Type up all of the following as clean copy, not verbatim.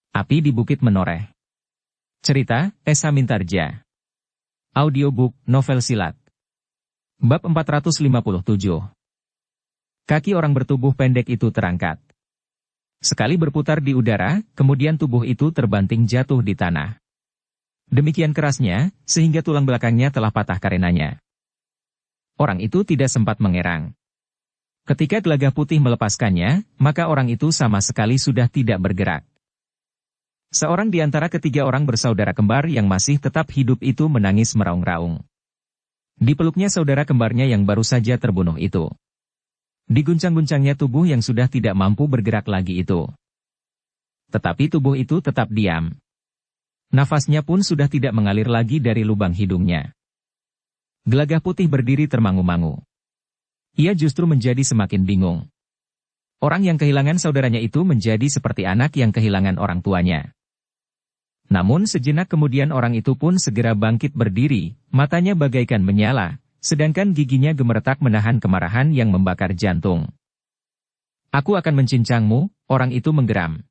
Api di Bukit Menoreh. Cerita, Esa Mintarja. Audiobook, novel silat. Bab 457. Kaki orang bertubuh pendek itu terangkat. Sekali berputar di udara, kemudian tubuh itu terbanting jatuh di tanah. Demikian kerasnya, sehingga tulang belakangnya telah patah karenanya. Orang itu tidak sempat mengerang. Ketika Gelagah Putih melepaskannya, maka orang itu sama sekali sudah tidak bergerak. Seorang di antara ketiga orang bersaudara kembar yang masih tetap hidup itu menangis meraung-raung. Dipeluknya saudara kembarnya yang baru saja terbunuh itu. Diguncang-guncangnya tubuh yang sudah tidak mampu bergerak lagi itu. Tetapi tubuh itu tetap diam. Nafasnya pun sudah tidak mengalir lagi dari lubang hidungnya. Gelagah Putih berdiri termangu-mangu. Ia justru menjadi semakin bingung. Orang yang kehilangan saudaranya itu menjadi seperti anak yang kehilangan orang tuanya. Namun sejenak kemudian orang itu pun segera bangkit berdiri, matanya bagaikan menyala, sedangkan giginya gemeretak menahan kemarahan yang membakar jantung. "Aku akan mencincangmu," orang itu menggeram.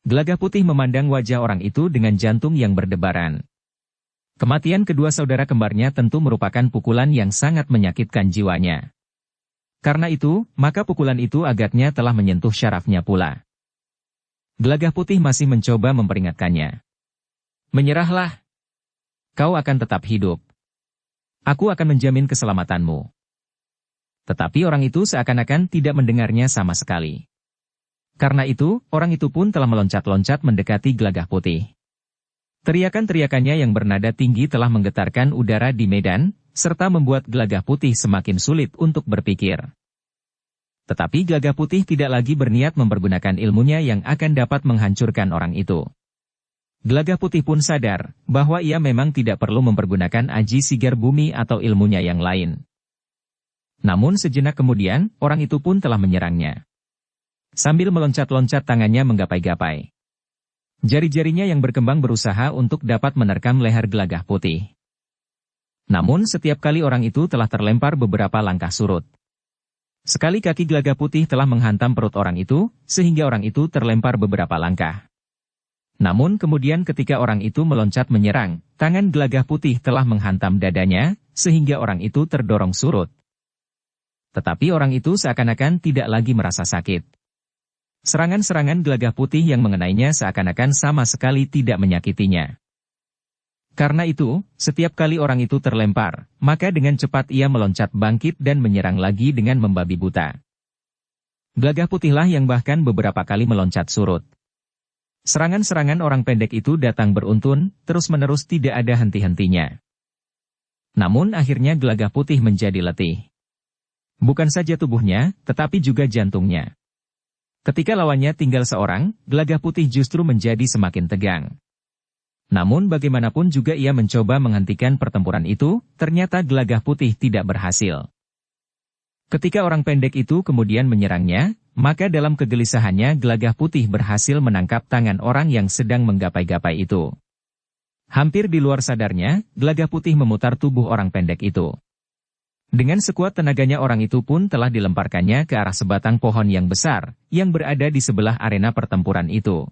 Gelagah Putih memandang wajah orang itu dengan jantung yang berdebaran. Kematian kedua saudara kembarnya tentu merupakan pukulan yang sangat menyakitkan jiwanya. Karena itu, maka pukulan itu agaknya telah menyentuh syarafnya pula. Gelagah Putih masih mencoba memperingatkannya. "Menyerahlah. Kau akan tetap hidup. Aku akan menjamin keselamatanmu." Tetapi orang itu seakan-akan tidak mendengarnya sama sekali. Karena itu, orang itu pun telah meloncat-loncat mendekati Gelagah Putih. Teriakan-teriakannya yang bernada tinggi telah menggetarkan udara di medan, serta membuat Gelagah Putih semakin sulit untuk berpikir. Tetapi Gelagah Putih tidak lagi berniat mempergunakan ilmunya yang akan dapat menghancurkan orang itu. Gelagah Putih pun sadar bahwa ia memang tidak perlu mempergunakan aji sigar bumi atau ilmunya yang lain. Namun sejenak kemudian, orang itu pun telah menyerangnya. Sambil meloncat-loncat tangannya menggapai-gapai. Jari-jarinya yang berkembang berusaha untuk dapat menerkam leher Gelagah Putih. Namun setiap kali orang itu telah terlempar beberapa langkah surut. Sekali kaki Gelagah Putih telah menghantam perut orang itu, sehingga orang itu terlempar beberapa langkah. Namun kemudian ketika orang itu meloncat menyerang, tangan Gelagah Putih telah menghantam dadanya, sehingga orang itu terdorong surut. Tetapi orang itu seakan-akan tidak lagi merasa sakit. Serangan-serangan Gelagah Putih yang mengenainya seakan-akan sama sekali tidak menyakitinya. Karena itu, setiap kali orang itu terlempar, maka dengan cepat ia meloncat bangkit dan menyerang lagi dengan membabi buta. Gelagah Putihlah yang bahkan beberapa kali meloncat surut. Serangan-serangan orang pendek itu datang beruntun, terus-menerus tidak ada henti-hentinya. Namun akhirnya Gelagah Putih menjadi letih. Bukan saja tubuhnya, tetapi juga jantungnya. Ketika lawannya tinggal seorang, Gelagah Putih justru menjadi semakin tegang. Namun bagaimanapun juga ia mencoba menghentikan pertempuran itu, ternyata Gelagah Putih tidak berhasil. Ketika orang pendek itu kemudian menyerangnya, maka dalam kegelisahannya Gelagah Putih berhasil menangkap tangan orang yang sedang menggapai-gapai itu. Hampir di luar sadarnya, Gelagah Putih memutar tubuh orang pendek itu. Dengan sekuat tenaganya orang itu pun telah dilemparkannya ke arah sebatang pohon yang besar, yang berada di sebelah arena pertempuran itu.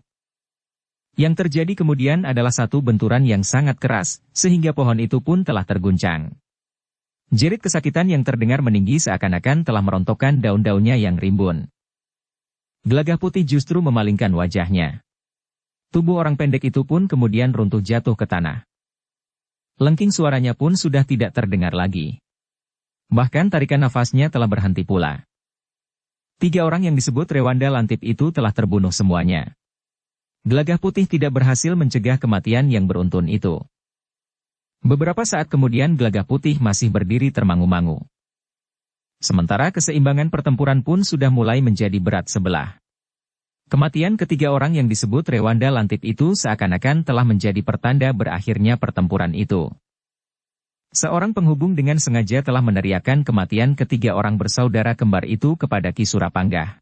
Yang terjadi kemudian adalah satu benturan yang sangat keras, sehingga pohon itu pun telah terguncang. Jerit kesakitan yang terdengar meninggi seakan-akan telah merontokkan daun-daunnya yang rimbun. Gelagah Putih justru memalingkan wajahnya. Tubuh orang pendek itu pun kemudian runtuh jatuh ke tanah. Lengking suaranya pun sudah tidak terdengar lagi. Bahkan tarikan nafasnya telah berhenti pula. 3 orang yang disebut Rewanda Lantip itu telah terbunuh semuanya. Gelagah Putih tidak berhasil mencegah kematian yang beruntun itu. Beberapa saat kemudian Gelagah Putih masih berdiri termangu-mangu. Sementara keseimbangan pertempuran pun sudah mulai menjadi berat sebelah. Kematian ketiga orang yang disebut Rewanda Lantip itu seakan-akan telah menjadi pertanda berakhirnya pertempuran itu. Seorang penghubung dengan sengaja telah meneriakkan kematian ketiga orang bersaudara kembar itu kepada Ki Surapanggah.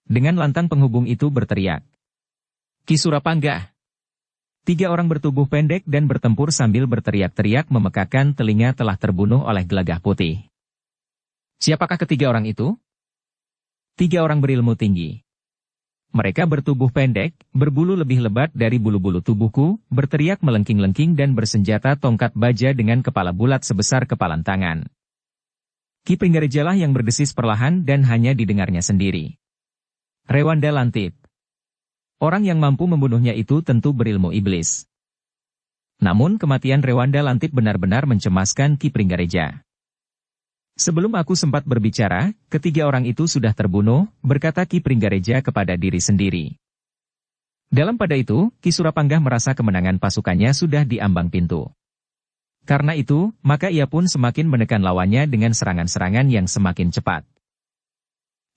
Dengan lantang penghubung itu berteriak, "Ki Surapanggah!" 3 orang bertubuh pendek dan bertempur sambil berteriak-teriak memekakan telinga telah terbunuh oleh Gelagah Putih. Siapakah ketiga orang itu? 3 orang berilmu tinggi. Mereka bertubuh pendek, berbulu lebih lebat dari bulu-bulu tubuhku, berteriak melengking-lengking dan bersenjata tongkat baja dengan kepala bulat sebesar kepalan tangan. Ki Pringgarejalah yang berdesis perlahan dan hanya didengarnya sendiri. Rewanda Lantip. Orang yang mampu membunuhnya itu tentu berilmu iblis. Namun kematian Rewanda Lantip benar-benar mencemaskan Ki Pringgareja. Sebelum aku sempat berbicara, ketiga orang itu sudah terbunuh, berkata Ki Pringgareja kepada diri sendiri. Dalam pada itu, Ki Surapanggah merasa kemenangan pasukannya sudah di ambang pintu. Karena itu, maka ia pun semakin menekan lawannya dengan serangan-serangan yang semakin cepat.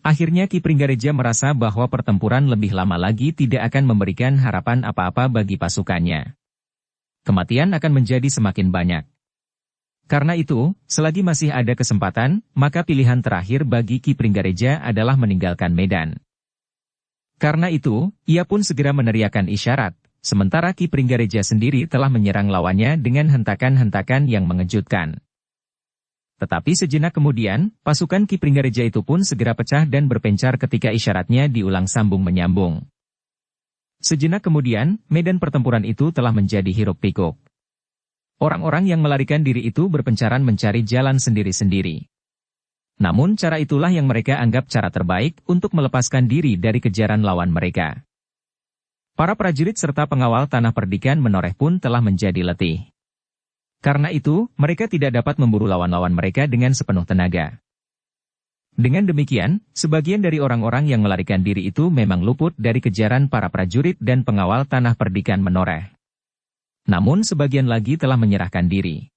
Akhirnya Ki Pringgareja merasa bahwa pertempuran lebih lama lagi tidak akan memberikan harapan apa-apa bagi pasukannya. Kematian akan menjadi semakin banyak. Karena itu, selagi masih ada kesempatan, maka pilihan terakhir bagi Ki Pringgareja adalah meninggalkan medan. Karena itu, ia pun segera meneriakkan isyarat, sementara Ki Pringgareja sendiri telah menyerang lawannya dengan hentakan-hentakan yang mengejutkan. Tetapi sejenak kemudian, pasukan Ki Pringgareja itu pun segera pecah dan berpencar ketika isyaratnya diulang sambung menyambung. Sejenak kemudian, medan pertempuran itu telah menjadi hiruk-pikuk. Orang-orang yang melarikan diri itu berpencaran mencari jalan sendiri-sendiri. Namun cara itulah yang mereka anggap cara terbaik untuk melepaskan diri dari kejaran lawan mereka. Para prajurit serta pengawal tanah perdikan menoreh pun telah menjadi letih. Karena itu, mereka tidak dapat memburu lawan-lawan mereka dengan sepenuh tenaga. Dengan demikian, sebagian dari orang-orang yang melarikan diri itu memang luput dari kejaran para prajurit dan pengawal tanah perdikan menoreh. Namun sebagian lagi telah menyerahkan diri.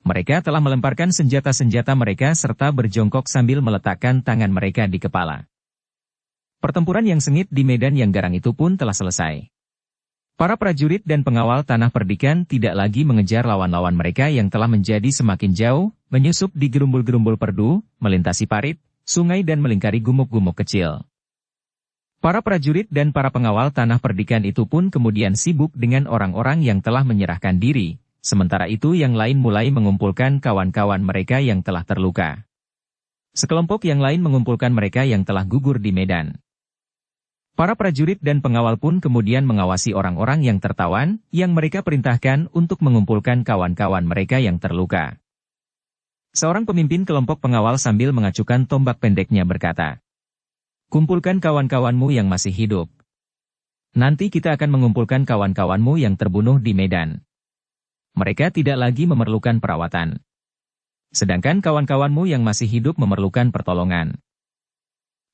Mereka telah melemparkan senjata-senjata mereka serta berjongkok sambil meletakkan tangan mereka di kepala. Pertempuran yang sengit di medan yang garang itu pun telah selesai. Para prajurit dan pengawal tanah perdikan tidak lagi mengejar lawan-lawan mereka yang telah menjadi semakin jauh, menyusup di gerumbul-gerumbul perdu, melintasi parit, sungai dan melingkari gumuk-gumuk kecil. Para prajurit dan para pengawal tanah perdikan itu pun kemudian sibuk dengan orang-orang yang telah menyerahkan diri, sementara itu yang lain mulai mengumpulkan kawan-kawan mereka yang telah terluka. Sekelompok yang lain mengumpulkan mereka yang telah gugur di medan. Para prajurit dan pengawal pun kemudian mengawasi orang-orang yang tertawan, yang mereka perintahkan untuk mengumpulkan kawan-kawan mereka yang terluka. Seorang pemimpin kelompok pengawal sambil mengacukan tombak pendeknya berkata, "Kumpulkan kawan-kawanmu yang masih hidup. Nanti kita akan mengumpulkan kawan-kawanmu yang terbunuh di medan. Mereka tidak lagi memerlukan perawatan. Sedangkan kawan-kawanmu yang masih hidup memerlukan pertolongan."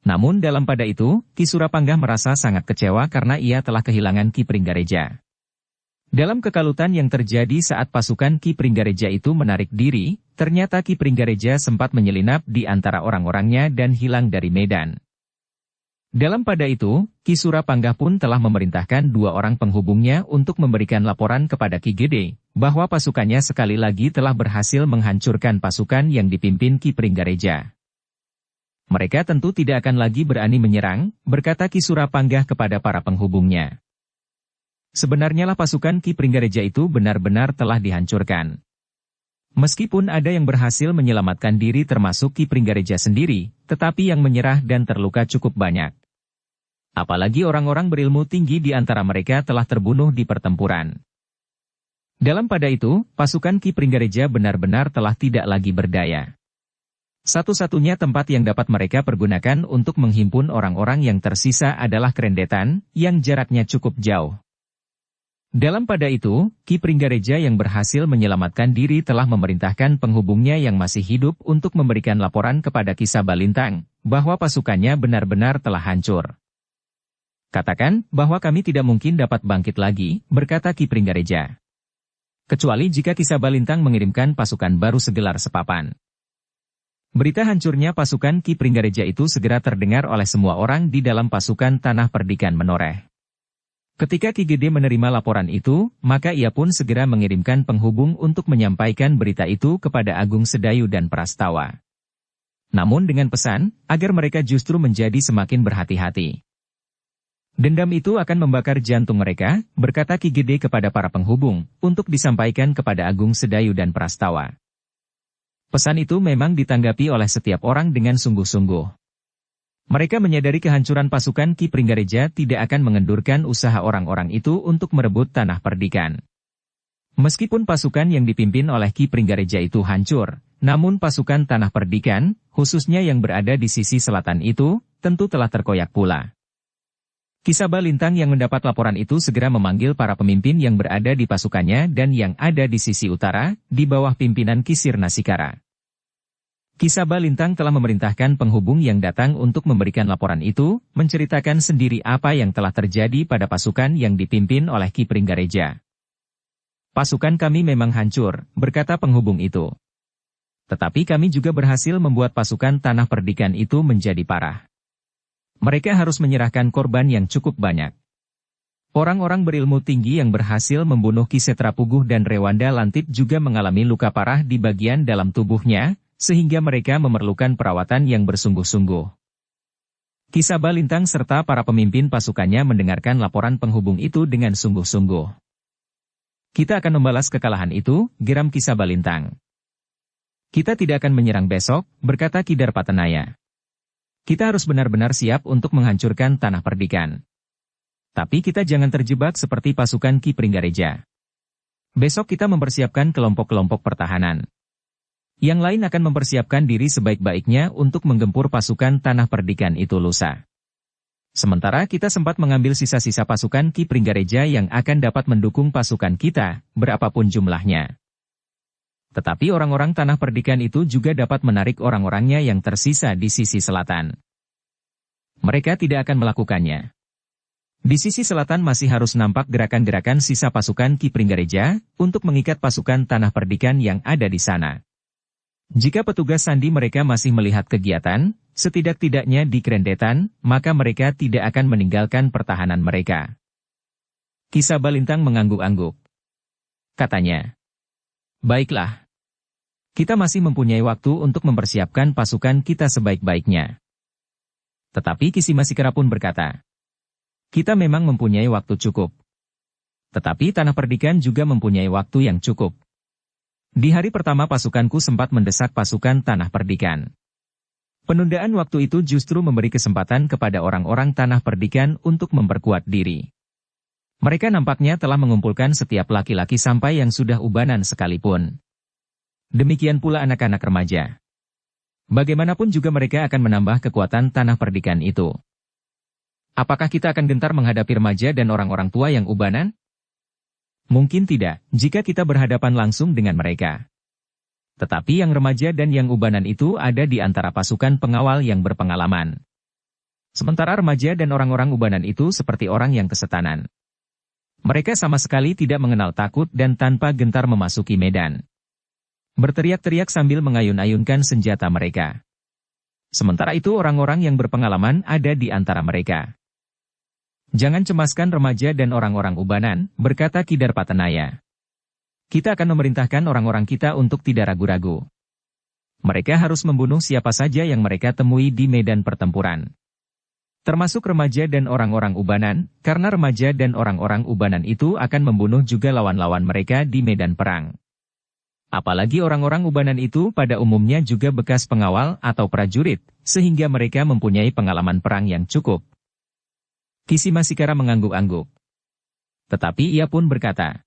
Namun dalam pada itu, Ki Surapanggah merasa sangat kecewa karena ia telah kehilangan Ki Pringgareja. Dalam kekalutan yang terjadi saat pasukan Ki Pringgareja itu menarik diri, ternyata Ki Pringgareja sempat menyelinap di antara orang-orangnya dan hilang dari medan. Dalam pada itu, Ki Surapanggah pun telah memerintahkan dua orang penghubungnya untuk memberikan laporan kepada Ki Gede, bahwa pasukannya sekali lagi telah berhasil menghancurkan pasukan yang dipimpin Ki Pringgareja. Mereka tentu tidak akan lagi berani menyerang, berkata Ki Surapanggah kepada para penghubungnya. Sebenarnya lah pasukan Ki Pringgareja itu benar-benar telah dihancurkan. Meskipun ada yang berhasil menyelamatkan diri termasuk Ki Pringgareja sendiri, tetapi yang menyerah dan terluka cukup banyak. Apalagi orang-orang berilmu tinggi di antara mereka telah terbunuh di pertempuran. Dalam pada itu, pasukan Ki Pringgareja benar-benar telah tidak lagi berdaya. Satu-satunya tempat yang dapat mereka pergunakan untuk menghimpun orang-orang yang tersisa adalah Kerendetan, yang jaraknya cukup jauh. Dalam pada itu, Ki Pringgareja yang berhasil menyelamatkan diri telah memerintahkan penghubungnya yang masih hidup untuk memberikan laporan kepada Ki Sabalintang, bahwa pasukannya benar-benar telah hancur. "Katakan bahwa kami tidak mungkin dapat bangkit lagi," berkata Ki Pringgareja. "Kecuali jika Ki Sabalintang mengirimkan pasukan baru segelar sepapan." Berita hancurnya pasukan Ki Pringgareja itu segera terdengar oleh semua orang di dalam pasukan tanah perdikan menoreh. Ketika Ki Gede menerima laporan itu, maka ia pun segera mengirimkan penghubung untuk menyampaikan berita itu kepada Agung Sedayu dan Prastawa. Namun dengan pesan, agar mereka justru menjadi semakin berhati-hati. "Dendam itu akan membakar jantung mereka," berkata Ki Gede kepada para penghubung, untuk disampaikan kepada Agung Sedayu dan Prastawa. Pesan itu memang ditanggapi oleh setiap orang dengan sungguh-sungguh. Mereka menyadari kehancuran pasukan Ki Pringgareja tidak akan mengendurkan usaha orang-orang itu untuk merebut tanah perdikan. Meskipun pasukan yang dipimpin oleh Ki Pringgareja itu hancur, namun pasukan tanah perdikan, khususnya yang berada di sisi selatan itu, tentu telah terkoyak pula. Ki Sabalintang yang mendapat laporan itu segera memanggil para pemimpin yang berada di pasukannya dan yang ada di sisi utara, di bawah pimpinan Ki Sirnasikara. Ki Sabalintang telah memerintahkan penghubung yang datang untuk memberikan laporan itu, menceritakan sendiri apa yang telah terjadi pada pasukan yang dipimpin oleh Ki Pringgareja. Pasukan kami memang hancur, berkata penghubung itu. Tetapi kami juga berhasil membuat pasukan tanah perdikan itu menjadi parah. Mereka harus menyerahkan korban yang cukup banyak. Orang-orang berilmu tinggi yang berhasil membunuh Ki Setrapuguh dan Rewanda Lantip juga mengalami luka parah di bagian dalam tubuhnya, sehingga mereka memerlukan perawatan yang bersungguh-sungguh. Ki Sabalintang serta para pemimpin pasukannya mendengarkan laporan penghubung itu dengan sungguh-sungguh. Kita akan membalas kekalahan itu, geram Ki Sabalintang. Kita tidak akan menyerang besok, berkata Ki Darpatanaya. Kita harus benar-benar siap untuk menghancurkan tanah perdikan. Tapi kita jangan terjebak seperti pasukan Ki Pringgareja. Besok kita mempersiapkan kelompok-kelompok pertahanan. Yang lain akan mempersiapkan diri sebaik-baiknya untuk menggempur pasukan tanah perdikan itu lusa. Sementara kita sempat mengambil sisa-sisa pasukan Ki Pringgareja yang akan dapat mendukung pasukan kita, berapapun jumlahnya. Tetapi orang-orang tanah perdikan itu juga dapat menarik orang-orangnya yang tersisa di sisi selatan. Mereka tidak akan melakukannya. Di sisi selatan masih harus nampak gerakan-gerakan sisa pasukan Ki Pringgareja untuk mengikat pasukan tanah perdikan yang ada di sana. Jika petugas sandi mereka masih melihat kegiatan, setidak-tidaknya di Krendetan, maka mereka tidak akan meninggalkan pertahanan mereka. Ki Sabalintang mengangguk-angguk. Katanya, baiklah. Kita masih mempunyai waktu untuk mempersiapkan pasukan kita sebaik-baiknya. Tetapi Ki Simasikara pun berkata, kita memang mempunyai waktu cukup. Tetapi tanah perdikan juga mempunyai waktu yang cukup. Di hari pertama pasukanku sempat mendesak pasukan tanah perdikan. Penundaan waktu itu justru memberi kesempatan kepada orang-orang tanah perdikan untuk memperkuat diri. Mereka nampaknya telah mengumpulkan setiap laki-laki sampai yang sudah ubanan sekalipun. Demikian pula anak-anak remaja. Bagaimanapun juga mereka akan menambah kekuatan tanah perdikan itu. Apakah kita akan gentar menghadapi remaja dan orang-orang tua yang ubanan? Mungkin tidak, jika kita berhadapan langsung dengan mereka. Tetapi yang remaja dan yang ubanan itu ada di antara pasukan pengawal yang berpengalaman. Sementara remaja dan orang-orang ubanan itu seperti orang yang kesetanan. Mereka sama sekali tidak mengenal takut dan tanpa gentar memasuki medan. Berteriak-teriak sambil mengayun-ayunkan senjata mereka. Sementara itu orang-orang yang berpengalaman ada di antara mereka. Jangan cemaskan remaja dan orang-orang ubanan, berkata Ki Darpatanaya. Kita akan memerintahkan orang-orang kita untuk tidak ragu-ragu. Mereka harus membunuh siapa saja yang mereka temui di medan pertempuran. Termasuk remaja dan orang-orang ubanan, karena remaja dan orang-orang ubanan itu akan membunuh juga lawan-lawan mereka di medan perang. Apalagi orang-orang ubanan itu pada umumnya juga bekas pengawal atau prajurit, sehingga mereka mempunyai pengalaman perang yang cukup. Ki Simasikara mengangguk-angguk. Tetapi ia pun berkata,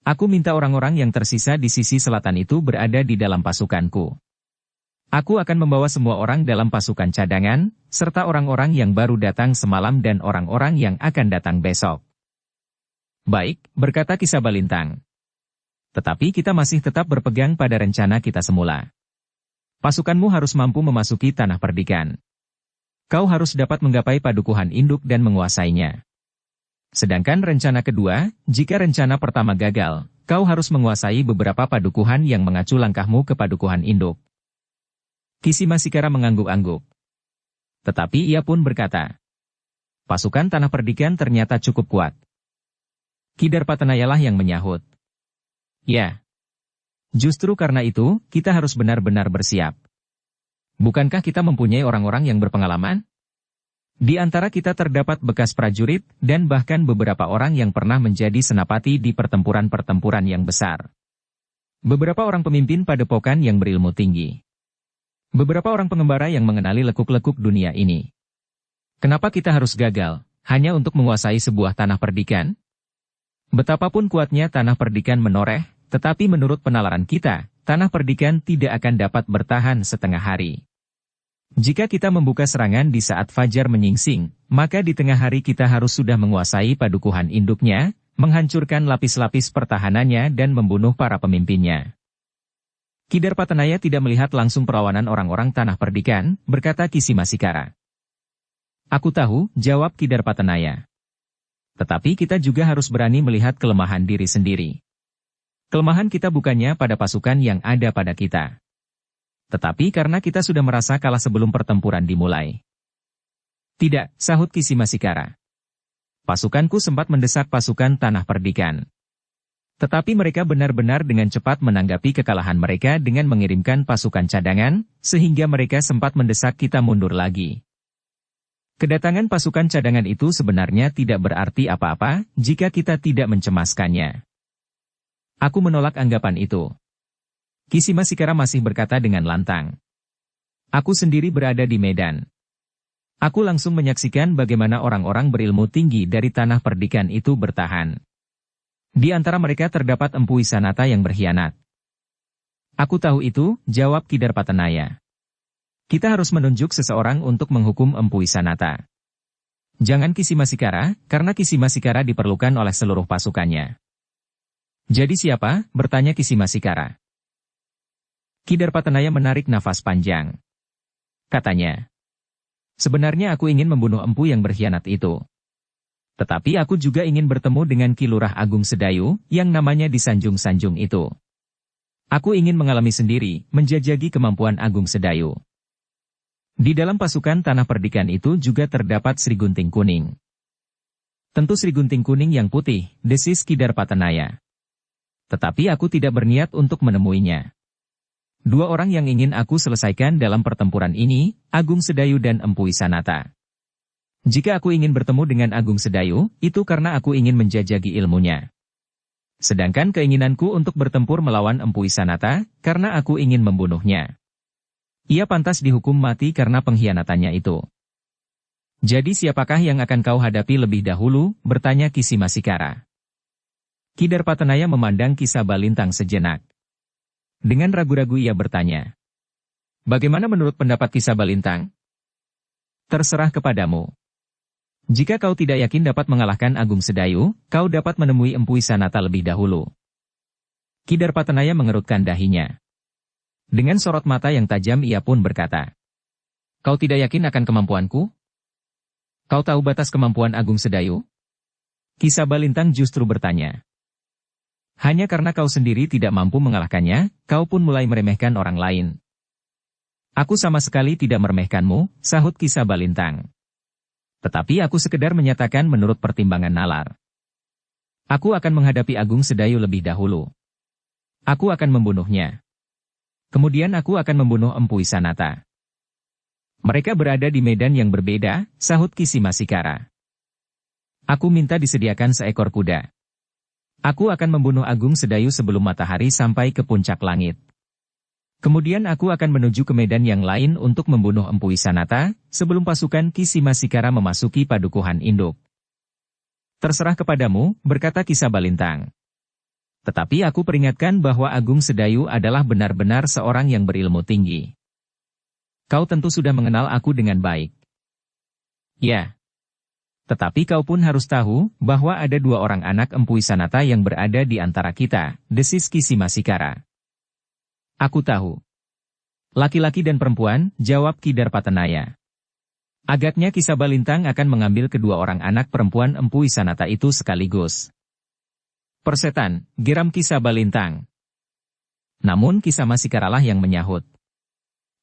aku minta orang-orang yang tersisa di sisi selatan itu berada di dalam pasukanku. Aku akan membawa semua orang dalam pasukan cadangan, serta orang-orang yang baru datang semalam dan orang-orang yang akan datang besok. Baik, berkata Ki Sabalintang. Tetapi kita masih tetap berpegang pada rencana kita semula. Pasukanmu harus mampu memasuki tanah perdikan. Kau harus dapat menggapai padukuhan induk dan menguasainya. Sedangkan rencana kedua, jika rencana pertama gagal, kau harus menguasai beberapa padukuhan yang mengacu langkahmu ke padukuhan induk. Ki Simasikara mengangguk-angguk. Tetapi ia pun berkata, pasukan tanah perdikan ternyata cukup kuat. Ki Darpatanayalah yang menyahut. Ya. Justru karena itu, kita harus benar-benar bersiap. Bukankah kita mempunyai orang-orang yang berpengalaman? Di antara kita terdapat bekas prajurit, dan bahkan beberapa orang yang pernah menjadi senapati di pertempuran-pertempuran yang besar. Beberapa orang pemimpin padepokan yang berilmu tinggi. Beberapa orang pengembara yang mengenali lekuk-lekuk dunia ini. Kenapa kita harus gagal, hanya untuk menguasai sebuah tanah perdikan? Betapapun kuatnya tanah perdikan menoreh, tetapi menurut penalaran kita, tanah perdikan tidak akan dapat bertahan setengah hari. Jika kita membuka serangan di saat fajar menyingsing, maka di tengah hari kita harus sudah menguasai padukuhan induknya, menghancurkan lapis-lapis pertahanannya dan membunuh para pemimpinnya. Kidarpatenaya tidak melihat langsung perlawanan orang-orang tanah perdikan, berkata Kisimasikara. Aku tahu, jawab Kidarpatenaya. Tetapi kita juga harus berani melihat kelemahan diri sendiri. Kelemahan kita bukannya pada pasukan yang ada pada kita. Tetapi karena kita sudah merasa kalah sebelum pertempuran dimulai. Tidak, sahut Kisimasikara. Pasukanku sempat mendesak pasukan tanah perdikan. Tetapi mereka benar-benar dengan cepat menanggapi kekalahan mereka dengan mengirimkan pasukan cadangan, sehingga mereka sempat mendesak kita mundur lagi. Kedatangan pasukan cadangan itu sebenarnya tidak berarti apa-apa jika kita tidak mencemaskannya. Aku menolak anggapan itu. Kisimasikara masih berkata dengan lantang. Aku sendiri berada di medan. Aku langsung menyaksikan bagaimana orang-orang berilmu tinggi dari tanah perdikan itu bertahan. Di antara mereka terdapat Empu Wisanata yang berkhianat. Aku tahu itu, jawab Kidarpatenaya. Kita harus menunjuk seseorang untuk menghukum Empu Wisanata. Jangan Kisimasikara, karena Kisimasikara diperlukan oleh seluruh pasukannya. Jadi siapa? Bertanya Kisimasikara. Kidarpatenaya menarik nafas panjang. Katanya, sebenarnya aku ingin membunuh empu yang berkhianat itu. Tetapi aku juga ingin bertemu dengan Ki Lurah Agung Sedayu, yang namanya disanjung-sanjung itu. Aku ingin mengalami sendiri, menjajaki kemampuan Agung Sedayu. Di dalam pasukan tanah perdikan itu juga terdapat Sri Gunting Kuning. Tentu Sri Gunting Kuning yang putih, desis Kidarpatenaya. Tetapi aku tidak berniat untuk menemuinya. Dua orang yang ingin aku selesaikan dalam pertempuran ini, Agung Sedayu dan Empu Wisanata. Jika aku ingin bertemu dengan Agung Sedayu, itu karena aku ingin menjajaki ilmunya. Sedangkan keinginanku untuk bertempur melawan Empu Wisanata, karena aku ingin membunuhnya. Ia pantas dihukum mati karena pengkhianatannya itu. Jadi siapakah yang akan kau hadapi lebih dahulu, bertanya Kisimasikara. Kidarpatenaya memandang Ki Sabalintang sejenak. Dengan ragu-ragu ia bertanya. Bagaimana menurut pendapat Ki Sabalintang? Terserah kepadamu. Jika kau tidak yakin dapat mengalahkan Agung Sedayu, kau dapat menemui Empu Wisanata lebih dahulu. Kidarpatenaya mengerutkan dahinya. Dengan sorot mata yang tajam ia pun berkata. Kau tidak yakin akan kemampuanku? Kau tahu batas kemampuan Agung Sedayu? Ki Sabalintang justru bertanya. Hanya karena kau sendiri tidak mampu mengalahkannya, kau pun mulai meremehkan orang lain. Aku sama sekali tidak meremehkanmu, sahut Ki Sabalintang. Tetapi aku sekedar menyatakan menurut pertimbangan nalar. Aku akan menghadapi Agung Sedayu lebih dahulu. Aku akan membunuhnya. Kemudian aku akan membunuh Empu Wisanata. Mereka berada di medan yang berbeda, sahut Kisimasikara. Aku minta disediakan seekor kuda. Aku akan membunuh Agung Sedayu sebelum matahari sampai ke puncak langit. Kemudian aku akan menuju ke medan yang lain untuk membunuh Empu Wisanata, sebelum pasukan Kisimasikara memasuki padukuhan induk. Terserah kepadamu, berkata Ki Sabalintang. Tetapi aku peringatkan bahwa Agung Sedayu adalah benar-benar seorang yang berilmu tinggi. Kau tentu sudah mengenal aku dengan baik. Ya. Tetapi kau pun harus tahu, bahwa ada dua orang anak Empu Wisanata yang berada di antara kita, desis Kisimasikara. Aku tahu. Laki-laki dan perempuan, jawab Kidarpatenaya. Agaknya Ki Sabalintang akan mengambil kedua orang anak perempuan Empu Wisanata itu sekaligus. Persetan, geram Ki Sabalintang. Namun Kisimasikaralah yang menyahut.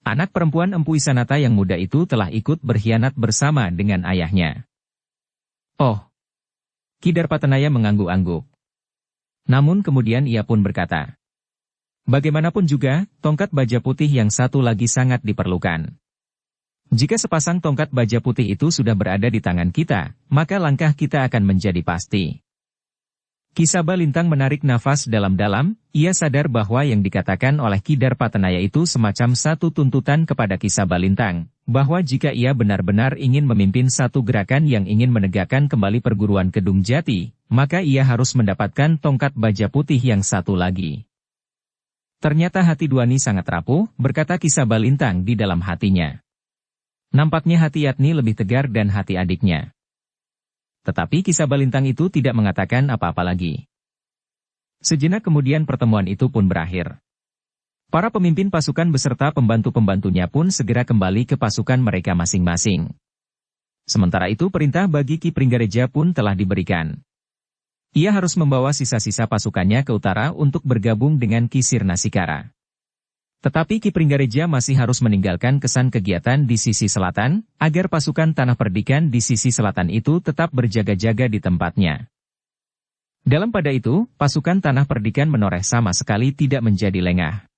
Anak perempuan Empu Wisanata yang muda itu telah ikut berkhianat bersama dengan ayahnya. Oh. Kidarpatenaya mengangguk-angguk. Namun kemudian ia pun berkata. Bagaimanapun juga, tongkat baja putih yang satu lagi sangat diperlukan. Jika sepasang tongkat baja putih itu sudah berada di tangan kita, maka langkah kita akan menjadi pasti. Ki Sabalintang menarik nafas dalam-dalam, ia sadar bahwa yang dikatakan oleh Ki Darpatenaya itu semacam satu tuntutan kepada Ki Sabalintang, bahwa jika ia benar-benar ingin memimpin satu gerakan yang ingin menegakkan kembali perguruan Kedung Jati, maka ia harus mendapatkan tongkat baja putih yang satu lagi. Ternyata hati Duani sangat rapuh, berkata Ki Sabalintang di dalam hatinya. Nampaknya hati Yatni lebih tegar dan hati adiknya. Tetapi Ki Sabalintang itu tidak mengatakan apa-apa lagi. Sejenak kemudian pertemuan itu pun berakhir. Para pemimpin pasukan beserta pembantu-pembantunya pun segera kembali ke pasukan mereka masing-masing. Sementara itu perintah bagi Ki Pringgareja pun telah diberikan. Ia harus membawa sisa-sisa pasukannya ke utara untuk bergabung dengan Ki Sirnasikara. Tetapi Ki Pringgareja masih harus meninggalkan kesan kegiatan di sisi selatan, agar pasukan Tanah Perdikan di sisi selatan itu tetap berjaga-jaga di tempatnya. Dalam pada itu, pasukan Tanah Perdikan menoreh sama sekali tidak menjadi lengah.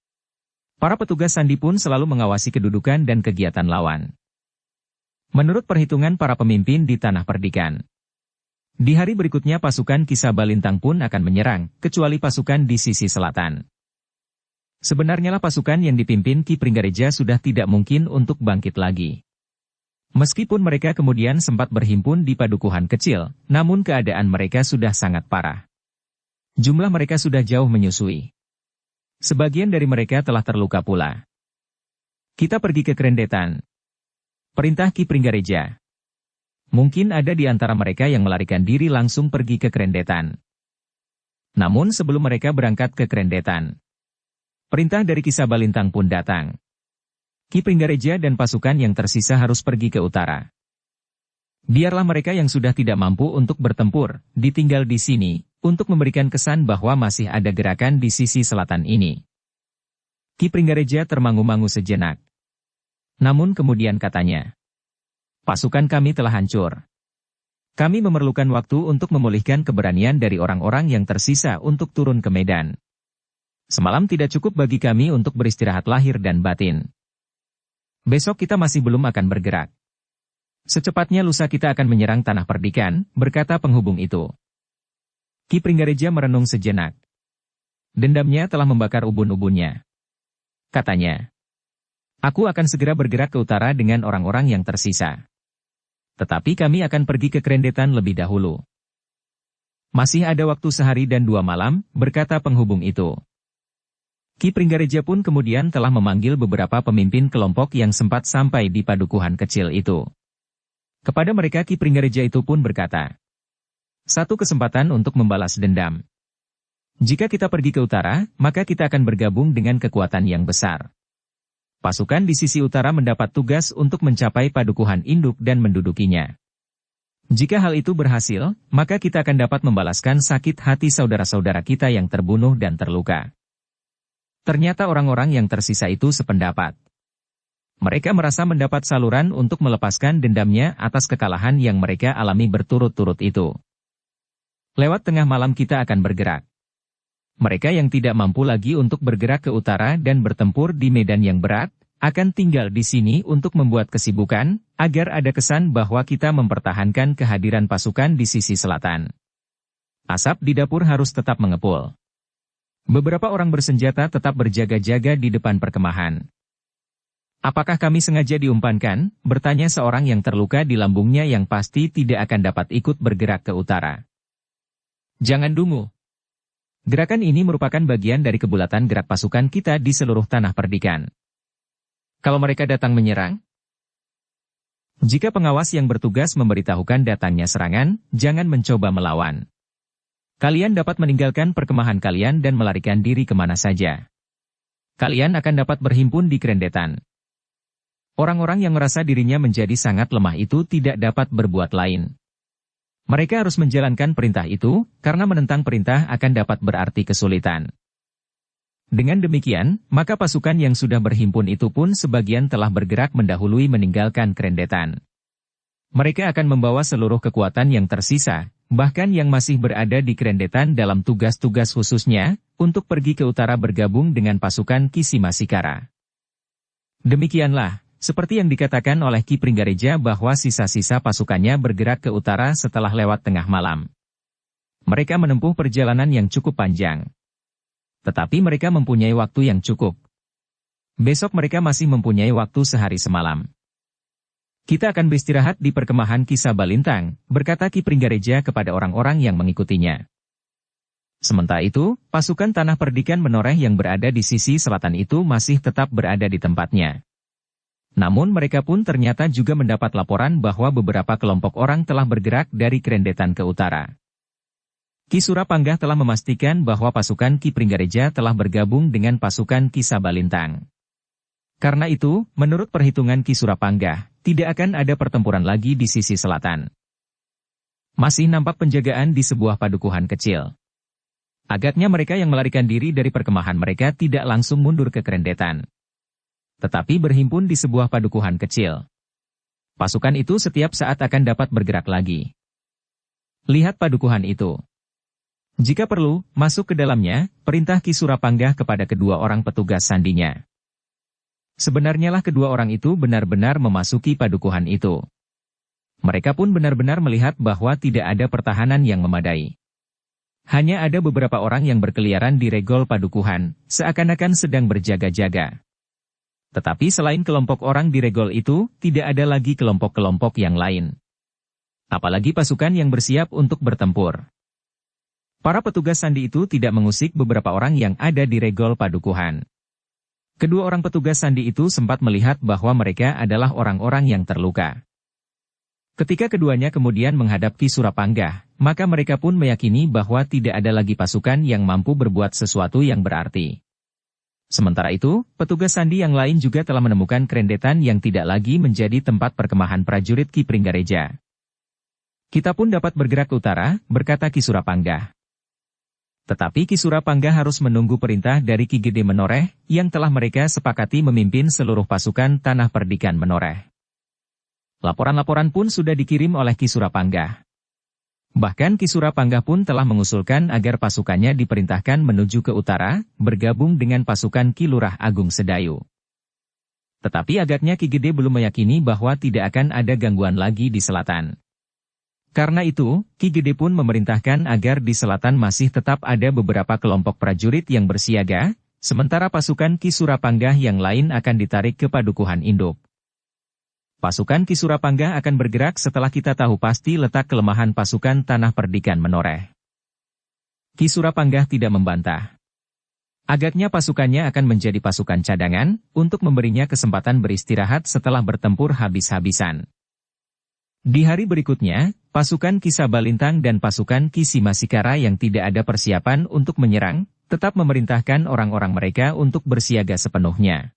Para petugas sandi pun selalu mengawasi kedudukan dan kegiatan lawan. Menurut perhitungan para pemimpin di Tanah Perdikan, di hari berikutnya pasukan Ki Sabalintang pun akan menyerang, kecuali pasukan di sisi selatan. Sebenarnya lah pasukan yang dipimpin Ki Pringgareja sudah tidak mungkin untuk bangkit lagi. Meskipun mereka kemudian sempat berhimpun di padukuhan kecil, namun keadaan mereka sudah sangat parah. Jumlah mereka sudah jauh menyusui. Sebagian dari mereka telah terluka pula. Kita pergi ke Krendetan. Perintah Ki Pringgareja. Mungkin ada di antara mereka yang melarikan diri langsung pergi ke Krendetan. Namun sebelum mereka berangkat ke Krendetan, perintah dari Ki Sabalintang pun datang. Ki Pringgareja dan pasukan yang tersisa harus pergi ke utara. Biarlah mereka yang sudah tidak mampu untuk bertempur, ditinggal di sini, untuk memberikan kesan bahwa masih ada gerakan di sisi selatan ini. Ki Pringgareja termangu-mangu sejenak. Namun kemudian katanya, pasukan kami telah hancur. Kami memerlukan waktu untuk memulihkan keberanian dari orang-orang yang tersisa untuk turun ke medan. Semalam tidak cukup bagi kami untuk beristirahat lahir dan batin. Besok kita masih belum akan bergerak. Secepatnya lusa kita akan menyerang Tanah Perdikan, berkata penghubung itu. Ki Pringgareja merenung sejenak. Dendamnya telah membakar ubun-ubunnya. Katanya, aku akan segera bergerak ke utara dengan orang-orang yang tersisa. Tetapi kami akan pergi ke Krendetan lebih dahulu. Masih ada waktu sehari dan 2 malam, berkata penghubung itu. Ki Pringgareja pun kemudian telah memanggil beberapa pemimpin kelompok yang sempat sampai di padukuhan kecil itu. Kepada mereka Ki Pringgareja itu pun berkata, satu kesempatan untuk membalas dendam. Jika kita pergi ke utara, maka kita akan bergabung dengan kekuatan yang besar. Pasukan di sisi utara mendapat tugas untuk mencapai padukuhan induk dan mendudukinya. Jika hal itu berhasil, maka kita akan dapat membalaskan sakit hati saudara-saudara kita yang terbunuh dan terluka. Ternyata orang-orang yang tersisa itu sependapat. Mereka merasa mendapat saluran untuk melepaskan dendamnya atas kekalahan yang mereka alami berturut-turut itu. Lewat tengah malam kita akan bergerak. Mereka yang tidak mampu lagi untuk bergerak ke utara dan bertempur di medan yang berat, akan tinggal di sini untuk membuat kesibukan, agar ada kesan bahwa kita mempertahankan kehadiran pasukan di sisi selatan. Asap di dapur harus tetap mengepul. Beberapa orang bersenjata tetap berjaga-jaga di depan perkemahan. Apakah kami sengaja diumpankan? Bertanya seorang yang terluka di lambungnya yang pasti tidak akan dapat ikut bergerak ke utara. Jangan dungu. Gerakan ini merupakan bagian dari kebulatan gerak pasukan kita di seluruh Tanah Perdikan. Kalau mereka datang menyerang, jika pengawas yang bertugas memberitahukan datangnya serangan, jangan mencoba melawan. Kalian dapat meninggalkan perkemahan kalian dan melarikan diri kemana saja. Kalian akan dapat berhimpun di Krendetan. Orang-orang yang merasa dirinya menjadi sangat lemah itu tidak dapat berbuat lain. Mereka harus menjalankan perintah itu, karena menentang perintah akan dapat berarti kesulitan. Dengan demikian, maka pasukan yang sudah berhimpun itu pun sebagian telah bergerak mendahului meninggalkan Krendetan. Mereka akan membawa seluruh kekuatan yang tersisa, bahkan yang masih berada di Krendetan dalam tugas-tugas khususnya, untuk pergi ke utara bergabung dengan pasukan Ki Simasikara. Demikianlah, seperti yang dikatakan oleh Ki Pringgareja bahwa sisa-sisa pasukannya bergerak ke utara setelah lewat tengah malam. Mereka menempuh perjalanan yang cukup panjang. Tetapi mereka mempunyai waktu yang cukup. Besok mereka masih mempunyai waktu sehari semalam. Kita akan beristirahat di perkemahan Ki Sabalintang, berkata Ki Pringgareja kepada orang-orang yang mengikutinya. Sementara itu, pasukan Tanah Perdikan Menoreh yang berada di sisi selatan itu masih tetap berada di tempatnya. Namun mereka pun ternyata juga mendapat laporan bahwa beberapa kelompok orang telah bergerak dari Krendetan ke utara. Ki Surapanggah telah memastikan bahwa pasukan Ki Pringgareja telah bergabung dengan pasukan Ki Sabalintang. Karena itu, menurut perhitungan Ki Surapanggah, tidak akan ada pertempuran lagi di sisi selatan. Masih nampak penjagaan di sebuah padukuhan kecil. Agaknya mereka yang melarikan diri dari perkemahan mereka tidak langsung mundur ke Krendetan, tetapi berhimpun di sebuah padukuhan kecil. Pasukan itu setiap saat akan dapat bergerak lagi. Lihat padukuhan itu. Jika perlu, masuk ke dalamnya, perintah Ki Surapanggah kepada kedua orang petugas sandinya. Sebenarnya lah kedua orang itu benar-benar memasuki padukuhan itu. Mereka pun benar-benar melihat bahwa tidak ada pertahanan yang memadai. Hanya ada beberapa orang yang berkeliaran di regol padukuhan, seakan-akan sedang berjaga-jaga. Tetapi selain kelompok orang di regol itu, tidak ada lagi kelompok-kelompok yang lain. Apalagi pasukan yang bersiap untuk bertempur. Para petugas sandi itu tidak mengusik beberapa orang yang ada di regol padukuhan. Kedua orang petugas sandi itu sempat melihat bahwa mereka adalah orang-orang yang terluka. Ketika keduanya kemudian menghadap Ki Surapanggah, maka mereka pun meyakini bahwa tidak ada lagi pasukan yang mampu berbuat sesuatu yang berarti. Sementara itu, petugas sandi yang lain juga telah menemukan Krendetan yang tidak lagi menjadi tempat perkemahan prajurit Ki Pringgareja. Kita pun dapat bergerak ke utara, berkata Ki Surapanggah. Tetapi Ki Surapanggah harus menunggu perintah dari Ki Gede Menoreh, yang telah mereka sepakati memimpin seluruh pasukan Tanah Perdikan Menoreh. Laporan-laporan pun sudah dikirim oleh Ki Surapanggah. Bahkan Ki Surapanggah pun telah mengusulkan agar pasukannya diperintahkan menuju ke utara, bergabung dengan pasukan Ki Lurah Agung Sedayu. Tetapi agaknya Ki Gede belum meyakini bahwa tidak akan ada gangguan lagi di selatan. Karena itu, Ki Gede pun memerintahkan agar di selatan masih tetap ada beberapa kelompok prajurit yang bersiaga, sementara pasukan Ki Surapanggah yang lain akan ditarik ke padukuhan induk. Pasukan Ki Surapanggah akan bergerak setelah kita tahu pasti letak kelemahan pasukan Tanah Perdikan Menoreh. Ki Surapanggah tidak membantah. Agaknya pasukannya akan menjadi pasukan cadangan, untuk memberinya kesempatan beristirahat setelah bertempur habis-habisan. Di hari berikutnya, pasukan Ki Sabalintang dan pasukan Ki Simasikara yang tidak ada persiapan untuk menyerang, tetap memerintahkan orang-orang mereka untuk bersiaga sepenuhnya.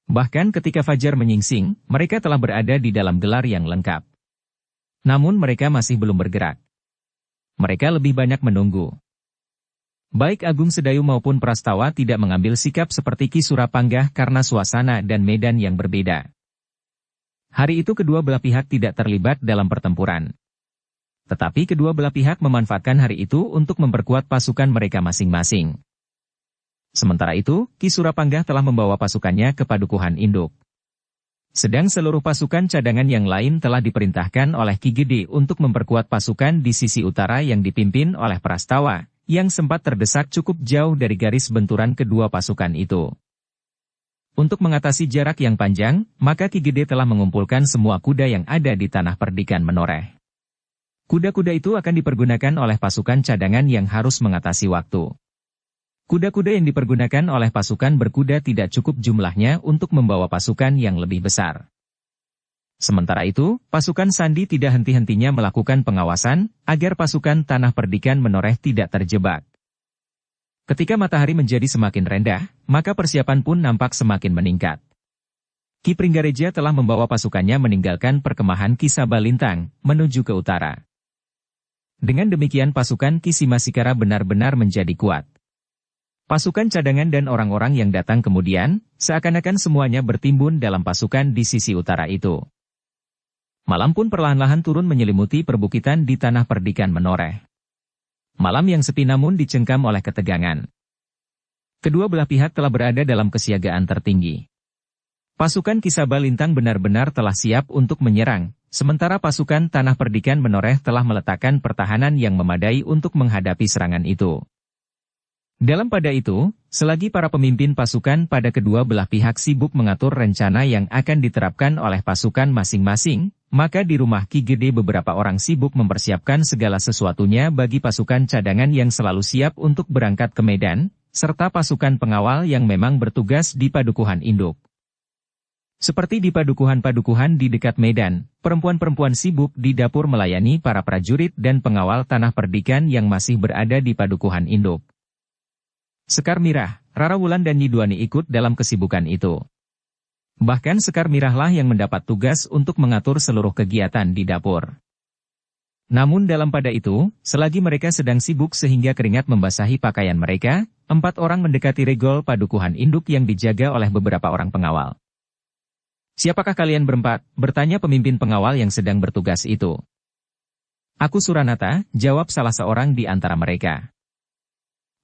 Bahkan ketika fajar menyingsing, mereka telah berada di dalam gelar yang lengkap. Namun mereka masih belum bergerak. Mereka lebih banyak menunggu. Baik Agung Sedayu maupun Prastawa tidak mengambil sikap seperti Ki Surapanggah karena suasana dan medan yang berbeda. Hari itu kedua belah pihak tidak terlibat dalam pertempuran. Tetapi kedua belah pihak memanfaatkan hari itu untuk memperkuat pasukan mereka masing-masing. Sementara itu, Ki Surapanggah telah membawa pasukannya ke padukuhan induk. Sedang seluruh pasukan cadangan yang lain telah diperintahkan oleh Ki Gede untuk memperkuat pasukan di sisi utara yang dipimpin oleh Prastawa, yang sempat terdesak cukup jauh dari garis benturan kedua pasukan itu. Untuk mengatasi jarak yang panjang, maka Ki Gede telah mengumpulkan semua kuda yang ada di Tanah Perdikan Menoreh. Kuda-kuda itu akan dipergunakan oleh pasukan cadangan yang harus mengatasi waktu. Kuda-kuda yang dipergunakan oleh pasukan berkuda tidak cukup jumlahnya untuk membawa pasukan yang lebih besar. Sementara itu, pasukan sandi tidak henti-hentinya melakukan pengawasan, agar pasukan Tanah Perdikan Menoreh tidak terjebak. Ketika matahari menjadi semakin rendah, maka persiapan pun nampak semakin meningkat. Ki Pringgareja telah membawa pasukannya meninggalkan perkemahan Ki Sabalintang, menuju ke utara. Dengan demikian pasukan Ki Simasikara benar-benar menjadi kuat. Pasukan cadangan dan orang-orang yang datang kemudian, seakan-akan semuanya bertimbun dalam pasukan di sisi utara itu. Malam pun perlahan-lahan turun menyelimuti perbukitan di Tanah Perdikan Menoreh. Malam yang sepi namun dicengkam oleh ketegangan. Kedua belah pihak telah berada dalam kesiagaan tertinggi. Pasukan Ki Sabalintang benar-benar telah siap untuk menyerang, sementara pasukan Tanah Perdikan Menoreh telah meletakkan pertahanan yang memadai untuk menghadapi serangan itu. Dalam pada itu, selagi para pemimpin pasukan pada kedua belah pihak sibuk mengatur rencana yang akan diterapkan oleh pasukan masing-masing, maka di rumah Ki Gede beberapa orang sibuk mempersiapkan segala sesuatunya bagi pasukan cadangan yang selalu siap untuk berangkat ke medan, serta pasukan pengawal yang memang bertugas di Padukuhan Induk. Seperti di padukuhan-padukuhan di dekat medan, perempuan-perempuan sibuk di dapur melayani para prajurit dan pengawal Tanah Perdikan yang masih berada di Padukuhan Induk. Sekar Mirah, Rara Wulan dan Nyi Duani ikut dalam kesibukan itu. Bahkan Sekar Mirahlah yang mendapat tugas untuk mengatur seluruh kegiatan di dapur. Namun dalam pada itu, selagi mereka sedang sibuk sehingga keringat membasahi pakaian mereka, 4 orang mendekati regol Padukuhan Induk yang dijaga oleh beberapa orang pengawal. "Siapakah kalian berempat?" bertanya pemimpin pengawal yang sedang bertugas itu. "Aku Suranata," jawab salah seorang di antara mereka.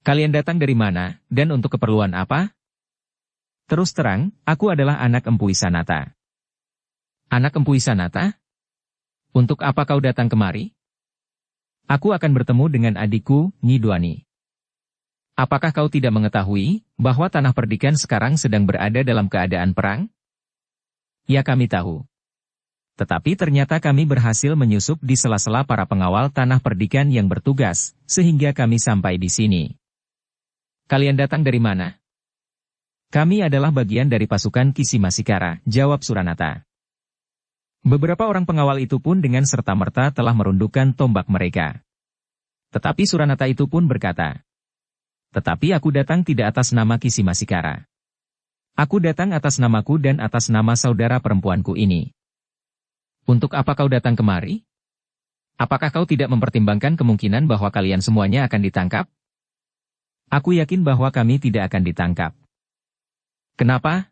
"Kalian datang dari mana, dan untuk keperluan apa?" "Terus terang, aku adalah anak Empu Isanata." "Anak Empu Isanata? Untuk apa kau datang kemari?" "Aku akan bertemu dengan adikku, Nyi Duani." "Apakah kau tidak mengetahui, bahwa Tanah Perdikan sekarang sedang berada dalam keadaan perang?" "Ya, kami tahu. Tetapi ternyata kami berhasil menyusup di sela-sela para pengawal Tanah Perdikan yang bertugas, sehingga kami sampai di sini." "Kalian datang dari mana?" "Kami adalah bagian dari pasukan Ki Simasikara," jawab Suranata. Beberapa orang pengawal itu pun dengan serta-merta telah merundukkan tombak mereka. Tetapi Suranata itu pun berkata, "Tetapi aku datang tidak atas nama Ki Simasikara. Aku datang atas namaku dan atas nama saudara perempuanku ini." "Untuk apa kau datang kemari? Apakah kau tidak mempertimbangkan kemungkinan bahwa kalian semuanya akan ditangkap?" "Aku yakin bahwa kami tidak akan ditangkap." "Kenapa?"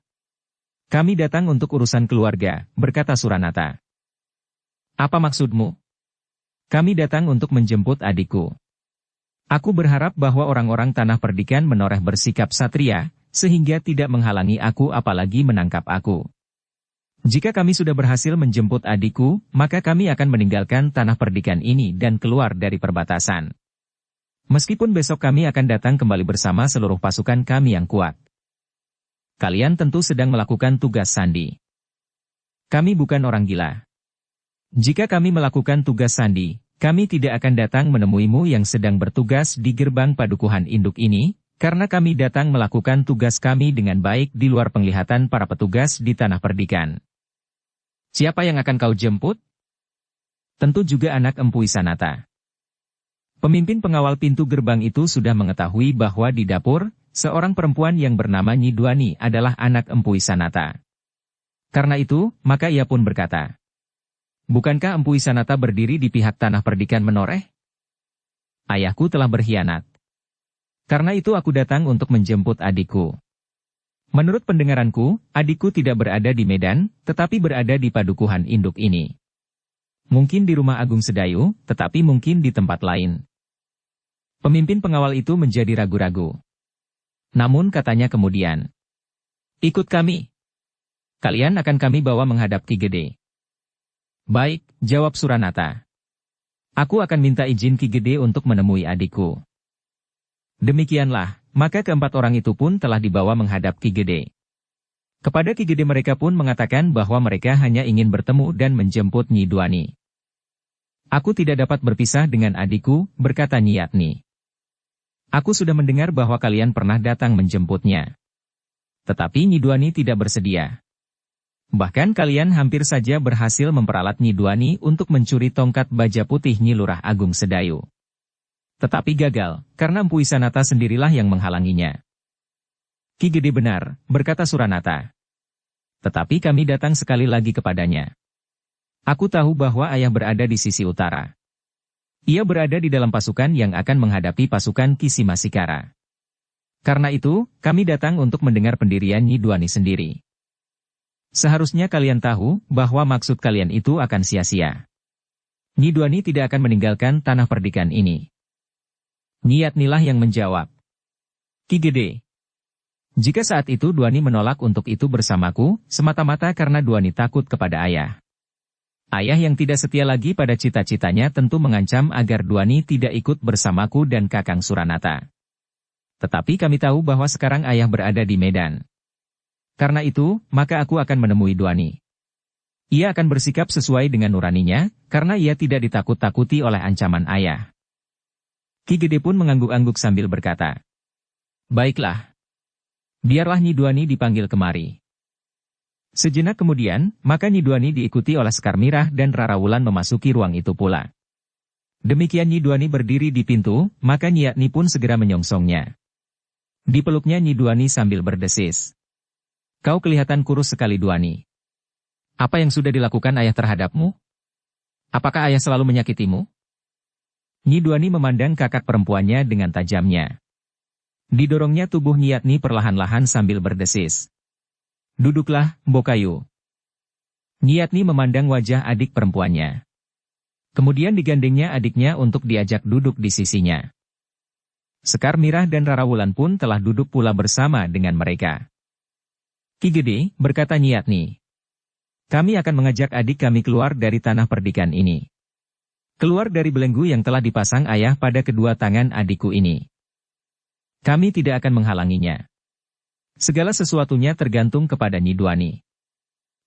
"Kami datang untuk urusan keluarga," berkata Suranata. "Apa maksudmu?" "Kami datang untuk menjemput adikku. Aku berharap bahwa orang-orang Tanah Perdikan Menoreh bersikap satria, sehingga tidak menghalangi aku apalagi menangkap aku. Jika kami sudah berhasil menjemput adikku, maka kami akan meninggalkan Tanah Perdikan ini dan keluar dari perbatasan. Meskipun besok kami akan datang kembali bersama seluruh pasukan kami yang kuat. Kalian tentu sedang melakukan tugas sandi. Kami bukan orang gila. Jika kami melakukan tugas sandi, kami tidak akan datang menemuimu yang sedang bertugas di gerbang Padukuhan Induk ini, karena kami datang melakukan tugas kami dengan baik di luar penglihatan para petugas di Tanah Perdikan." "Siapa yang akan kau jemput?" "Tentu juga anak Empu Isanata." Pemimpin pengawal pintu gerbang itu sudah mengetahui bahwa di dapur, seorang perempuan yang bernama Nyi Duani adalah anak Empu Isanata. Karena itu, maka ia pun berkata, "Bukankah Empu Isanata berdiri di pihak Tanah Perdikan Menoreh? Ayahku telah berkhianat. Karena itu aku datang untuk menjemput adikku. Menurut pendengaranku, adikku tidak berada di Medan, tetapi berada di Padukuhan Induk ini. Mungkin di rumah Agung Sedayu, tetapi mungkin di tempat lain." Pemimpin pengawal itu menjadi ragu-ragu. Namun katanya kemudian, "Ikut kami. Kalian akan kami bawa menghadap Ki Gede." "Baik," jawab Suranata. "Aku akan minta izin Ki Gede untuk menemui adikku." Demikianlah, maka keempat orang itu pun telah dibawa menghadap Ki Gede. Kepada Ki Gede mereka pun mengatakan bahwa mereka hanya ingin bertemu dan menjemput Nyi Duani. "Aku tidak dapat berpisah dengan adikku," berkata Nyi Yatni. "Aku sudah mendengar bahwa kalian pernah datang menjemputnya. Tetapi Nyi Duani tidak bersedia. Bahkan kalian hampir saja berhasil memperalat Nyi Duani untuk mencuri tongkat baja putih Nyi Lurah Agung Sedayu. Tetapi gagal, karena Empu Isanata sendirilah yang menghalanginya." "Ki Gede benar," berkata Suranata. "Tetapi kami datang sekali lagi kepadanya. Aku tahu bahwa ayah berada di sisi utara. Ia berada di dalam pasukan yang akan menghadapi pasukan Ki Simasikara. Karena itu, kami datang untuk mendengar pendirian Nyi Duani sendiri. Seharusnya kalian tahu bahwa maksud kalian itu akan sia-sia. Nyi Duani tidak akan meninggalkan Tanah Perdikan ini." Nyi Yatnilah yang menjawab, "Ki Gede, jika saat itu Duani menolak untuk itu bersamaku, semata-mata karena Duani takut kepada ayah. Ayah yang tidak setia lagi pada cita-citanya tentu mengancam agar Duani tidak ikut bersamaku dan Kakang Suranata. Tetapi kami tahu bahwa sekarang ayah berada di Medan. Karena itu, maka aku akan menemui Duani. Ia akan bersikap sesuai dengan nuraninya, karena ia tidak ditakut-takuti oleh ancaman ayah. Ki Gede pun mengangguk-angguk sambil berkata, "Baiklah. Biarlah Nyi Duani dipanggil kemari." Sejenak kemudian, maka Nyi Duani diikuti oleh Sekar Mirah dan Rara Wulan memasuki ruang itu pula. Demikian Nyi Duani berdiri di pintu, maka Nyi Yatni pun segera menyongsongnya. Dipeluknya Nyi Duani sambil berdesis. "Kau kelihatan kurus sekali, Duani. Apa yang sudah dilakukan ayah terhadapmu? Apakah ayah selalu menyakitimu?" Nyi Duani memandang kakak perempuannya dengan tajamnya. Didorongnya tubuh Nyi Yatni perlahan-lahan sambil berdesis. "Duduklah, Mbokayu." Nyi Yatni memandang wajah adik perempuannya. Kemudian digandengnya adiknya untuk diajak duduk di sisinya. Sekar Mirah dan Rara Wulan pun telah duduk pula bersama dengan mereka. "Ki Gede," berkata Nyi Yatni, "kami akan mengajak adik kami keluar dari tanah perdikan ini. Keluar dari belenggu yang telah dipasang ayah pada kedua tangan adikku ini. Kami tidak akan menghalanginya. Segala sesuatunya tergantung kepada Nyi Duani.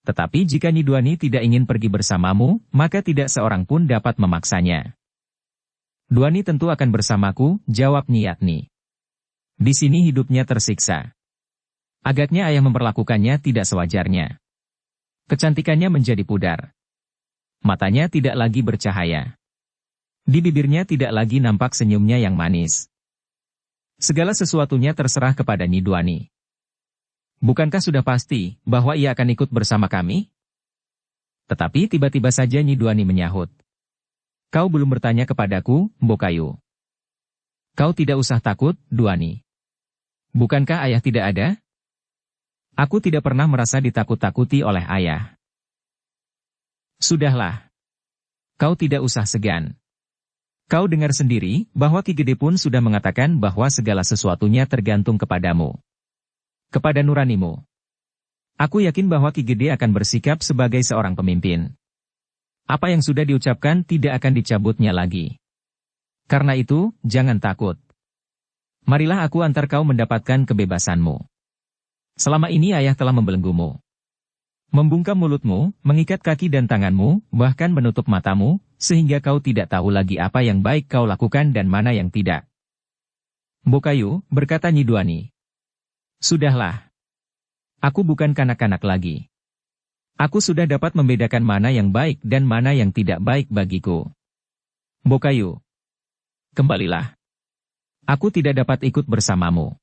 Tetapi jika Nyi Duani tidak ingin pergi bersamamu, maka tidak seorang pun dapat memaksanya." "Duani tentu akan bersamaku," jawab Nyi Yatni. "Di sini hidupnya tersiksa. Agaknya ayah memperlakukannya tidak sewajarnya. Kecantikannya menjadi pudar. Matanya tidak lagi bercahaya. Di bibirnya tidak lagi nampak senyumnya yang manis. Segala sesuatunya terserah kepada Nyi Duani. Bukankah sudah pasti bahwa ia akan ikut bersama kami?" Tetapi tiba-tiba saja Nyi Duani menyahut, "Kau belum bertanya kepadaku, Mbokayu." "Kau tidak usah takut, Duani. Bukankah ayah tidak ada? Aku tidak pernah merasa ditakut-takuti oleh ayah." "Sudahlah. Kau tidak usah segan. Kau dengar sendiri bahwa Ki Gede pun sudah mengatakan bahwa segala sesuatunya tergantung kepadamu. Kepada nuranimu. Aku yakin bahwa Ki Gede akan bersikap sebagai seorang pemimpin. Apa yang sudah diucapkan tidak akan dicabutnya lagi. Karena itu, jangan takut. Marilah aku antar kau mendapatkan kebebasanmu. Selama ini ayah telah membelenggumu. Membungkam mulutmu, mengikat kaki dan tanganmu, bahkan menutup matamu, sehingga kau tidak tahu lagi apa yang baik kau lakukan dan mana yang tidak." "Mbokayu," berkata Nyi Duani. "Sudahlah. Aku bukan kanak-kanak lagi. Aku sudah dapat membedakan mana yang baik dan mana yang tidak baik bagiku. Mbokayu, kembalilah. Aku tidak dapat ikut bersamamu."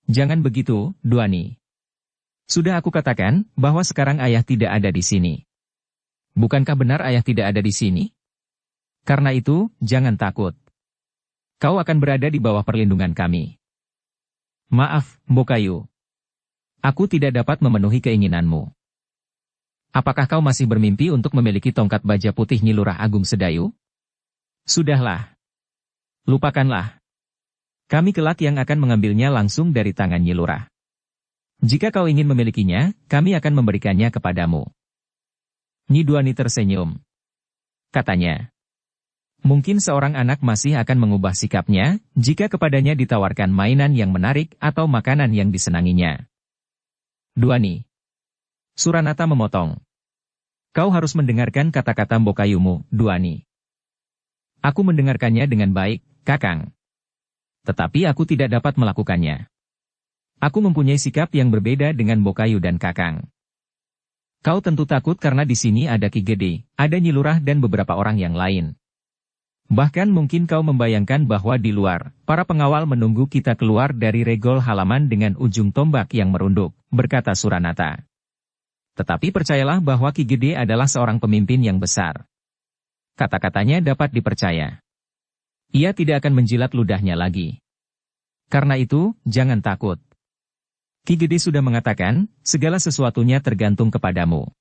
"Jangan begitu, Duani. Sudah aku katakan bahwa sekarang ayah tidak ada di sini. Bukankah benar ayah tidak ada di sini? Karena itu, jangan takut. Kau akan berada di bawah perlindungan kami." "Maaf, Mbokayu. Aku tidak dapat memenuhi keinginanmu. Apakah kau masih bermimpi untuk memiliki tongkat baja putih Nyi Lurah Agung Sedayu? Sudahlah. Lupakanlah. Kami kelak yang akan mengambilnya langsung dari tangan Nyi Lurah. Jika kau ingin memilikinya, kami akan memberikannya kepadamu." Nyi Duani tersenyum. Katanya, "Mungkin seorang anak masih akan mengubah sikapnya, jika kepadanya ditawarkan mainan yang menarik atau makanan yang disenanginya." "Duani." Suranata memotong. "Kau harus mendengarkan kata-kata Mbokayumu, Duani." "Aku mendengarkannya dengan baik, Kakang. Tetapi aku tidak dapat melakukannya. Aku mempunyai sikap yang berbeda dengan Mbokayu dan Kakang. Kau tentu takut karena di sini ada Ki Gede, ada Nyi Lurah dan beberapa orang yang lain. Bahkan mungkin kau membayangkan bahwa di luar, para pengawal menunggu kita keluar dari regol halaman dengan ujung tombak yang merunduk," berkata Suranata. "Tetapi percayalah bahwa Ki Gede adalah seorang pemimpin yang besar. Kata-katanya dapat dipercaya. Ia tidak akan menjilat ludahnya lagi. Karena itu, jangan takut. Ki Gede sudah mengatakan, segala sesuatunya tergantung kepadamu."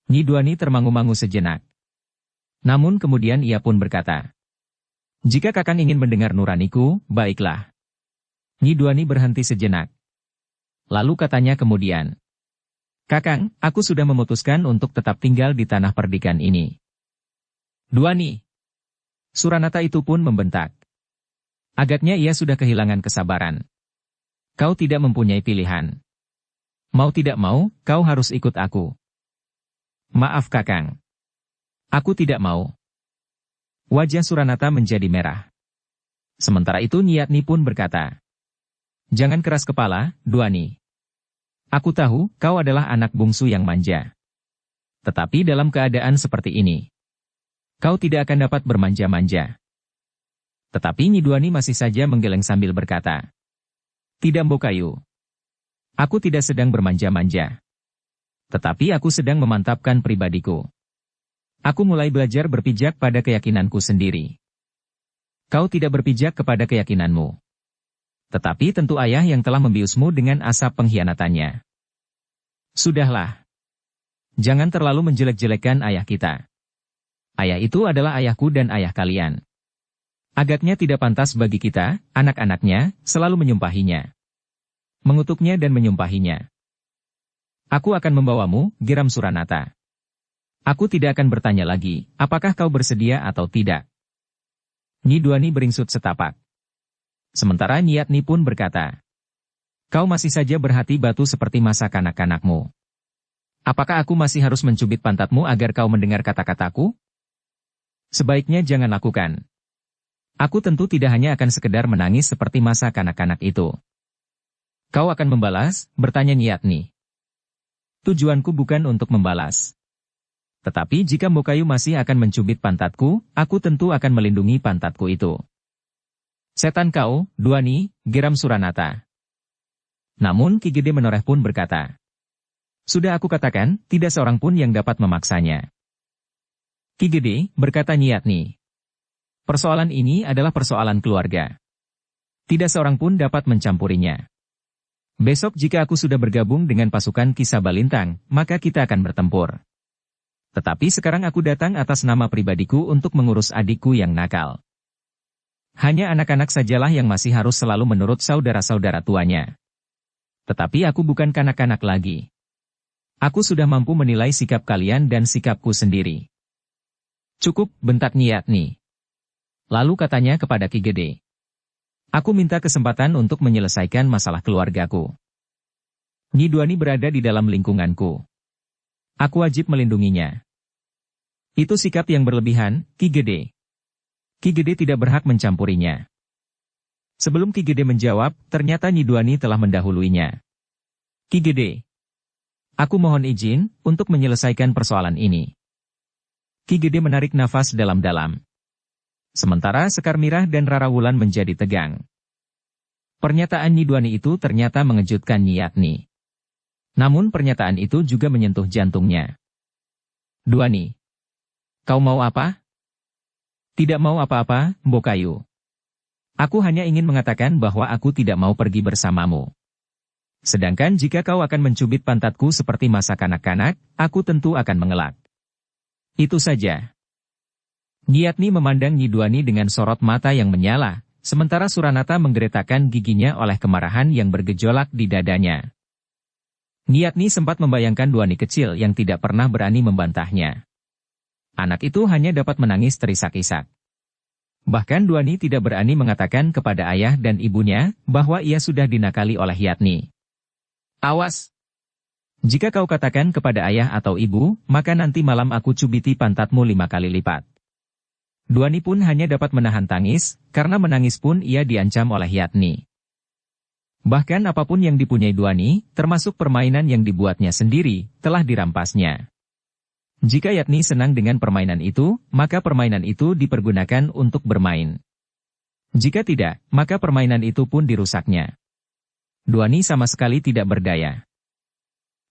Nyi Duani termangu-mangu sejenak. Namun kemudian ia pun berkata, "Jika Kakang ingin mendengar nuraniku, baiklah." Nyi Duani berhenti sejenak. Lalu katanya kemudian, Kakang, aku sudah memutuskan untuk tetap tinggal di tanah perdikan ini. Duani. Suranata itu pun membentak. Agaknya ia sudah kehilangan kesabaran. Kau tidak mempunyai pilihan. Mau tidak mau, kau harus ikut aku. Maaf Kakang. Aku tidak mau. Wajah Suranata menjadi merah. Sementara itu Nyatni pun berkata, jangan keras kepala, Duani. Aku tahu, kau adalah anak bungsu yang manja. Tetapi dalam keadaan seperti ini, kau tidak akan dapat bermanja-manja. Tetapi Nyi Duani masih saja menggeleng sambil berkata, tidak Mbokayu. Aku tidak sedang bermanja-manja. Tetapi aku sedang memantapkan pribadiku. Aku mulai belajar berpijak pada keyakinanku sendiri. Kau tidak berpijak kepada keyakinanmu. Tetapi tentu ayah yang telah membiusmu dengan asap pengkhianatannya. Sudahlah. Jangan terlalu menjelek-jelekan ayah kita. Ayah itu adalah ayahku dan ayah kalian. Agaknya tidak pantas bagi kita, anak-anaknya, selalu menyumpahinya. Mengutuknya dan menyumpahinya. Aku akan membawamu, geram Suranata. Aku tidak akan bertanya lagi, apakah kau bersedia atau tidak. Nyi Duani beringsut setapak. Sementara Nyatni pun berkata, kau masih saja berhati batu seperti masa kanak-kanakmu. Apakah aku masih harus mencubit pantatmu agar kau mendengar kata-kataku? Sebaiknya jangan lakukan. Aku tentu tidak hanya akan sekedar menangis seperti masa kanak-kanak itu. Kau akan membalas, bertanya Nyatni. Tujuanku bukan untuk membalas. Tetapi jika Mbokayu masih akan mencubit pantatku, aku tentu akan melindungi pantatku itu. Setan kau, Duani, geram Suranata. Namun Ki Gede menoreh pun berkata, sudah aku katakan, tidak seorang pun yang dapat memaksanya. Ki Gede, berkata Nyatni. Persoalan ini adalah persoalan keluarga. Tidak seorang pun dapat mencampurinya. Besok jika aku sudah bergabung dengan pasukan Ki Sabalintang, maka kita akan bertempur. Tetapi sekarang aku datang atas nama pribadiku untuk mengurus adikku yang nakal. Hanya anak-anak sajalah yang masih harus selalu menurut saudara-saudara tuanya. Tetapi aku bukan kanak-kanak lagi. Aku sudah mampu menilai sikap kalian dan sikapku sendiri. Cukup, bentak Nyatni. Lalu katanya kepada Ki Gede. Aku minta kesempatan untuk menyelesaikan masalah keluargaku. Nyi Duani berada di dalam lingkunganku. Aku wajib melindunginya. Itu sikap yang berlebihan, Ki Gede. Ki Gede tidak berhak mencampurinya. Sebelum Ki Gede menjawab, ternyata Nyi Duani telah mendahuluinya. Ki Gede. Aku mohon izin, untuk menyelesaikan persoalan ini. Ki Gede menarik nafas dalam-dalam. Sementara Sekar Mirah dan Rara Wulan menjadi tegang. Pernyataan Nyi Duani itu ternyata mengejutkan Nyatni. Namun pernyataan itu juga menyentuh jantungnya. Duani. Kau mau apa? Tidak mau apa-apa, Mbokayu. Aku hanya ingin mengatakan bahwa aku tidak mau pergi bersamamu. Sedangkan jika kau akan mencubit pantatku seperti masa kanak-kanak, aku tentu akan mengelak. Itu saja. Nyatni memandang Nyi Duani dengan sorot mata yang menyala, sementara Suranata menggeretakkan giginya oleh kemarahan yang bergejolak di dadanya. Nyatni sempat membayangkan Duani kecil yang tidak pernah berani membantahnya. Anak itu hanya dapat menangis terisak-isak. Bahkan Duani tidak berani mengatakan kepada ayah dan ibunya bahwa ia sudah dinakali oleh Nyatni. Awas! Jika kau katakan kepada ayah atau ibu, maka nanti malam aku cubiti pantatmu 5 kali lipat. Duani pun hanya dapat menahan tangis, karena menangis pun ia diancam oleh Nyatni. Bahkan apapun yang dipunyai Duani, termasuk permainan yang dibuatnya sendiri, telah dirampasnya. Jika Nyatni senang dengan permainan itu, maka permainan itu dipergunakan untuk bermain. Jika tidak, maka permainan itu pun dirusaknya. Duani sama sekali tidak berdaya.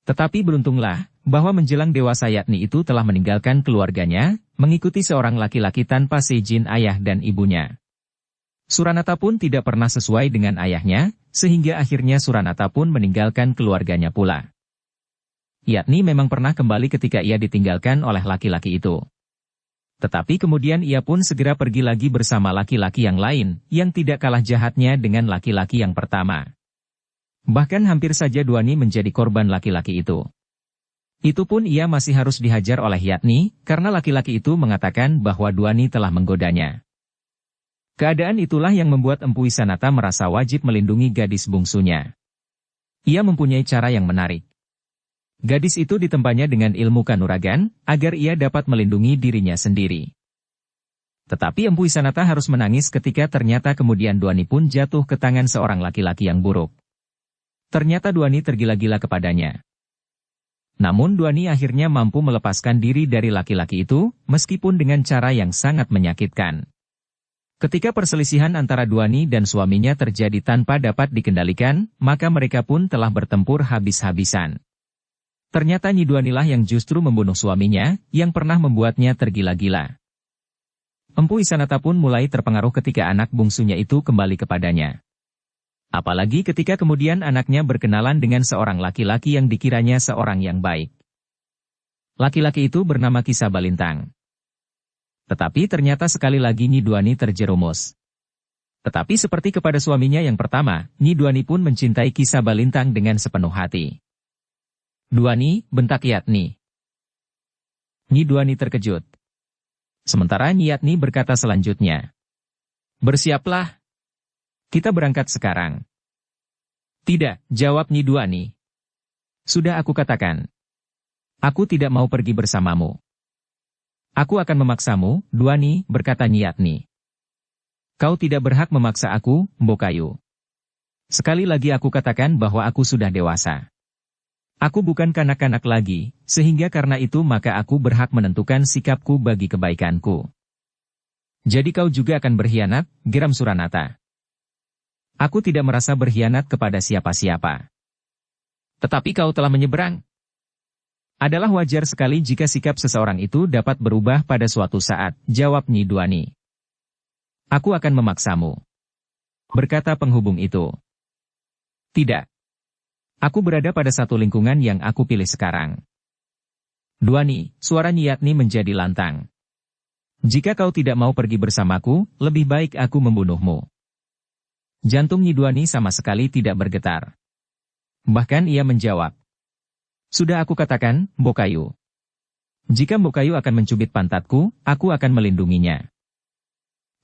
Tetapi beruntunglah, bahwa menjelang dewasa Nyatni itu telah meninggalkan keluarganya, mengikuti seorang laki-laki tanpa seizin ayah dan ibunya. Suranata pun tidak pernah sesuai dengan ayahnya, sehingga akhirnya Suranata pun meninggalkan keluarganya pula. Nyatni memang pernah kembali ketika ia ditinggalkan oleh laki-laki itu. Tetapi kemudian ia pun segera pergi lagi bersama laki-laki yang lain, yang tidak kalah jahatnya dengan laki-laki yang pertama. Bahkan hampir saja Duani menjadi korban laki-laki itu. Itu pun ia masih harus dihajar oleh Yatni, karena laki-laki itu mengatakan bahwa Duani telah menggodanya. Keadaan itulah yang membuat Empu Wisanata merasa wajib melindungi gadis bungsunya. Ia mempunyai cara yang menarik. Gadis itu ditempanya dengan ilmu kanuragan, agar ia dapat melindungi dirinya sendiri. Tetapi Empu Wisanata harus menangis ketika ternyata kemudian Duani pun jatuh ke tangan seorang laki-laki yang buruk. Ternyata Duani tergila-gila kepadanya. Namun Duani akhirnya mampu melepaskan diri dari laki-laki itu, meskipun dengan cara yang sangat menyakitkan. Ketika perselisihan antara Duani dan suaminya terjadi tanpa dapat dikendalikan, maka mereka pun telah bertempur habis-habisan. Ternyata Nyi Duanilah yang justru membunuh suaminya, yang pernah membuatnya tergila-gila. Empu Wisanata pun mulai terpengaruh ketika anak bungsunya itu kembali kepadanya. Apalagi ketika kemudian anaknya berkenalan dengan seorang laki-laki yang dikiranya seorang yang baik. Laki-laki itu bernama Ki Sabalintang. Tetapi ternyata sekali lagi Nyi Duani terjerumus. Tetapi seperti kepada suaminya yang pertama, Nyi Duani pun mencintai Ki Sabalintang dengan sepenuh hati. "Duani," bentak Yatni. Nyi Duani terkejut. Sementara Nyi Yatni berkata selanjutnya, "Bersiaplah. Kita berangkat sekarang." "Tidak," jawab Nyi Duani. "Sudah aku katakan. Aku tidak mau pergi bersamamu." "Aku akan memaksamu, Duani," berkata Nyi Yatni. "Kau tidak berhak memaksa aku, Mbokayu. Sekali lagi aku katakan bahwa aku sudah dewasa. Aku bukan kanak-kanak lagi, sehingga karena itu maka aku berhak menentukan sikapku bagi kebaikanku." "Jadi kau juga akan berkhianat," geram Suranata. "Aku tidak merasa berkhianat kepada siapa-siapa. Tetapi kau telah menyeberang. Adalah wajar sekali jika sikap seseorang itu dapat berubah pada suatu saat," jawab Nyi Duani. "Aku akan memaksamu," berkata penghubung itu. "Tidak. Aku berada pada satu lingkungan yang aku pilih sekarang." "Duani," suara Nyi Yatni menjadi lantang. "Jika kau tidak mau pergi bersamaku, lebih baik aku membunuhmu." Jantung Nyi Duani sama sekali tidak bergetar. Bahkan ia menjawab, "Sudah aku katakan, Mbokayu. Jika Mbokayu akan mencubit pantatku, aku akan melindunginya."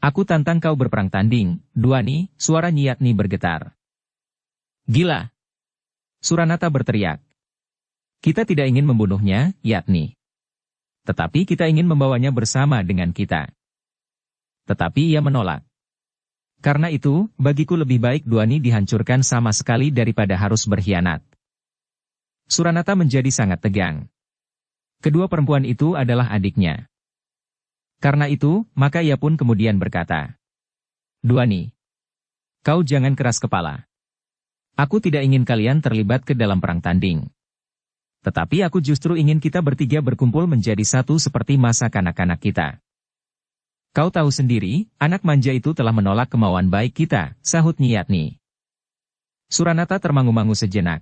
"Aku tantang kau berperang tanding, Duani," suara Nyi Yatni bergetar. "Gila!" Suranata berteriak. "Kita tidak ingin membunuhnya, Yatni. Tetapi kita ingin membawanya bersama dengan kita." Tetapi ia menolak. "Karena itu, bagiku lebih baik Duani dihancurkan sama sekali daripada harus berkhianat." Suranata menjadi sangat tegang. Kedua perempuan itu adalah adiknya. Karena itu, maka ia pun kemudian berkata, "Duani, kau jangan keras kepala. Aku tidak ingin kalian terlibat ke dalam perang tanding. Tetapi aku justru ingin kita bertiga berkumpul menjadi satu seperti masa kanak-kanak kita. Kau tahu sendiri, anak manja itu telah menolak kemauan baik kita," sahut Nyi Yatni. Suranata termangu-mangu sejenak.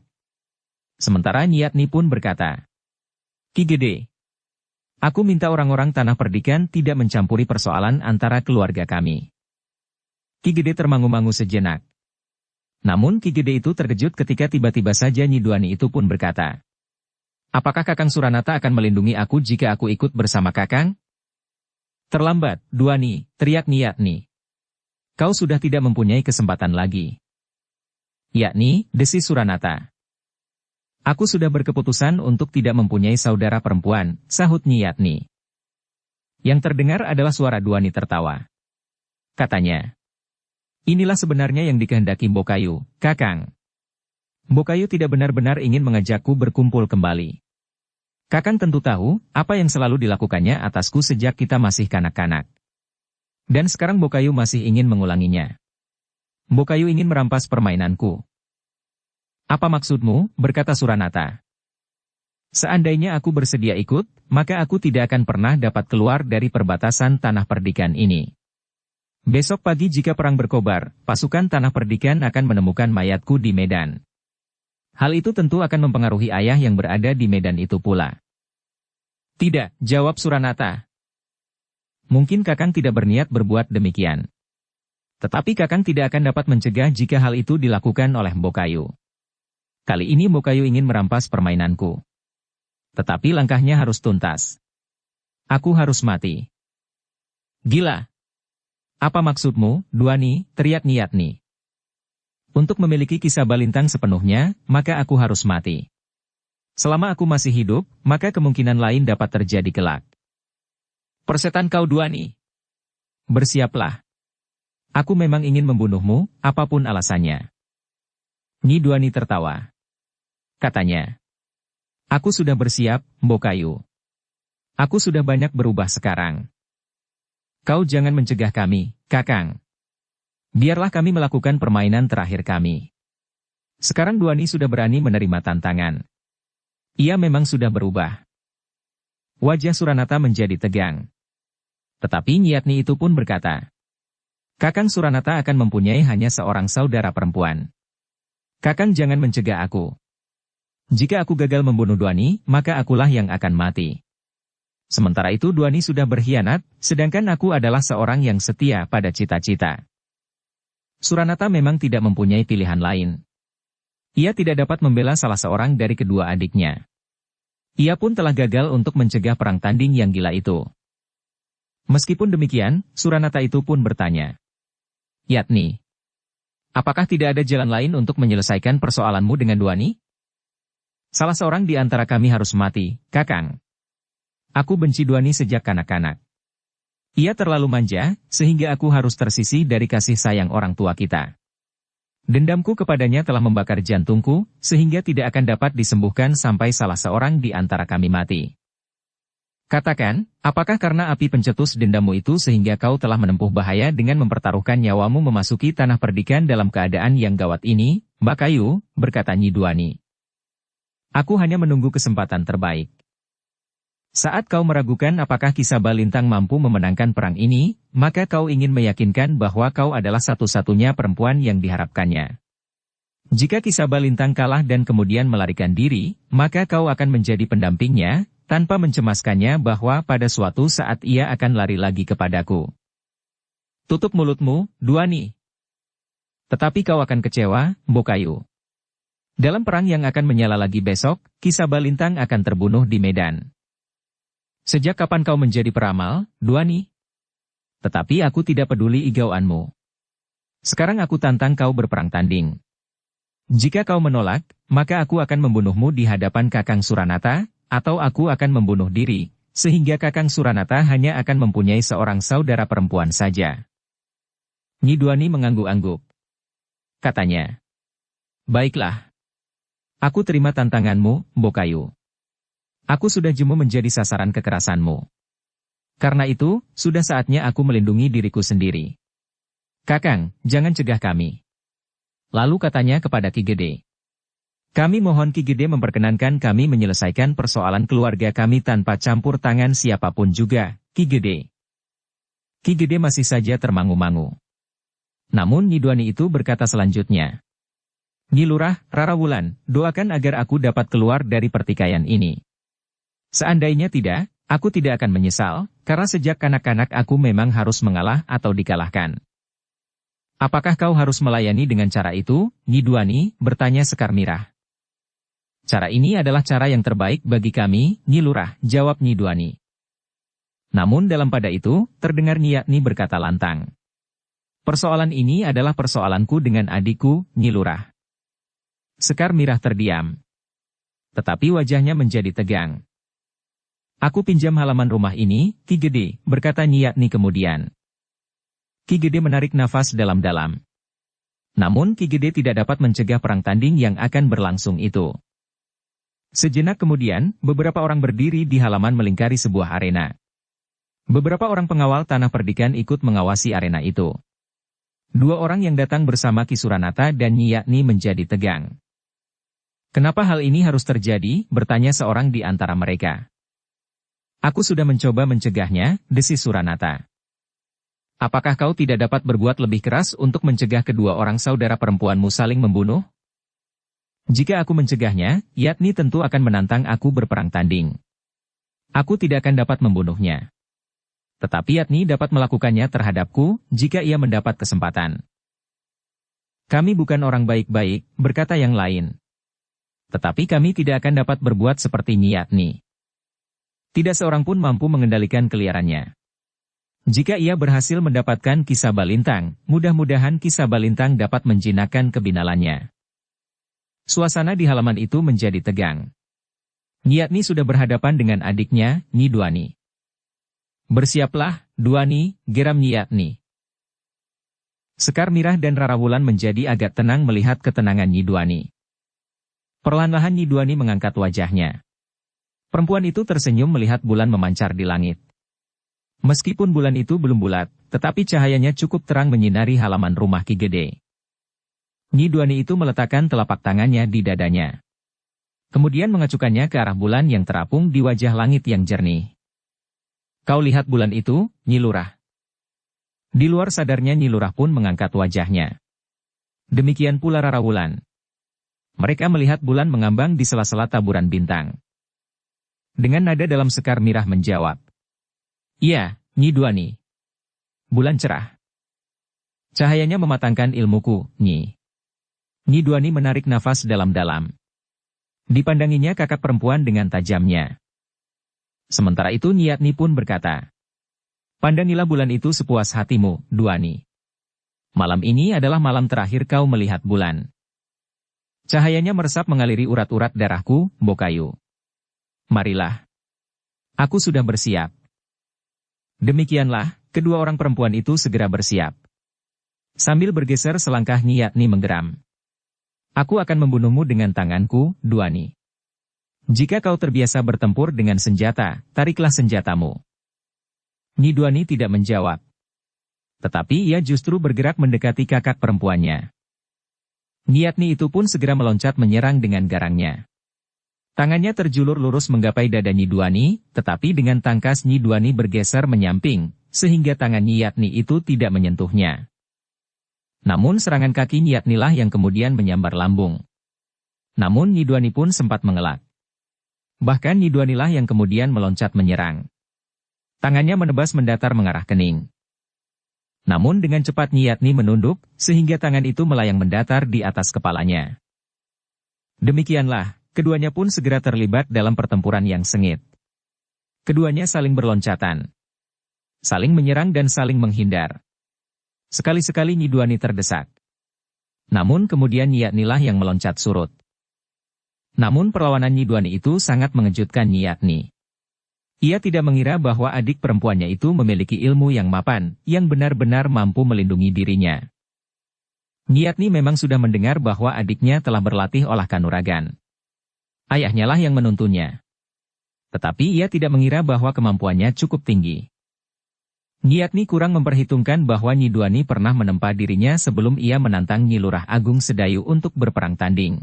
Sementara Nyi Yatni pun berkata, "Ki Gede, aku minta orang-orang Tanah Perdikan tidak mencampuri persoalan antara keluarga kami." Ki Gede termangu-mangu sejenak. Namun Ki Gede itu terkejut ketika tiba-tiba saja Nyi Duani itu pun berkata, "Apakah Kakang Suranata akan melindungi aku jika aku ikut bersama Kakang?" "Terlambat, Duani," teriak Nyi Yatni. "Kau sudah tidak mempunyai kesempatan lagi." "Yakni," desis Suranata. "Aku sudah berkeputusan untuk tidak mempunyai saudara perempuan," sahut Nyi Yatni. Yang terdengar adalah suara Duani tertawa. Katanya, "Inilah sebenarnya yang dikehendaki Mbokayu, Kakang. Mbokayu tidak benar-benar ingin mengajakku berkumpul kembali. Kakang tentu tahu, apa yang selalu dilakukannya atasku sejak kita masih kanak-kanak. Dan sekarang Mbokayu masih ingin mengulanginya. Mbokayu ingin merampas permainanku." "Apa maksudmu?" berkata Suranata. "Seandainya aku bersedia ikut, maka aku tidak akan pernah dapat keluar dari perbatasan Tanah Perdikan ini. Besok pagi jika perang berkobar, pasukan Tanah Perdikan akan menemukan mayatku di medan. Hal itu tentu akan mempengaruhi ayah yang berada di medan itu pula." "Tidak," jawab Suranata. "Mungkin Kakang tidak berniat berbuat demikian. Tetapi Kakang tidak akan dapat mencegah jika hal itu dilakukan oleh Mbokayu. Kali ini Mbokayu ingin merampas permainanku. Tetapi langkahnya harus tuntas. Aku harus mati. Gila! Apa maksudmu, Duani? Teriak Nyatni. Untuk memiliki kisah Balintang sepenuhnya, maka aku harus mati. Selama aku masih hidup, maka kemungkinan lain dapat terjadi kelak. Persetan kau Duani. Bersiaplah. Aku memang ingin membunuhmu, apapun alasannya. Nyi Duani tertawa. Katanya. Aku sudah bersiap, Mbokayu. Aku sudah banyak berubah sekarang. Kau jangan mencegah kami, Kakang. Biarlah kami melakukan permainan terakhir kami. Sekarang Duani sudah berani menerima tantangan. Ia memang sudah berubah. Wajah Suranata menjadi tegang. Tetapi Nyatni itu pun berkata, Kakang Suranata akan mempunyai hanya seorang saudara perempuan. Kakang jangan mencegah aku. Jika aku gagal membunuh Duani, maka akulah yang akan mati. Sementara itu Duani sudah berkhianat, sedangkan aku adalah seorang yang setia pada cita-cita. Suranata memang tidak mempunyai pilihan lain. Ia tidak dapat membela salah seorang dari kedua adiknya. Ia pun telah gagal untuk mencegah perang tanding yang gila itu. Meskipun demikian, Suranata itu pun bertanya. Yatni, apakah tidak ada jalan lain untuk menyelesaikan persoalanmu dengan Duani? Salah seorang di antara kami harus mati, Kakang. Aku benci Duani sejak kanak-kanak. Ia terlalu manja, sehingga aku harus tersisih dari kasih sayang orang tua kita. Dendamku kepadanya telah membakar jantungku, sehingga tidak akan dapat disembuhkan sampai salah seorang di antara kami mati. Katakan, apakah karena api pencetus dendammu itu sehingga kau telah menempuh bahaya dengan mempertaruhkan nyawamu memasuki tanah perdikan dalam keadaan yang gawat ini, Mbakayu, berkata Nyi Duani. Aku hanya menunggu kesempatan terbaik. Saat kau meragukan apakah Kisah Balintang mampu memenangkan perang ini, maka kau ingin meyakinkan bahwa kau adalah satu-satunya perempuan yang diharapkannya. Jika Kisah Balintang kalah dan kemudian melarikan diri, maka kau akan menjadi pendampingnya, tanpa mencemaskannya bahwa pada suatu saat ia akan lari lagi kepadaku. Tutup mulutmu, Duani. Tetapi kau akan kecewa, Mbokayu. Dalam perang yang akan menyala lagi besok, Kisah Balintang akan terbunuh di medan. Sejak kapan kau menjadi peramal, Duani? Tetapi aku tidak peduli igauanmu. Sekarang aku tantang kau berperang tanding. Jika kau menolak, maka aku akan membunuhmu di hadapan Kakang Suranata, atau aku akan membunuh diri, sehingga Kakang Suranata hanya akan mempunyai seorang saudara perempuan saja. Nyi Duani mengangguk-angguk. Katanya, baiklah. Aku terima tantanganmu, Mbokayu. Aku sudah jemu menjadi sasaran kekerasanmu. Karena itu, sudah saatnya aku melindungi diriku sendiri. Kakang, jangan cegah kami. Lalu katanya kepada Ki Gede. Kami mohon Ki Gede memperkenankan kami menyelesaikan persoalan keluarga kami tanpa campur tangan siapapun juga, Ki Gede. Ki Gede masih saja termangu-mangu. Namun Nyi Duani itu berkata selanjutnya. Nyi Lurah, Rara Wulan, doakan agar aku dapat keluar dari pertikaian ini. Seandainya tidak, aku tidak akan menyesal, karena sejak kanak-kanak aku memang harus mengalah atau dikalahkan. Apakah kau harus melayani dengan cara itu, Nyi Duani? Bertanya Sekar Mirah. Cara ini adalah cara yang terbaik bagi kami, Nyi Lurah, jawab Nyi Duani. Namun dalam pada itu, terdengar Nyatni berkata lantang. Persoalan ini adalah persoalanku dengan adikku, Nyi Lurah. Sekar Mirah terdiam. Tetapi wajahnya menjadi tegang. Aku pinjam halaman rumah ini, Ki Gede, berkata Nyatni kemudian. Ki Gede menarik nafas dalam-dalam. Namun Ki Gede tidak dapat mencegah perang tanding yang akan berlangsung itu. Sejenak kemudian, beberapa orang berdiri di halaman melingkari sebuah arena. Beberapa orang pengawal tanah perdikan ikut mengawasi arena itu. Dua orang yang datang bersama Ki Suranata dan Nyatni menjadi tegang. Kenapa hal ini harus terjadi? Bertanya seorang di antara mereka. Aku sudah mencoba mencegahnya, desis Suranata. Apakah kau tidak dapat berbuat lebih keras untuk mencegah kedua orang saudara perempuanmu saling membunuh? Jika aku mencegahnya, Yatni tentu akan menantang aku berperang tanding. Aku tidak akan dapat membunuhnya. Tetapi Yatni dapat melakukannya terhadapku, jika ia mendapat kesempatan. Kami bukan orang baik-baik, berkata yang lain. Tetapi kami tidak akan dapat berbuat seperti Nyatni. Tidak seorang pun mampu mengendalikan keliarannya. Jika ia berhasil mendapatkan Kisah Balintang, mudah-mudahan Kisah Balintang dapat menjinakkan kebinalannya. Suasana di halaman itu menjadi tegang. Niatni sudah berhadapan dengan adiknya, Nyi Duani. Bersiaplah, Duani, geram Niatni. Sekar Mirah dan Rarawulan menjadi agak tenang melihat ketenangan Nyi Duani. Perlahan-lahan Nyi Duani mengangkat wajahnya. Perempuan itu tersenyum melihat bulan memancar di langit. Meskipun bulan itu belum bulat, tetapi cahayanya cukup terang menyinari halaman rumah Ki Gede. Nyi Duani itu meletakkan telapak tangannya di dadanya. Kemudian mengacukannya ke arah bulan yang terapung di wajah langit yang jernih. Kau lihat bulan itu, Nyi Lurah. Di luar sadarnya Nyi Lurah pun mengangkat wajahnya. Demikian pula Rarawulan. Mereka melihat bulan mengambang di sela-sela taburan bintang. Dengan nada dalam Sekar Mirah menjawab. Iya, Nyi Duani. Bulan cerah. Cahayanya mematangkan ilmuku, Nyi. Nyi Duani menarik nafas dalam-dalam. Dipandanginya kakak perempuan dengan tajamnya. Sementara itu Niatni pun berkata. Pandangilah bulan itu sepuas hatimu, Duani. Malam ini adalah malam terakhir kau melihat bulan. Cahayanya meresap mengaliri urat-urat darahku, Bokayu. Marilah. Aku sudah bersiap. Demikianlah, kedua orang perempuan itu segera bersiap. Sambil bergeser selangkah Niatni menggeram. Aku akan membunuhmu dengan tanganku, Duani. Jika kau terbiasa bertempur dengan senjata, tariklah senjatamu. Nyi Duani tidak menjawab. Tetapi ia justru bergerak mendekati kakak perempuannya. Niatni itu pun segera meloncat menyerang dengan garangnya. Tangannya terjulur lurus menggapai dada Nyi Duani, tetapi dengan tangkas Nyi Duani bergeser menyamping, sehingga tangan Niatni itu tidak menyentuhnya. Namun serangan kaki Niatnilah yang kemudian menyambar lambung. Namun Nyi Duani pun sempat mengelak. Bahkan Nyi Duanilah yang kemudian meloncat menyerang. Tangannya menebas mendatar mengarah kening. Namun dengan cepat Niatni menunduk, sehingga tangan itu melayang mendatar di atas kepalanya. Demikianlah. Keduanya pun segera terlibat dalam pertempuran yang sengit. Keduanya saling berloncatan. Saling menyerang dan saling menghindar. Sekali-sekali Nyi Duani terdesak. Namun kemudian Niatnilah yang meloncat surut. Namun perlawanan Nyi Duani itu sangat mengejutkan Niatni. Ia tidak mengira bahwa adik perempuannya itu memiliki ilmu yang mapan, yang benar-benar mampu melindungi dirinya. Niatni memang sudah mendengar bahwa adiknya telah berlatih olah kanuragan. Ayahnya lah yang menuntunnya. Tetapi ia tidak mengira bahwa kemampuannya cukup tinggi. Niatni kurang memperhitungkan bahwa Nyi Duani pernah menempa dirinya sebelum ia menantang Nyi Lurah Agung Sedayu untuk berperang tanding.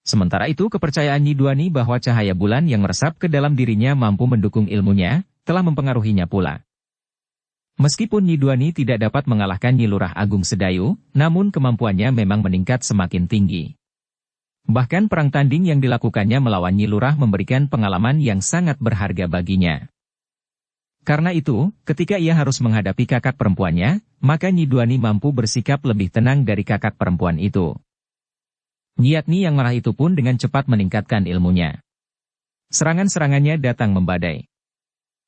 Sementara itu kepercayaan Nyi Duani bahwa cahaya bulan yang meresap ke dalam dirinya mampu mendukung ilmunya, telah mempengaruhinya pula. Meskipun Nyi Duani tidak dapat mengalahkan Nyi Lurah Agung Sedayu, namun kemampuannya memang meningkat semakin tinggi. Bahkan perang tanding yang dilakukannya melawan Nyi Lurah memberikan pengalaman yang sangat berharga baginya. Karena itu, ketika ia harus menghadapi kakak perempuannya, maka Nyi Duani mampu bersikap lebih tenang dari kakak perempuan itu. Niatni yang marah itu pun dengan cepat meningkatkan ilmunya. Serangan-serangannya datang membadai.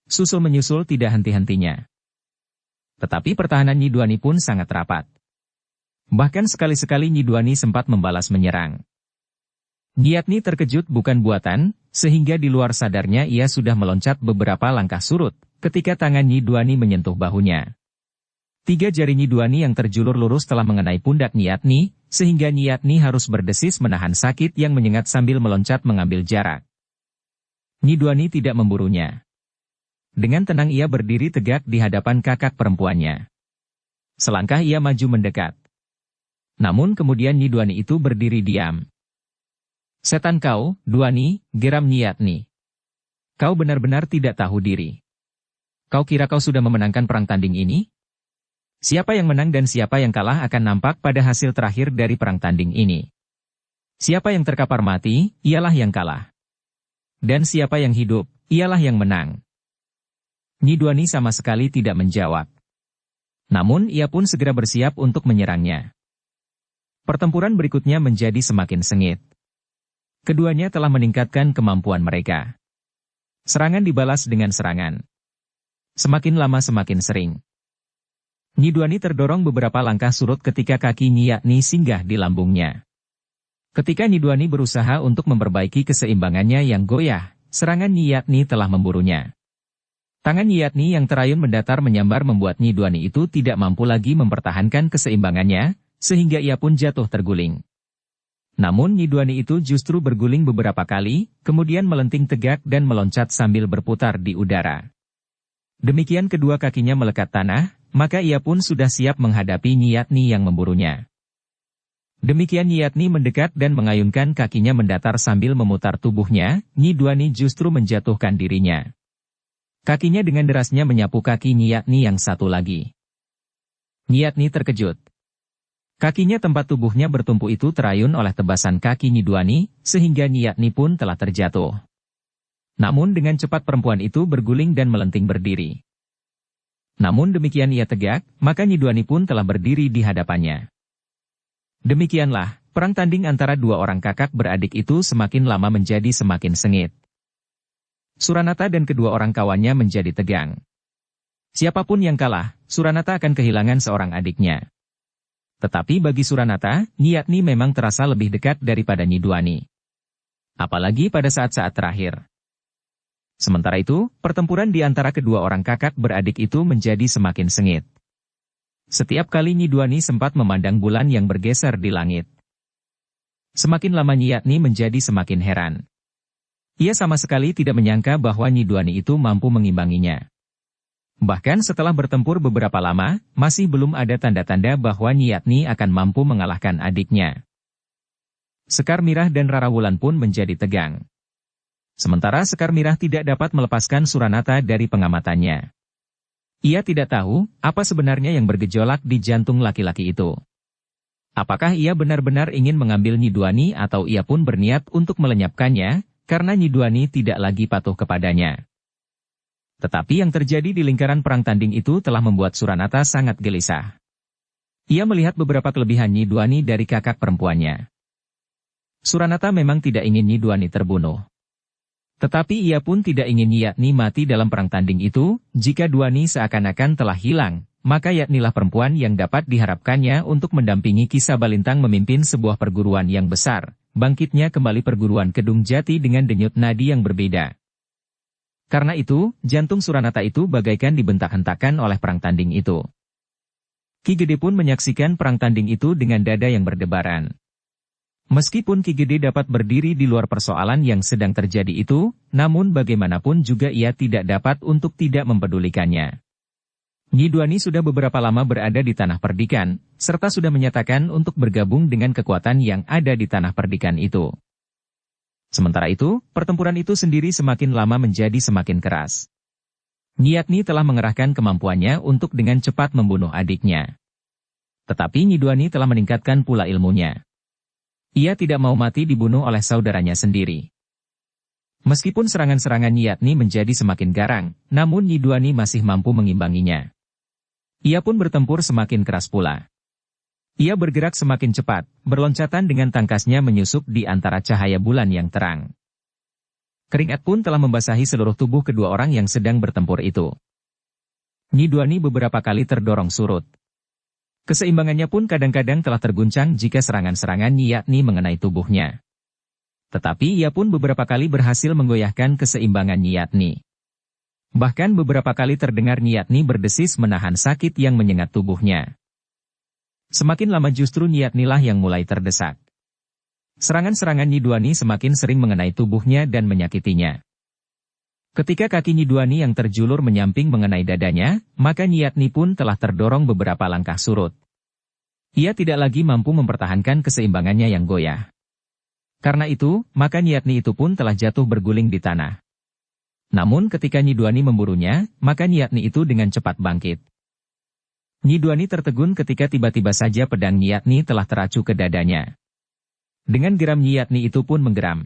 Susul menyusul tidak henti-hentinya. Tetapi pertahanan Nyi Duani pun sangat rapat. Bahkan sekali-sekali Nyi Duani sempat membalas menyerang. Niatni terkejut bukan buatan, sehingga di luar sadarnya ia sudah meloncat beberapa langkah surut, ketika tangan Nyi Duani menyentuh bahunya. 3 jari Nyi Duani yang terjulur lurus telah mengenai pundak Niatni, sehingga Niatni harus berdesis menahan sakit yang menyengat sambil meloncat mengambil jarak. Nyi Duani tidak memburunya. Dengan tenang ia berdiri tegak di hadapan kakak perempuannya. Selangkah ia maju mendekat. Namun kemudian Nyi Duani itu berdiri diam. Setan kau, Duani, geram Niatni. Kau benar-benar tidak tahu diri. Kau kira kau sudah memenangkan perang tanding ini? Siapa yang menang dan siapa yang kalah akan nampak pada hasil terakhir dari perang tanding ini. Siapa yang terkapar mati, ialah yang kalah. Dan siapa yang hidup, ialah yang menang. Nyi Duani sama sekali tidak menjawab. Namun ia pun segera bersiap untuk menyerangnya. Pertempuran berikutnya menjadi semakin sengit. Keduanya telah meningkatkan kemampuan mereka. Serangan dibalas dengan serangan. Semakin lama semakin sering. Nyi Duani terdorong beberapa langkah surut ketika kaki Nyi Yakni singgah di lambungnya. Ketika Nyi Duani berusaha untuk memperbaiki keseimbangannya yang goyah, serangan Nyi Yakni telah memburunya. Tangan Nyi Yakni yang terayun mendatar menyambar membuat Nyi Duani itu tidak mampu lagi mempertahankan keseimbangannya, sehingga ia pun jatuh terguling. Namun Nyi Duani itu justru berguling beberapa kali, kemudian melenting tegak dan meloncat sambil berputar di udara. Demikian kedua kakinya melekat tanah, maka ia pun sudah siap menghadapi Nyi Yakni yang memburunya. Demikian Nyi Yakni mendekat dan mengayunkan kakinya mendatar sambil memutar tubuhnya, Nyi Duani justru menjatuhkan dirinya. Kakinya dengan derasnya menyapu kaki Nyi Yakni yang satu lagi. Nyi Yakni terkejut. Kakinya tempat tubuhnya bertumpu itu terayun oleh tebasan kaki Nyi Duani, sehingga Nyi Yakni pun telah terjatuh. Namun dengan cepat perempuan itu berguling dan melenting berdiri. Namun demikian ia tegak, maka Nyi Duani pun telah berdiri di hadapannya. Demikianlah, perang tanding antara dua orang kakak beradik itu semakin lama menjadi semakin sengit. Suranata dan kedua orang kawannya menjadi tegang. Siapapun yang kalah, Suranata akan kehilangan seorang adiknya. Tetapi bagi Suranata, Nyi Yakni memang terasa lebih dekat daripada Nyi Duani. Apalagi pada saat-saat terakhir. Sementara itu, pertempuran di antara kedua orang kakak beradik itu menjadi semakin sengit. Setiap kali Nyi Duani sempat memandang bulan yang bergeser di langit. Semakin lama Nyi Yakni menjadi semakin heran. Ia sama sekali tidak menyangka bahwa Nyi Duani itu mampu mengimbanginya. Bahkan setelah bertempur beberapa lama, masih belum ada tanda-tanda bahwa Nyi Yakni akan mampu mengalahkan adiknya. Sekar Mirah dan Rara Wulan pun menjadi tegang. Sementara Sekar Mirah tidak dapat melepaskan Suranata dari pengamatannya. Ia tidak tahu apa sebenarnya yang bergejolak di jantung laki-laki itu. Apakah ia benar-benar ingin mengambil Nyi Duani atau ia pun berniat untuk melenyapkannya, karena Nyi Duani tidak lagi patuh kepadanya. Tetapi yang terjadi di lingkaran perang tanding itu telah membuat Suranata sangat gelisah. Ia melihat beberapa kelebihan Nyi Duani dari kakak perempuannya. Suranata memang tidak ingin Nyi Duani terbunuh. Tetapi ia pun tidak ingin Nyi Yakni mati dalam perang tanding itu. Jika Duani seakan-akan telah hilang, maka Yaknilah perempuan yang dapat diharapkannya untuk mendampingi Kisah Balintang memimpin sebuah perguruan yang besar, bangkitnya kembali perguruan Kedung Jati dengan denyut nadi yang berbeda. Karena itu, jantung Suranata itu bagaikan dibentak-hentakan oleh perang tanding itu. Ki Gede pun menyaksikan perang tanding itu dengan dada yang berdebaran. Meskipun Ki Gede dapat berdiri di luar persoalan yang sedang terjadi itu, namun bagaimanapun juga ia tidak dapat untuk tidak mempedulikannya. Nyi Duani sudah beberapa lama berada di Tanah Perdikan, serta sudah menyatakan untuk bergabung dengan kekuatan yang ada di Tanah Perdikan itu. Sementara itu, pertempuran itu sendiri semakin lama menjadi semakin keras. Nyi Yakni telah mengerahkan kemampuannya untuk dengan cepat membunuh adiknya. Tetapi Nyi Duani telah meningkatkan pula ilmunya. Ia tidak mau mati dibunuh oleh saudaranya sendiri. Meskipun serangan-serangan Nyi Yakni menjadi semakin garang, namun Nyi Duani masih mampu mengimbanginya. Ia pun bertempur semakin keras pula. Ia bergerak semakin cepat, berloncatan dengan tangkasnya menyusup di antara cahaya bulan yang terang. Keringat pun telah membasahi seluruh tubuh kedua orang yang sedang bertempur itu. Nyi Duani beberapa kali terdorong surut. Keseimbangannya pun kadang-kadang telah terguncang jika serangan-serangan Nyi Yakni mengenai tubuhnya. Tetapi ia pun beberapa kali berhasil menggoyahkan keseimbangan Nyi Yakni. Bahkan beberapa kali terdengar Nyi Yakni berdesis menahan sakit yang menyengat tubuhnya. Semakin lama justru Nyi Yaknilah yang mulai terdesak. Serangan-serangan Nyi Duani semakin sering mengenai tubuhnya dan menyakitinya. Ketika kaki Nyi Duani yang terjulur menyamping mengenai dadanya, maka Nyi Yakni pun telah terdorong beberapa langkah surut. Ia tidak lagi mampu mempertahankan keseimbangannya yang goyah. Karena itu, maka Nyi Yakni itu pun telah jatuh berguling di tanah. Namun ketika Nyi Duani memburunya, maka Nyi Yakni itu dengan cepat bangkit. Nyi Duani tertegun ketika tiba-tiba saja pedang Nyi Yakni telah teracu ke dadanya. Dengan geram Nyi Yakni itu pun menggeram.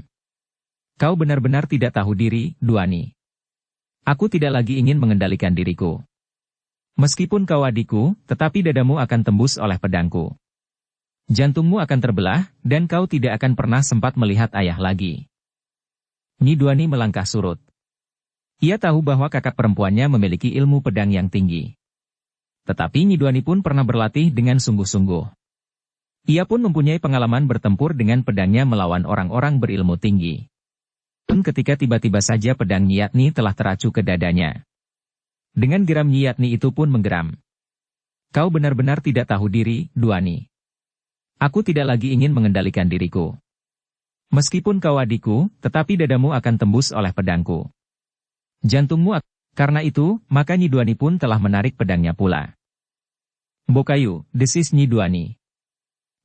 Kau benar-benar tidak tahu diri, Duani. Aku tidak lagi ingin mengendalikan diriku. Meskipun kau adikku, tetapi dadamu akan tembus oleh pedangku. Jantungmu akan terbelah, dan kau tidak akan pernah sempat melihat ayah lagi. Nyi Duani melangkah surut. Ia tahu bahwa kakak perempuannya memiliki ilmu pedang yang tinggi. Tetapi Nyi Duani pun pernah berlatih dengan sungguh-sungguh. Ia pun mempunyai pengalaman bertempur dengan pedangnya melawan orang-orang berilmu tinggi. Pun ketika tiba-tiba saja pedang Nyi Yatni telah teracu ke dadanya. Dengan geram Nyi Yatni itu pun menggeram. Kau benar-benar tidak tahu diri, Duani. Aku tidak lagi ingin mengendalikan diriku. Meskipun kau adikku, tetapi dadamu akan tembus oleh pedangku. Jantungmu karena itu, maka Nyi Duani pun telah menarik pedangnya pula. Bokayu, desis Nyi Duani.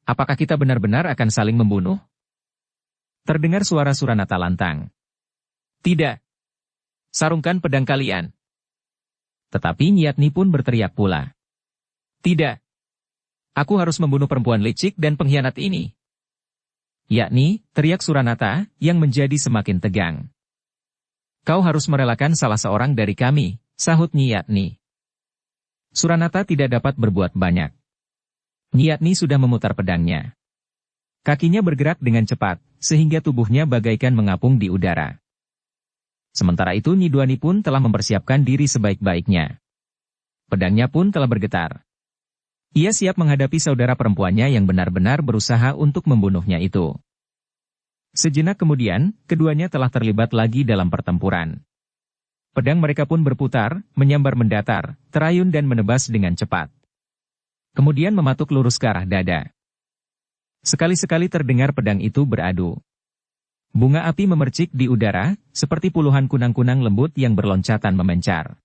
Apakah kita benar-benar akan saling membunuh? Terdengar suara Suranata lantang. Tidak. Sarungkan pedang kalian. Tetapi Nyi Yatni pun berteriak pula. Tidak. Aku harus membunuh perempuan licik dan pengkhianat ini. Yakni, teriak Suranata, yang menjadi semakin tegang. Kau harus merelakan salah seorang dari kami, sahut Nyi Yatni. Suranata tidak dapat berbuat banyak. Nyi Yatni sudah memutar pedangnya. Kakinya bergerak dengan cepat, sehingga tubuhnya bagaikan mengapung di udara. Sementara itu Nyi Duani pun telah mempersiapkan diri sebaik-baiknya. Pedangnya pun telah bergetar. Ia siap menghadapi saudara perempuannya yang benar-benar berusaha untuk membunuhnya itu. Sejenak kemudian, keduanya telah terlibat lagi dalam pertempuran. Pedang mereka pun berputar, menyambar mendatar, terayun dan menebas dengan cepat. Kemudian mematuk lurus ke arah dada. Sekali-sekali terdengar pedang itu beradu. Bunga api memercik di udara, seperti puluhan kunang-kunang lembut yang berloncatan memencar.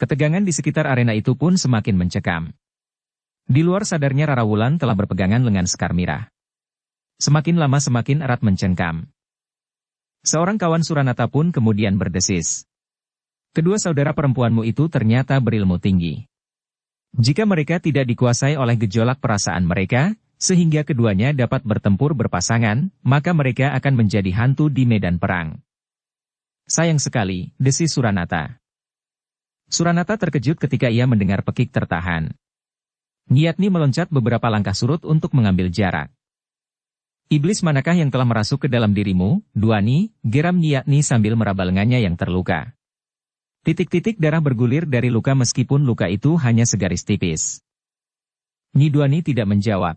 Ketegangan di sekitar arena itu pun semakin mencekam. Di luar sadarnya Rara Wulan telah berpegangan lengan Sekar Mirah. Semakin lama semakin erat mencengkam. Seorang kawan Suranata pun kemudian berdesis. Kedua saudara perempuanmu itu ternyata berilmu tinggi. Jika mereka tidak dikuasai oleh gejolak perasaan mereka, sehingga keduanya dapat bertempur berpasangan, maka mereka akan menjadi hantu di medan perang. Sayang sekali, desis Suranata. Suranata terkejut ketika ia mendengar pekik tertahan. Nyi Yatni meloncat beberapa langkah surut untuk mengambil jarak. Iblis manakah yang telah merasuk ke dalam dirimu, Duani? Geram Nyi Yatni sambil meraba lengannya yang terluka. Titik-titik darah bergulir dari luka meskipun luka itu hanya segaris tipis. Nyi Duani tidak menjawab.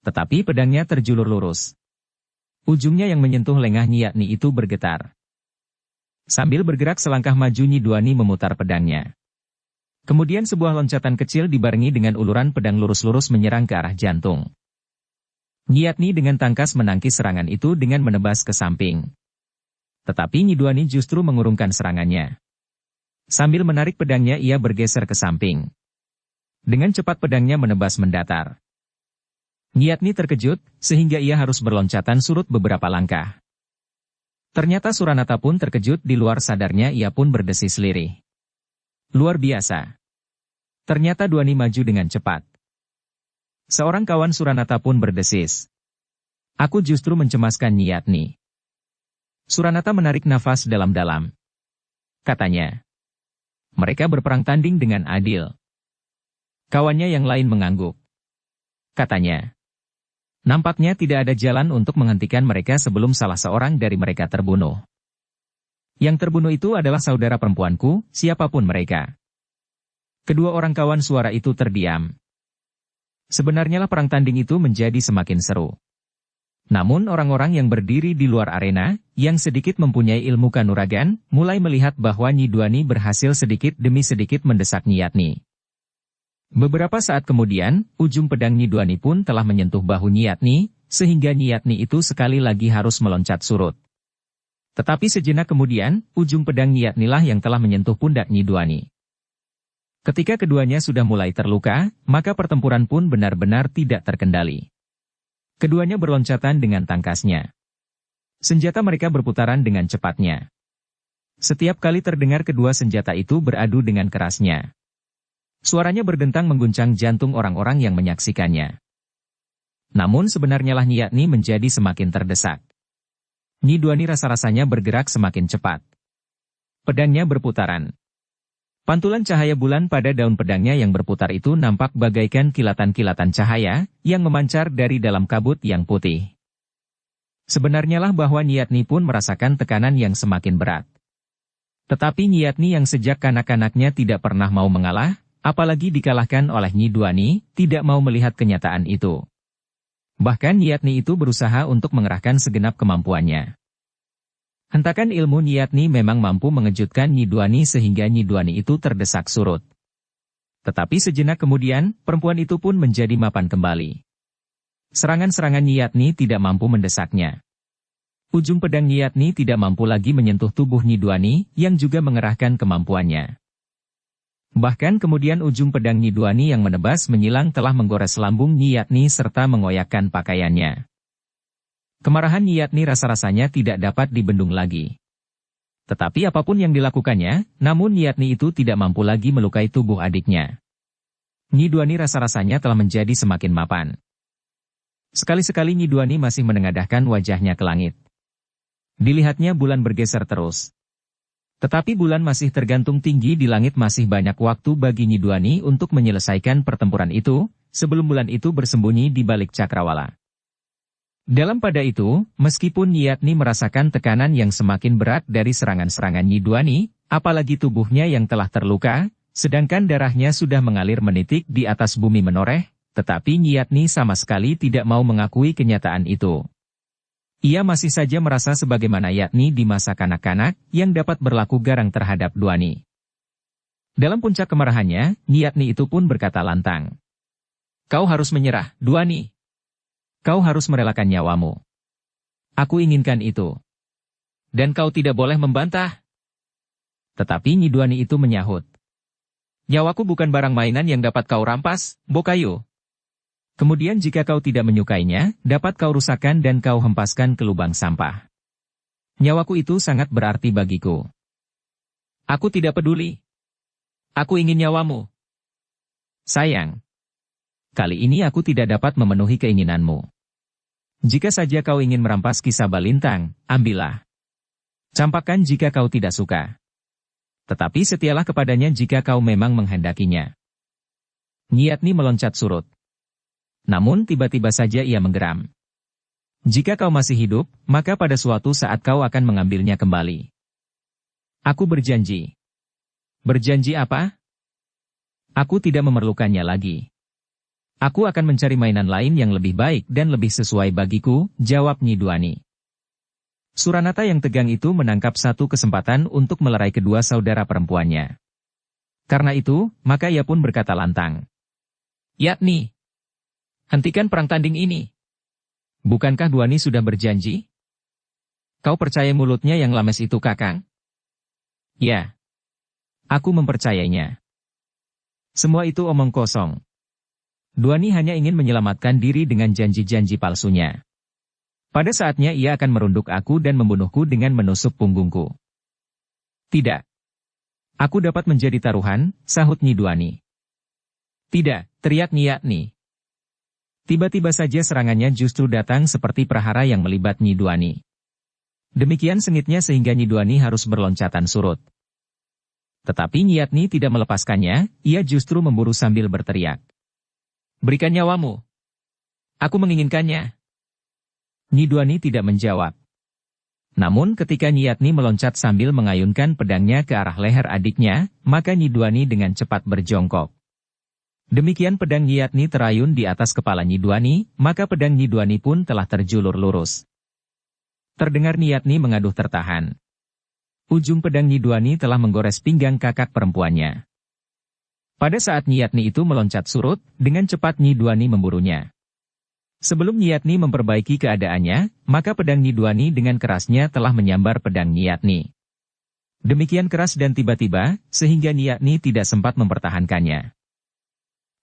Tetapi pedangnya terjulur lurus. Ujungnya yang menyentuh lengah Nyi Yatni itu bergetar. Sambil bergerak selangkah maju Nyi Duani memutar pedangnya. Kemudian sebuah loncatan kecil dibarengi dengan uluran pedang lurus-lurus menyerang ke arah jantung. Nyi Yatni dengan tangkas menangkis serangan itu dengan menebas ke samping. Tetapi Nyi Duani justru mengurungkan serangannya. Sambil menarik pedangnya ia bergeser ke samping. Dengan cepat pedangnya menebas mendatar. Nyi Yatni terkejut, sehingga ia harus berloncatan surut beberapa langkah. Ternyata Suranata pun terkejut di luar sadarnya ia pun berdesis lirih. Luar biasa. Ternyata Duani maju dengan cepat. Seorang kawan Suranata pun berdesis. Aku justru mencemaskan Nyi Yatni. Suranata menarik nafas dalam-dalam. Katanya. Mereka berperang tanding dengan adil. Kawannya yang lain mengangguk. Katanya. Nampaknya tidak ada jalan untuk menghentikan mereka sebelum salah seorang dari mereka terbunuh. Yang terbunuh itu adalah saudara perempuanku, siapapun mereka. Kedua orang kawan suara itu terdiam. Sebenarnya lah perang tanding itu menjadi semakin seru. Namun orang-orang yang berdiri di luar arena, yang sedikit mempunyai ilmu kanuragan, mulai melihat bahwa Nyi Duani berhasil sedikit demi sedikit mendesak Nyi Yatni. Beberapa saat kemudian, ujung pedang Nyi Duani pun telah menyentuh bahu Nyi Yatni, sehingga Nyi Yatni itu sekali lagi harus meloncat surut. Tetapi sejenak kemudian, ujung pedang Nyi Yatni lah yang telah menyentuh pundak Nyi Duani. Ketika keduanya sudah mulai terluka, maka pertempuran pun benar-benar tidak terkendali. Keduanya berloncatan dengan tangkasnya. Senjata mereka berputaran dengan cepatnya. Setiap kali terdengar kedua senjata itu beradu dengan kerasnya. Suaranya berdentang mengguncang jantung orang-orang yang menyaksikannya. Namun sebenarnya lah Nyi Yatni menjadi semakin terdesak. Nyi Duani rasa-rasanya bergerak semakin cepat. Pedangnya berputaran. Pantulan cahaya bulan pada daun pedangnya yang berputar itu nampak bagaikan kilatan-kilatan cahaya, yang memancar dari dalam kabut yang putih. Sebenarnya lah bahwa Nyi Yatni pun merasakan tekanan yang semakin berat. Tetapi Nyatni yang sejak kanak-kanaknya tidak pernah mau mengalah, apalagi dikalahkan oleh Nyi Duani, tidak mau melihat kenyataan itu. Bahkan Nyatni itu berusaha untuk mengerahkan segenap kemampuannya. Hentakan ilmu Nyatni memang mampu mengejutkan Nyi Duani sehingga Nyi Duani itu terdesak surut. Tetapi sejenak kemudian, perempuan itu pun menjadi mapan kembali. Serangan-serangan Nyatni tidak mampu mendesaknya. Ujung pedang Nyatni tidak mampu lagi menyentuh tubuh Nyi Duani, yang juga mengerahkan kemampuannya. Bahkan kemudian ujung pedang Nyi Duani yang menebas menyilang telah menggores lambung Nyatni serta mengoyakkan pakaiannya. Kemarahan Nyatni rasa-rasanya tidak dapat dibendung lagi. Tetapi apapun yang dilakukannya, namun Nyatni itu tidak mampu lagi melukai tubuh adiknya. Nyi Duani rasa-rasanya telah menjadi semakin mapan. Sekali-sekali Nyi Duani masih menengadahkan wajahnya ke langit. Dilihatnya bulan bergeser terus. Tetapi bulan masih tergantung tinggi di langit, masih banyak waktu bagi Nyi Duani untuk menyelesaikan pertempuran itu, sebelum bulan itu bersembunyi di balik cakrawala. Dalam pada itu, meskipun Nyatni merasakan tekanan yang semakin berat dari serangan-serangan Nyi Duani, apalagi tubuhnya yang telah terluka, sedangkan darahnya sudah mengalir menitik di atas bumi menoreh, tetapi Nyatni sama sekali tidak mau mengakui kenyataan itu. Ia masih saja merasa sebagaimana Nyatni di masa kanak-kanak, yang dapat berlaku garang terhadap Duani. Dalam puncak kemarahannya, Nyatni itu pun berkata lantang. "Kau harus menyerah, Duani. Kau harus merelakan nyawamu. Aku inginkan itu. Dan kau tidak boleh membantah." Tetapi Nyi Duani itu menyahut. "Nyawaku bukan barang mainan yang dapat kau rampas, Bokayu. Kemudian jika kau tidak menyukainya, dapat kau rusakkan dan kau hempaskan ke lubang sampah. Nyawaku itu sangat berarti bagiku. Aku tidak peduli. Aku ingin nyawamu. Sayang. Kali ini aku tidak dapat memenuhi keinginanmu. Jika saja kau ingin merampas Kisah Balintang, ambillah. Campakkan jika kau tidak suka. Tetapi setialah kepadanya jika kau memang menghendakinya." Nyatni meloncat surut. Namun tiba-tiba saja ia menggeram. "Jika kau masih hidup, maka pada suatu saat kau akan mengambilnya kembali. Aku berjanji." "Berjanji apa?" "Aku tidak memerlukannya lagi. Aku akan mencari mainan lain yang lebih baik dan lebih sesuai bagiku," jawab Nyi Duani. Suranata yang tegang itu menangkap satu kesempatan untuk melerai kedua saudara perempuannya. Karena itu, maka ia pun berkata lantang. "Nyatni, hentikan perang tanding ini. Bukankah Duani sudah berjanji? Kau percaya mulutnya yang lames itu, Kakang?" "Ya. Aku mempercayainya. Semua itu omong kosong. Duani hanya ingin menyelamatkan diri dengan janji-janji palsunya. Pada saatnya ia akan merunduk aku dan membunuhku dengan menusuk punggungku." "Tidak. Aku dapat menjadi taruhan," sahut Nyi Duani. "Tidak," teriak Nyatni. Tiba-tiba saja serangannya justru datang seperti prahara yang melibat Nyi Duani. Demikian sengitnya sehingga Nyi Duani harus berloncatan surut. Tetapi Nyatni tidak melepaskannya, ia justru memburu sambil berteriak. "Berikan nyawamu. Aku menginginkannya." Nyi Duani tidak menjawab. Namun ketika Nyatni meloncat sambil mengayunkan pedangnya ke arah leher adiknya, maka Nyi Duani dengan cepat berjongkok. Demikian pedang Nyatni terayun di atas kepala Nyi Duani, maka pedang Nyi Duani pun telah terjulur lurus. Terdengar Nyatni mengaduh tertahan. Ujung pedang Nyi Duani telah menggores pinggang kakak perempuannya. Pada saat Nyatni itu meloncat surut, dengan cepat Nyi Duani memburunya. Sebelum Nyatni memperbaiki keadaannya, maka pedang Nyi Duani dengan kerasnya telah menyambar pedang Nyatni. Demikian keras dan tiba-tiba, sehingga Nyatni tidak sempat mempertahankannya.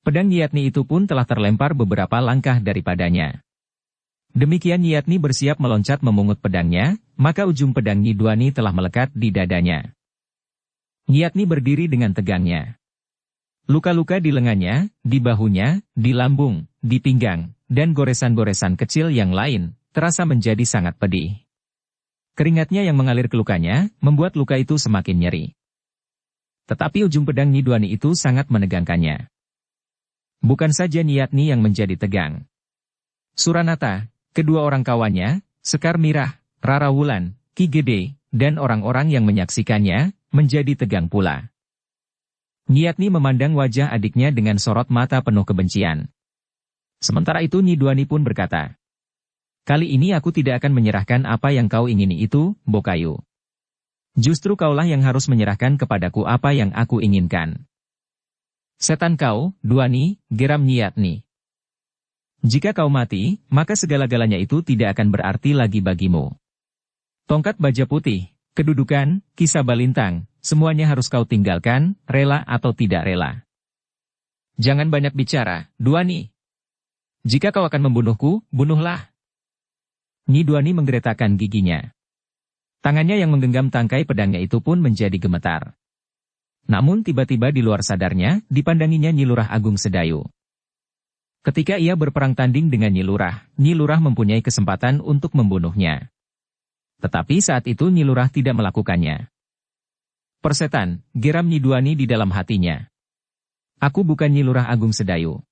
Pedang Nyatni itu pun telah terlempar beberapa langkah daripadanya. Demikian Nyatni bersiap meloncat memungut pedangnya, maka ujung pedang Nyi Duani telah melekat di dadanya. Nyatni berdiri dengan tegangnya. Luka-luka di lengannya, di bahunya, di lambung, di pinggang, dan goresan-goresan kecil yang lain, terasa menjadi sangat pedih. Keringatnya yang mengalir ke lukanya, membuat luka itu semakin nyeri. Tetapi ujung pedang Nyi Duani itu sangat menegangkannya. Bukan saja Nyatni yang menjadi tegang. Suranata, kedua orang kawannya, Sekar Mirah, Rara Wulan, Ki Gede, dan orang-orang yang menyaksikannya, menjadi tegang pula. Niatni memandang wajah adiknya dengan sorot mata penuh kebencian. Sementara itu Nyi Duani pun berkata, "Kali ini aku tidak akan menyerahkan apa yang kau ingini itu, Bokayu. Justru kaulah yang harus menyerahkan kepadaku apa yang aku inginkan." "Setan kau, Duani," geram Niatni. "Jika kau mati, maka segala-galanya itu tidak akan berarti lagi bagimu. Tongkat baja putih, kedudukan, kisah balintang, semuanya harus kau tinggalkan, rela atau tidak rela. Jangan banyak bicara, Duani. Jika kau akan membunuhku, bunuhlah." Nyi Duani menggeretakkan giginya. Tangannya yang menggenggam tangkai pedangnya itu pun menjadi gemetar. Namun tiba-tiba di luar sadarnya, dipandanginya Nyi Lurah Agung Sedayu. Ketika ia berperang tanding dengan Nyi Lurah mempunyai kesempatan untuk membunuhnya. Tetapi saat itu Nyi Lurah tidak melakukannya. "Persetan," geram Nyi Duani di dalam hatinya. "Aku bukan Nyi Lurah Agung Sedayu."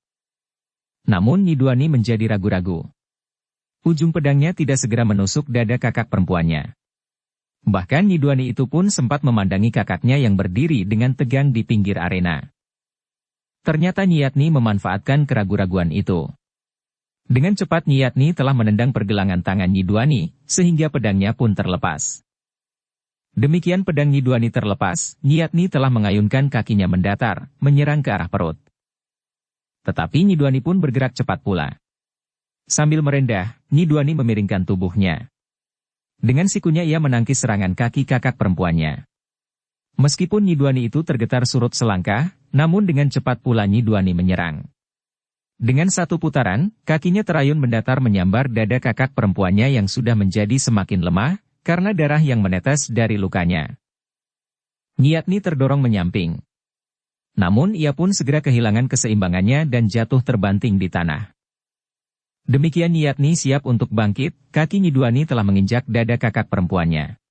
Namun Nyi Duani menjadi ragu-ragu. Ujung pedangnya tidak segera menusuk dada kakak perempuannya. Bahkan Nyi Duani itu pun sempat memandangi kakaknya yang berdiri dengan tegang di pinggir arena. Ternyata Niatni memanfaatkan keraguan-raguan itu. Dengan cepat Niatni telah menendang pergelangan tangan Nyi Duani, sehingga pedangnya pun terlepas. Demikian pedang Nyi Duani terlepas, Niatni telah mengayunkan kakinya mendatar, menyerang ke arah perut. Tetapi Nyi Duani pun bergerak cepat pula. Sambil merendah, Nyi Duani memiringkan tubuhnya. Dengan sikunya ia menangkis serangan kaki kakak perempuannya. Meskipun Nyi Duani itu tergetar surut selangkah, namun dengan cepat pula Nyi Duani menyerang. Dengan satu putaran, kakinya terayun mendatar menyambar dada kakak perempuannya yang sudah menjadi semakin lemah, karena darah yang menetes dari lukanya. Niatni terdorong menyamping. Namun ia pun segera kehilangan keseimbangannya dan jatuh terbanting di tanah. Demikian Niatni siap untuk bangkit, kaki Nyi Duani telah menginjak dada kakak perempuannya.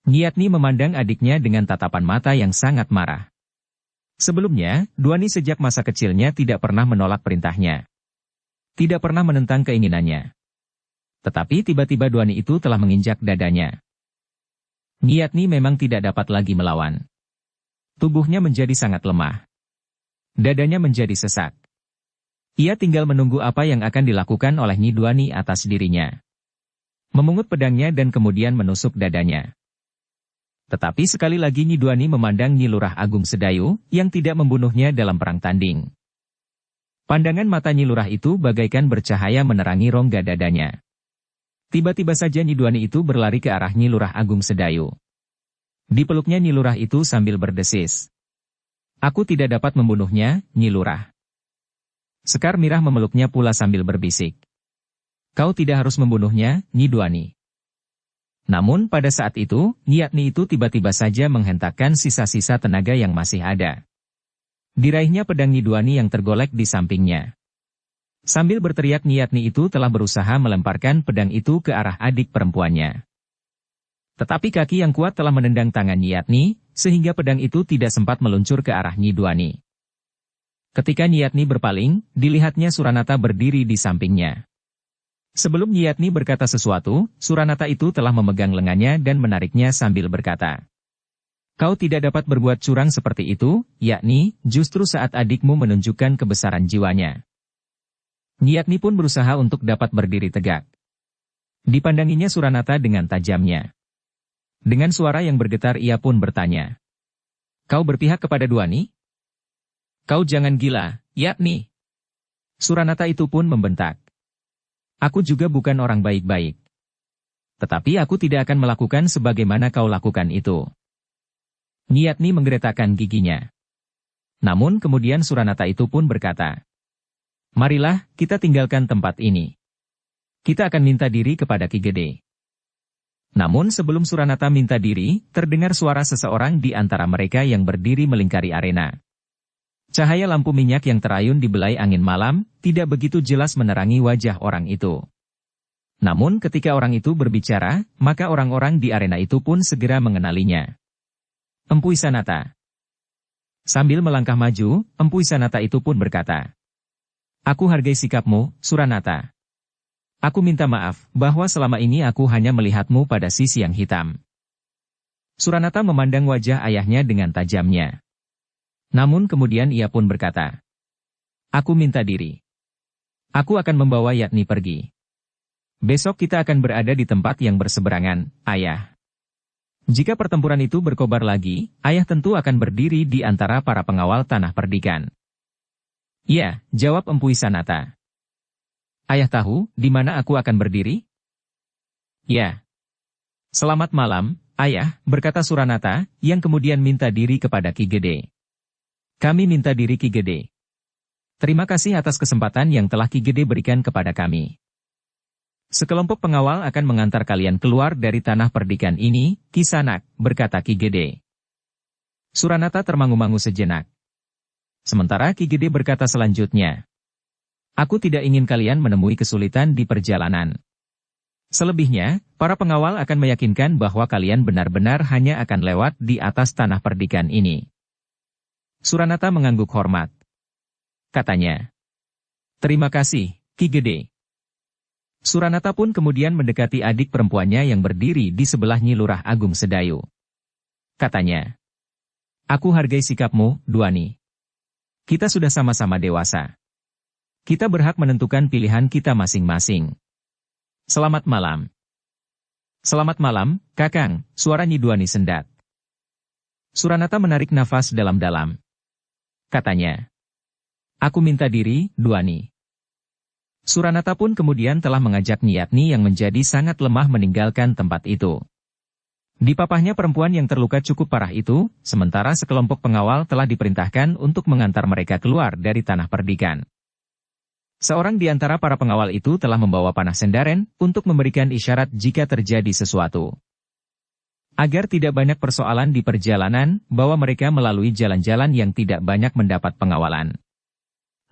Niatni memandang adiknya dengan tatapan mata yang sangat marah. Sebelumnya, Duani sejak masa kecilnya tidak pernah menolak perintahnya. Tidak pernah menentang keinginannya. Tetapi tiba-tiba Duani itu telah menginjak dadanya. Niatni memang tidak dapat lagi melawan. Tubuhnya menjadi sangat lemah. Dadanya menjadi sesak. Ia tinggal menunggu apa yang akan dilakukan oleh Nyi Duani atas dirinya. Memungut pedangnya dan kemudian menusuk dadanya. Tetapi sekali lagi Nyi Duani memandang Nyi Lurah Agung Sedayu, yang tidak membunuhnya dalam perang tanding. Pandangan mata Nyi Lurah itu bagaikan bercahaya menerangi rongga dadanya. Tiba-tiba saja Nyi Duani itu berlari ke arah Nyi Lurah Agung Sedayu. Dipeluknya Nyi Lurah itu sambil berdesis. "Aku tidak dapat membunuhnya, Nyi Lurah." Sekar Mirah memeluknya pula sambil berbisik. "Kau tidak harus membunuhnya, Nyi Duani." Namun pada saat itu, Niatni itu tiba-tiba saja menghentakkan sisa-sisa tenaga yang masih ada. Diraihnya pedang Nyi Duani yang tergolek di sampingnya. Sambil berteriak Niatni itu telah berusaha melemparkan pedang itu ke arah adik perempuannya. Tetapi kaki yang kuat telah menendang tangan Niatni, sehingga pedang itu tidak sempat meluncur ke arah Nyi Duani. Ketika Niatni berpaling, dilihatnya Suranata berdiri di sampingnya. Sebelum Niatni berkata sesuatu, Suranata itu telah memegang lengannya dan menariknya sambil berkata, "Kau tidak dapat berbuat curang seperti itu, yakni, justru saat adikmu menunjukkan kebesaran jiwanya." Niatni pun berusaha untuk dapat berdiri tegak. Dipandanginya Suranata dengan tajamnya. Dengan suara yang bergetar ia pun bertanya, "Kau berpihak kepada Duani? Kau jangan gila, yakni." Suranata itu pun membentak, "Aku juga bukan orang baik-baik. Tetapi aku tidak akan melakukan sebagaimana kau lakukan itu." Niatni menggeretakkan giginya. Namun kemudian Suranata itu pun berkata, "Marilah, kita tinggalkan tempat ini. Kita akan minta diri kepada Ki Gede." Namun sebelum Suranata minta diri, terdengar suara seseorang di antara mereka yang berdiri melingkari arena. Cahaya lampu minyak yang terayun di belai angin malam, tidak begitu jelas menerangi wajah orang itu. Namun ketika orang itu berbicara, maka orang-orang di arena itu pun segera mengenalinya. Empu Isanata. Sambil melangkah maju, Empu Isanata itu pun berkata, "Aku hargai sikapmu, Suranata. Aku minta maaf, bahwa selama ini aku hanya melihatmu pada sisi yang hitam." Suranata memandang wajah ayahnya dengan tajamnya. Namun kemudian ia pun berkata, "Aku minta diri. Aku akan membawa Yatni pergi. Besok kita akan berada di tempat yang berseberangan, ayah. Jika pertempuran itu berkobar lagi, ayah tentu akan berdiri di antara para pengawal tanah perdikan." "Ya," jawab Empu Isanata. "Ayah tahu di mana aku akan berdiri?" "Ya." "Selamat malam, ayah," berkata Suranata, yang kemudian minta diri kepada Ki Gede. "Kami minta diri Ki Gede. Terima kasih atas kesempatan yang telah Ki Gede berikan kepada kami. Sekelompok pengawal akan mengantar kalian keluar dari tanah perdikan ini, Kisanak," berkata Ki Gede. Suranata termangu-mangu sejenak. Sementara Ki Gede berkata selanjutnya, "Aku tidak ingin kalian menemui kesulitan di perjalanan. Selebihnya, para pengawal akan meyakinkan bahwa kalian benar-benar hanya akan lewat di atas tanah perdikan ini." Suranata mengangguk hormat. Katanya, "Terima kasih, Ki Gede." Suranata pun kemudian mendekati adik perempuannya yang berdiri di sebelah Nyi Lurah Agung Sedayu. Katanya, "Aku hargai sikapmu, Duani. Kita sudah sama-sama dewasa. Kita berhak menentukan pilihan kita masing-masing. Selamat malam." "Selamat malam, Kakang," suara Nyi Duani sendat. Suranata menarik nafas dalam-dalam. Katanya, "Aku minta diri, Duani." Suranata pun kemudian telah mengajak Yatni yang menjadi sangat lemah meninggalkan tempat itu. Dipapahnya perempuan yang terluka cukup parah itu, sementara sekelompok pengawal telah diperintahkan untuk mengantar mereka keluar dari tanah perdikan. Seorang di antara para pengawal itu telah membawa panah sendaren untuk memberikan isyarat jika terjadi sesuatu. Agar tidak banyak persoalan di perjalanan, bawa mereka melalui jalan-jalan yang tidak banyak mendapat pengawalan.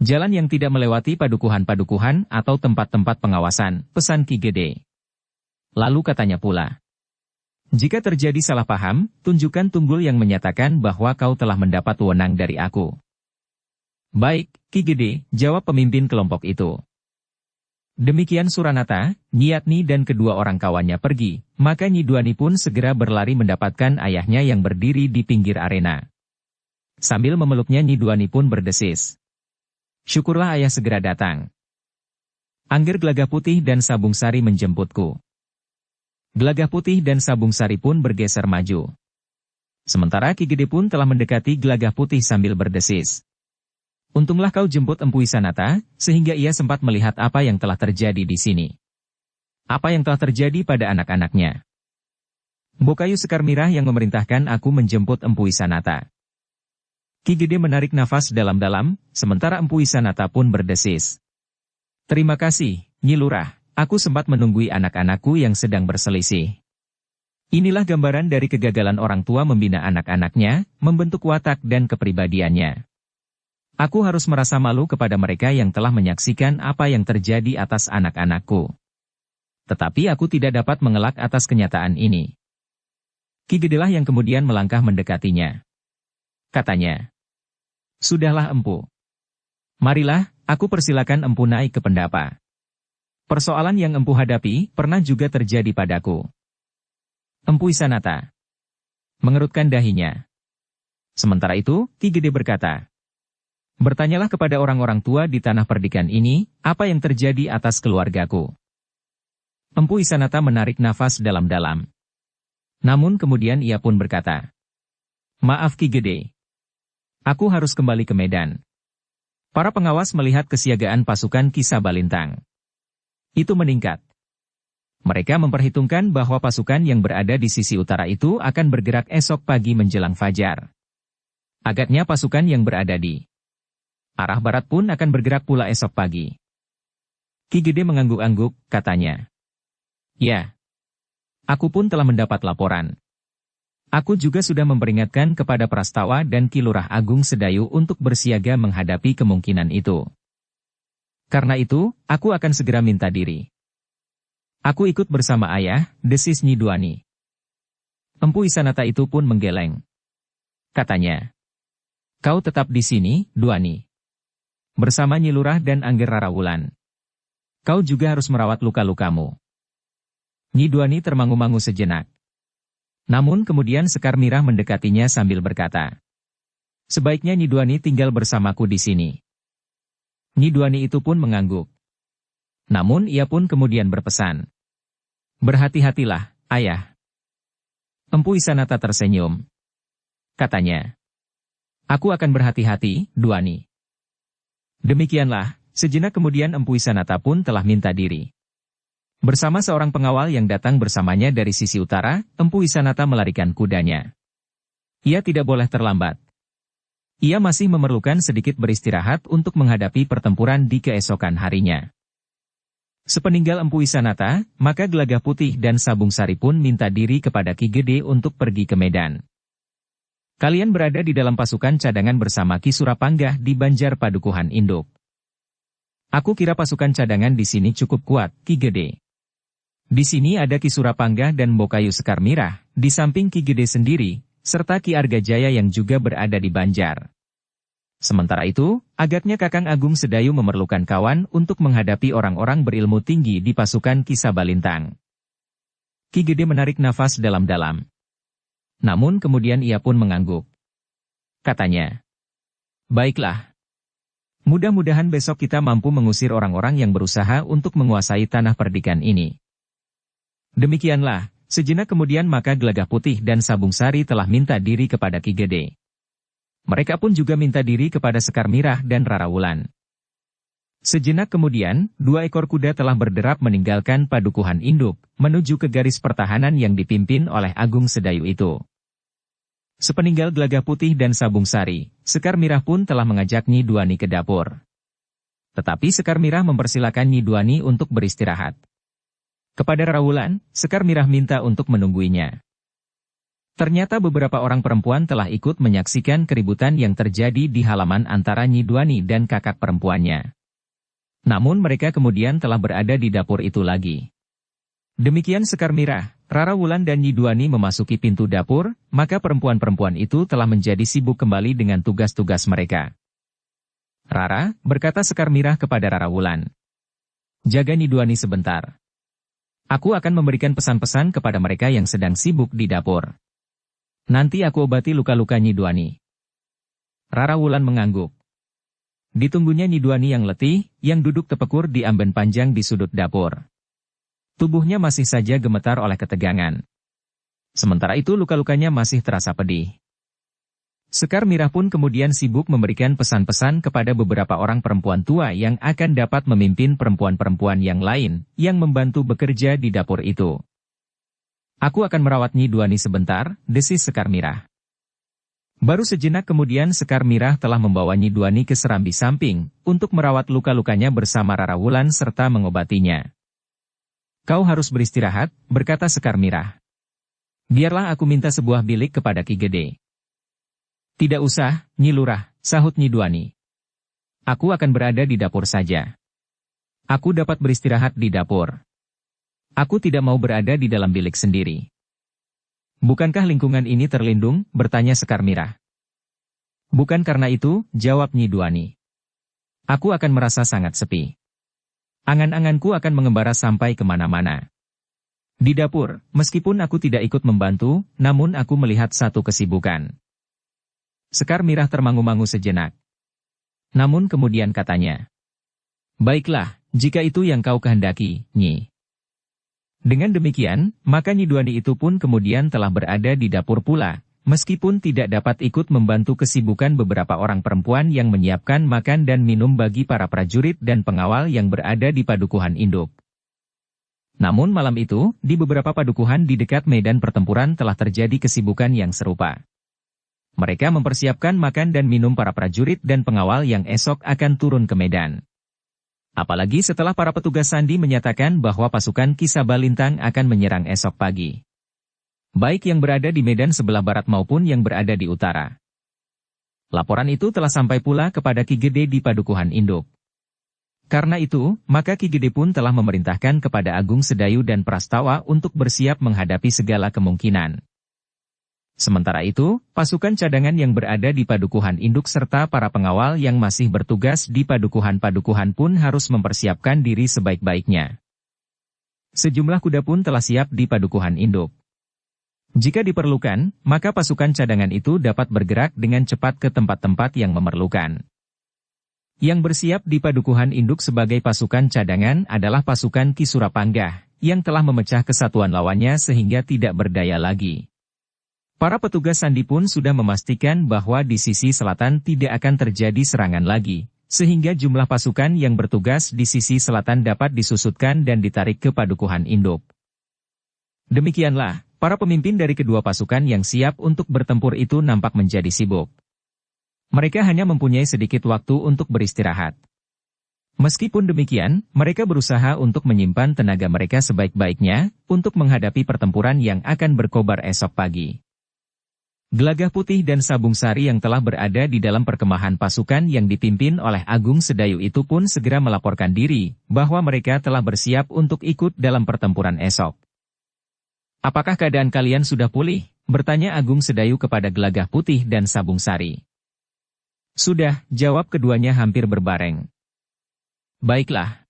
Jalan yang tidak melewati padukuhan-padukuhan atau tempat-tempat pengawasan, pesan Ki Gede. Lalu katanya pula, "Jika terjadi salah paham, tunjukkan tunggul yang menyatakan bahwa kau telah mendapat wewenang dari aku." "Baik, Ki Gede," jawab pemimpin kelompok itu. Demikian Suranata, Nyi Yatni dan kedua orang kawannya pergi, maka Nyi Duani pun segera berlari mendapatkan ayahnya yang berdiri di pinggir arena. Sambil memeluknya Nyi Duani pun berdesis, "Syukurlah ayah segera datang. Angger Gelagah Putih dan Sabung Sari menjemputku." Gelagah Putih dan Sabung Sari pun bergeser maju. Sementara Ki Gede pun telah mendekati Gelagah Putih sambil berdesis, "Untunglah kau jemput Empu Isanata, sehingga ia sempat melihat apa yang telah terjadi di sini. Apa yang telah terjadi pada anak-anaknya. Bokayu Sekar Mirah yang memerintahkan aku menjemput Empu Isanata." Ki Gede menarik nafas dalam-dalam, sementara Empu Isanata pun berdesis, "Terima kasih, Nyi Lurah, aku sempat menunggui anak-anakku yang sedang berselisih. Inilah gambaran dari kegagalan orang tua membina anak-anaknya, membentuk watak dan kepribadiannya. Aku harus merasa malu kepada mereka yang telah menyaksikan apa yang terjadi atas anak-anakku. Tetapi aku tidak dapat mengelak atas kenyataan ini." Ki Gedelah yang kemudian melangkah mendekatinya. Katanya, "Sudahlah Empu. Marilah, aku persilakan Empu naik ke pendapa. Persoalan yang Empu hadapi pernah juga terjadi padaku." Empu Isanata mengerutkan dahinya. Sementara itu, Ki Gede berkata, "Bertanyalah kepada orang-orang tua di tanah perdikan ini, apa yang terjadi atas keluargaku." Empu Isanata menarik nafas dalam-dalam. Namun kemudian ia pun berkata, "Maaf Ki Gede. Aku harus kembali ke Medan." Para pengawas melihat kesiagaan pasukan Ki Sabalintang. Itu meningkat. Mereka memperhitungkan bahwa pasukan yang berada di sisi utara itu akan bergerak esok pagi menjelang fajar. Agaknya pasukan yang berada di arah barat pun akan bergerak pula esok pagi. Ki Gede mengangguk-angguk, katanya, "Ya, aku pun telah mendapat laporan. Aku juga sudah memperingatkan kepada Prastawa dan Ki Lurah Agung Sedayu untuk bersiaga menghadapi kemungkinan itu. Karena itu, aku akan segera minta diri." "Aku ikut bersama ayah," desis Nyi Duani. Empu Isanata itu pun menggeleng. Katanya, "Kau tetap di sini, Duani. Bersama Nyi Lurah dan Angger Rarawulan. Kau juga harus merawat luka-lukamu." Nyi Duani termangu-mangu sejenak. Namun kemudian Sekar Mirah mendekatinya sambil berkata, "Sebaiknya Nyi Duani tinggal bersamaku di sini." Nyi Duani itu pun mengangguk. Namun ia pun kemudian berpesan, "Berhati-hatilah, ayah." Empu Isanata tersenyum. Katanya, "Aku akan berhati-hati, Duani." Demikianlah, sejenak kemudian Empu Isanata pun telah minta diri. Bersama seorang pengawal yang datang bersamanya dari sisi utara, Empu Isanata melarikan kudanya. Ia tidak boleh terlambat. Ia masih memerlukan sedikit beristirahat untuk menghadapi pertempuran di keesokan harinya. Sepeninggal Empu Isanata, maka Gelagah Putih dan Sabung Sari pun minta diri kepada Ki Gede untuk pergi ke medan. "Kalian berada di dalam pasukan cadangan bersama Ki Surapanggah di Banjar Padukuhan Induk. Aku kira pasukan cadangan di sini cukup kuat, Ki Gede. Di sini ada Ki Surapanggah dan Bokayu Sekar Mirah, di samping Ki Gede sendiri, serta Ki Argajaya yang juga berada di Banjar. Sementara itu, agaknya Kakang Agung Sedayu memerlukan kawan untuk menghadapi orang-orang berilmu tinggi di pasukan Ki Sabalintang." Ki Gede menarik nafas dalam-dalam. Namun kemudian ia pun mengangguk. Katanya, "Baiklah. Mudah-mudahan besok kita mampu mengusir orang-orang yang berusaha untuk menguasai tanah perdikan ini." Demikianlah, sejenak kemudian maka Gelagah Putih dan Sabung Sari telah minta diri kepada Ki Gede. Mereka pun juga minta diri kepada Sekar Mirah dan Rara Wulan. Sejenak kemudian, 2 ekor kuda telah berderap meninggalkan Padukuhan Induk, menuju ke garis pertahanan yang dipimpin oleh Agung Sedayu itu. Sepeninggal Gelagah Putih dan Sabung Sari, Sekar Mirah pun telah mengajak Nyi Duani ke dapur. Tetapi Sekar Mirah mempersilakan Nyi Duani untuk beristirahat. Kepada Rara Wulan, Sekar Mirah minta untuk menungguinya. Ternyata beberapa orang perempuan telah ikut menyaksikan keributan yang terjadi di halaman antara Nyi Duani dan kakak perempuannya. Namun mereka kemudian telah berada di dapur itu lagi. Demikian Sekar Mirah, Rara Wulan dan Nyi Duani memasuki pintu dapur, maka perempuan-perempuan itu telah menjadi sibuk kembali dengan tugas-tugas mereka. "Rara," berkata Sekar Mirah kepada Rara Wulan, "jaga Nyi Duani sebentar. Aku akan memberikan pesan-pesan kepada mereka yang sedang sibuk di dapur. Nanti aku obati luka-luka Nyi Duani." Rara Wulan mengangguk. Ditunggunya Nyi Duani yang letih, yang duduk tepekur di amben panjang di sudut dapur. Tubuhnya masih saja gemetar oleh ketegangan. Sementara itu luka-lukanya masih terasa pedih. Sekar Mirah pun kemudian sibuk memberikan pesan-pesan kepada beberapa orang perempuan tua yang akan dapat memimpin perempuan-perempuan yang lain, yang membantu bekerja di dapur itu. "Aku akan merawat Nyi Duani sebentar," desis Sekar Mirah. Baru sejenak kemudian Sekar Mirah telah membawa Nyi Duani ke serambi samping, untuk merawat luka-lukanya bersama Rara Wulan serta mengobatinya. "Kau harus beristirahat," berkata Sekar Mirah. "Biarlah aku minta sebuah bilik kepada Ki Gede." "Tidak usah, Nyi Lurah," sahut Nyi Duani. "Aku akan berada di dapur saja. Aku dapat beristirahat di dapur. Aku tidak mau berada di dalam bilik sendiri." "Bukankah lingkungan ini terlindung?" bertanya Sekar Mirah. "Bukan karena itu," jawab Nyi Duani. "Aku akan merasa sangat sepi. Angan-anganku akan mengembara sampai kemana-mana. Di dapur, meskipun aku tidak ikut membantu, namun aku melihat satu kesibukan." Sekar Mirah termangu-mangu sejenak. Namun kemudian katanya, "Baiklah, jika itu yang kau kehendaki, Nyi." Dengan demikian, maka Nyi Duani itu pun kemudian telah berada di dapur pula, meskipun tidak dapat ikut membantu kesibukan beberapa orang perempuan yang menyiapkan makan dan minum bagi para prajurit dan pengawal yang berada di Padukuhan Induk. Namun malam itu, di beberapa padukuhan di dekat medan pertempuran telah terjadi kesibukan yang serupa. Mereka mempersiapkan makan dan minum para prajurit dan pengawal yang esok akan turun ke medan. Apalagi setelah para petugas sandi menyatakan bahwa pasukan Ki Sabalintang akan menyerang esok pagi. Baik yang berada di medan sebelah barat maupun yang berada di utara. Laporan itu telah sampai pula kepada Ki Gede di Padukuhan Induk. Karena itu, maka Ki Gede pun telah memerintahkan kepada Agung Sedayu dan Prastawa untuk bersiap menghadapi segala kemungkinan. Sementara itu, pasukan cadangan yang berada di Padukuhan Induk serta para pengawal yang masih bertugas di padukuhan-padukuhan pun harus mempersiapkan diri sebaik-baiknya. Sejumlah kuda pun telah siap di Padukuhan Induk. Jika diperlukan, maka pasukan cadangan itu dapat bergerak dengan cepat ke tempat-tempat yang memerlukan. Yang bersiap di padukuhan induk sebagai pasukan cadangan adalah pasukan Ki Surapanggah, yang telah memecah kesatuan lawannya sehingga tidak berdaya lagi. Para petugas sandi pun sudah memastikan bahwa di sisi selatan tidak akan terjadi serangan lagi, sehingga jumlah pasukan yang bertugas di sisi selatan dapat disusutkan dan ditarik ke padukuhan induk. Demikianlah, para pemimpin dari kedua pasukan yang siap untuk bertempur itu nampak menjadi sibuk. Mereka hanya mempunyai sedikit waktu untuk beristirahat. Meskipun demikian, mereka berusaha untuk menyimpan tenaga mereka sebaik-baiknya untuk menghadapi pertempuran yang akan berkobar esok pagi. Gelagah Putih dan Sabung Sari yang telah berada di dalam perkemahan pasukan yang dipimpin oleh Agung Sedayu itu pun segera melaporkan diri bahwa mereka telah bersiap untuk ikut dalam pertempuran esok. "Apakah keadaan kalian sudah pulih?" bertanya Agung Sedayu kepada Gelagah Putih dan Sabung Sari. "Sudah," jawab keduanya hampir berbareng. "Baiklah.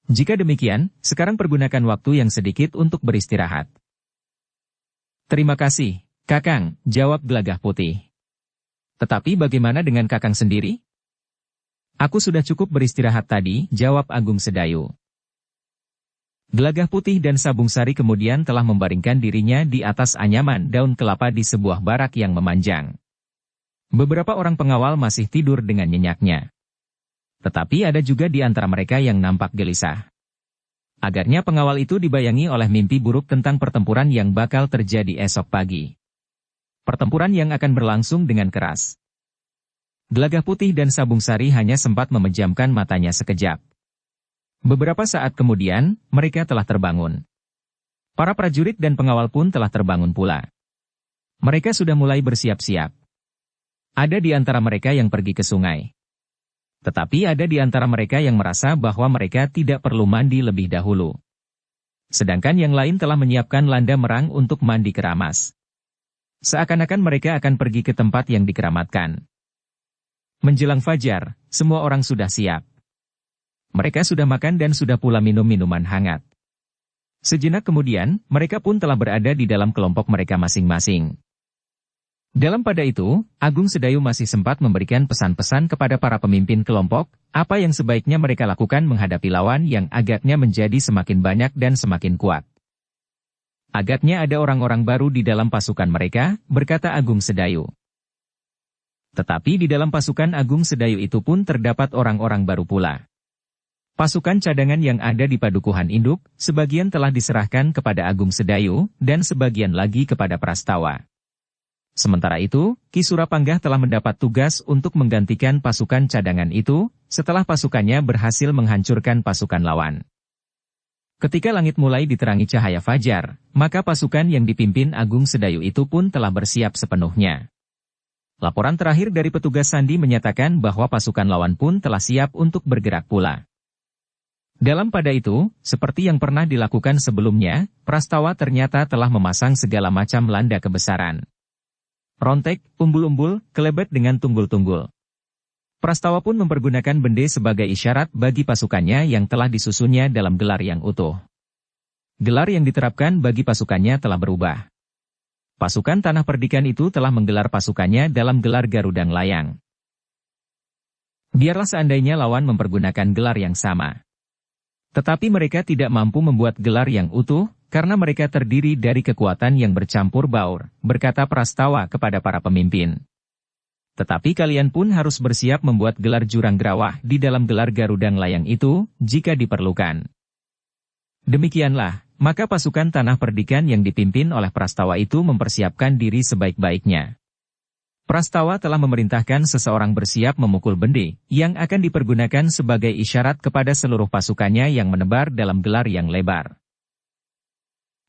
Jika demikian, sekarang pergunakan waktu yang sedikit untuk beristirahat." "Terima kasih, Kakang," jawab Gelagah Putih. "Tetapi bagaimana dengan Kakang sendiri?" "Aku sudah cukup beristirahat tadi," jawab Agung Sedayu. Gelagah Putih dan Sabung Sari kemudian telah membaringkan dirinya di atas anyaman daun kelapa di sebuah barak yang memanjang. Beberapa orang pengawal masih tidur dengan nyenyaknya. Tetapi ada juga di antara mereka yang nampak gelisah. Agaknya pengawal itu dibayangi oleh mimpi buruk tentang pertempuran yang bakal terjadi esok pagi. Pertempuran yang akan berlangsung dengan keras. Gelagah Putih dan Sabung Sari hanya sempat memejamkan matanya sekejap. Beberapa saat kemudian, mereka telah terbangun. Para prajurit dan pengawal pun telah terbangun pula. Mereka sudah mulai bersiap-siap. Ada di antara mereka yang pergi ke sungai. Tetapi ada di antara mereka yang merasa bahwa mereka tidak perlu mandi lebih dahulu. Sedangkan yang lain telah menyiapkan landa merang untuk mandi keramas. Seakan-akan mereka akan pergi ke tempat yang dikeramatkan. Menjelang fajar, semua orang sudah siap. Mereka sudah makan dan sudah pula minum minuman hangat. Sejenak kemudian, mereka pun telah berada di dalam kelompok mereka masing-masing. Dalam pada itu, Agung Sedayu masih sempat memberikan pesan-pesan kepada para pemimpin kelompok, apa yang sebaiknya mereka lakukan menghadapi lawan yang agaknya menjadi semakin banyak dan semakin kuat. "Agaknya ada orang-orang baru di dalam pasukan mereka," berkata Agung Sedayu. Tetapi di dalam pasukan Agung Sedayu itu pun terdapat orang-orang baru pula. Pasukan cadangan yang ada di padukuhan induk, sebagian telah diserahkan kepada Agung Sedayu, dan sebagian lagi kepada Prastawa. Sementara itu, Ki Surapanggah telah mendapat tugas untuk menggantikan pasukan cadangan itu, setelah pasukannya berhasil menghancurkan pasukan lawan. Ketika langit mulai diterangi cahaya fajar, maka pasukan yang dipimpin Agung Sedayu itu pun telah bersiap sepenuhnya. Laporan terakhir dari petugas sandi menyatakan bahwa pasukan lawan pun telah siap untuk bergerak pula. Dalam pada itu, seperti yang pernah dilakukan sebelumnya, Prastawa ternyata telah memasang segala macam landa kebesaran. Rontek, umbul-umbul, kelebet dengan tunggul-tunggul. Prastawa pun mempergunakan bende sebagai isyarat bagi pasukannya yang telah disusunnya dalam gelar yang utuh. Gelar yang diterapkan bagi pasukannya telah berubah. Pasukan Tanah Perdikan itu telah menggelar pasukannya dalam gelar Garudang Layang. Biarlah seandainya lawan mempergunakan gelar yang sama. Tetapi mereka tidak mampu membuat gelar yang utuh, karena mereka terdiri dari kekuatan yang bercampur baur, berkata Prastawa kepada para pemimpin. Tetapi kalian pun harus bersiap membuat gelar jurang grawah di dalam gelar Garudang Layang itu, jika diperlukan. Demikianlah, maka pasukan Tanah Perdikan yang dipimpin oleh Prastawa itu mempersiapkan diri sebaik-baiknya. Prastawa telah memerintahkan seseorang bersiap memukul bende, yang akan dipergunakan sebagai isyarat kepada seluruh pasukannya yang menebar dalam gelar yang lebar.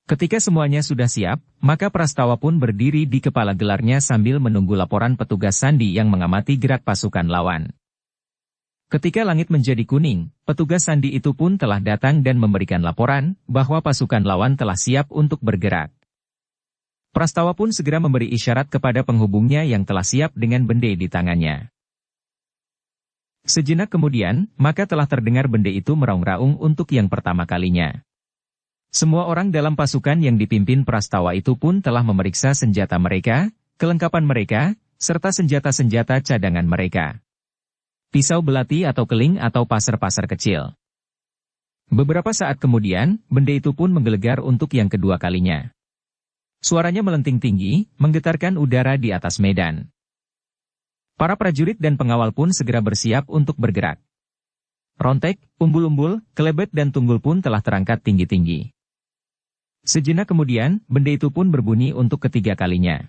Ketika semuanya sudah siap, maka Prastawa pun berdiri di kepala gelarnya sambil menunggu laporan petugas sandi yang mengamati gerak pasukan lawan. Ketika langit menjadi kuning, petugas sandi itu pun telah datang dan memberikan laporan bahwa pasukan lawan telah siap untuk bergerak. Prastawa pun segera memberi isyarat kepada penghubungnya yang telah siap dengan bende di tangannya. Sejenak kemudian, maka telah terdengar bende itu meraung-raung untuk yang pertama kalinya. Semua orang dalam pasukan yang dipimpin Prastawa itu pun telah memeriksa senjata mereka, kelengkapan mereka, serta senjata-senjata cadangan mereka. Pisau belati atau keling atau pasar-pasar kecil. Beberapa saat kemudian, benda itu pun menggelegar untuk yang kedua kalinya. Suaranya melenting tinggi, menggetarkan udara di atas medan. Para prajurit dan pengawal pun segera bersiap untuk bergerak. Rontek, umbul-umbul, kelebet dan tunggul pun telah terangkat tinggi-tinggi. Sejenak kemudian, benda itu pun berbunyi untuk ketiga kalinya.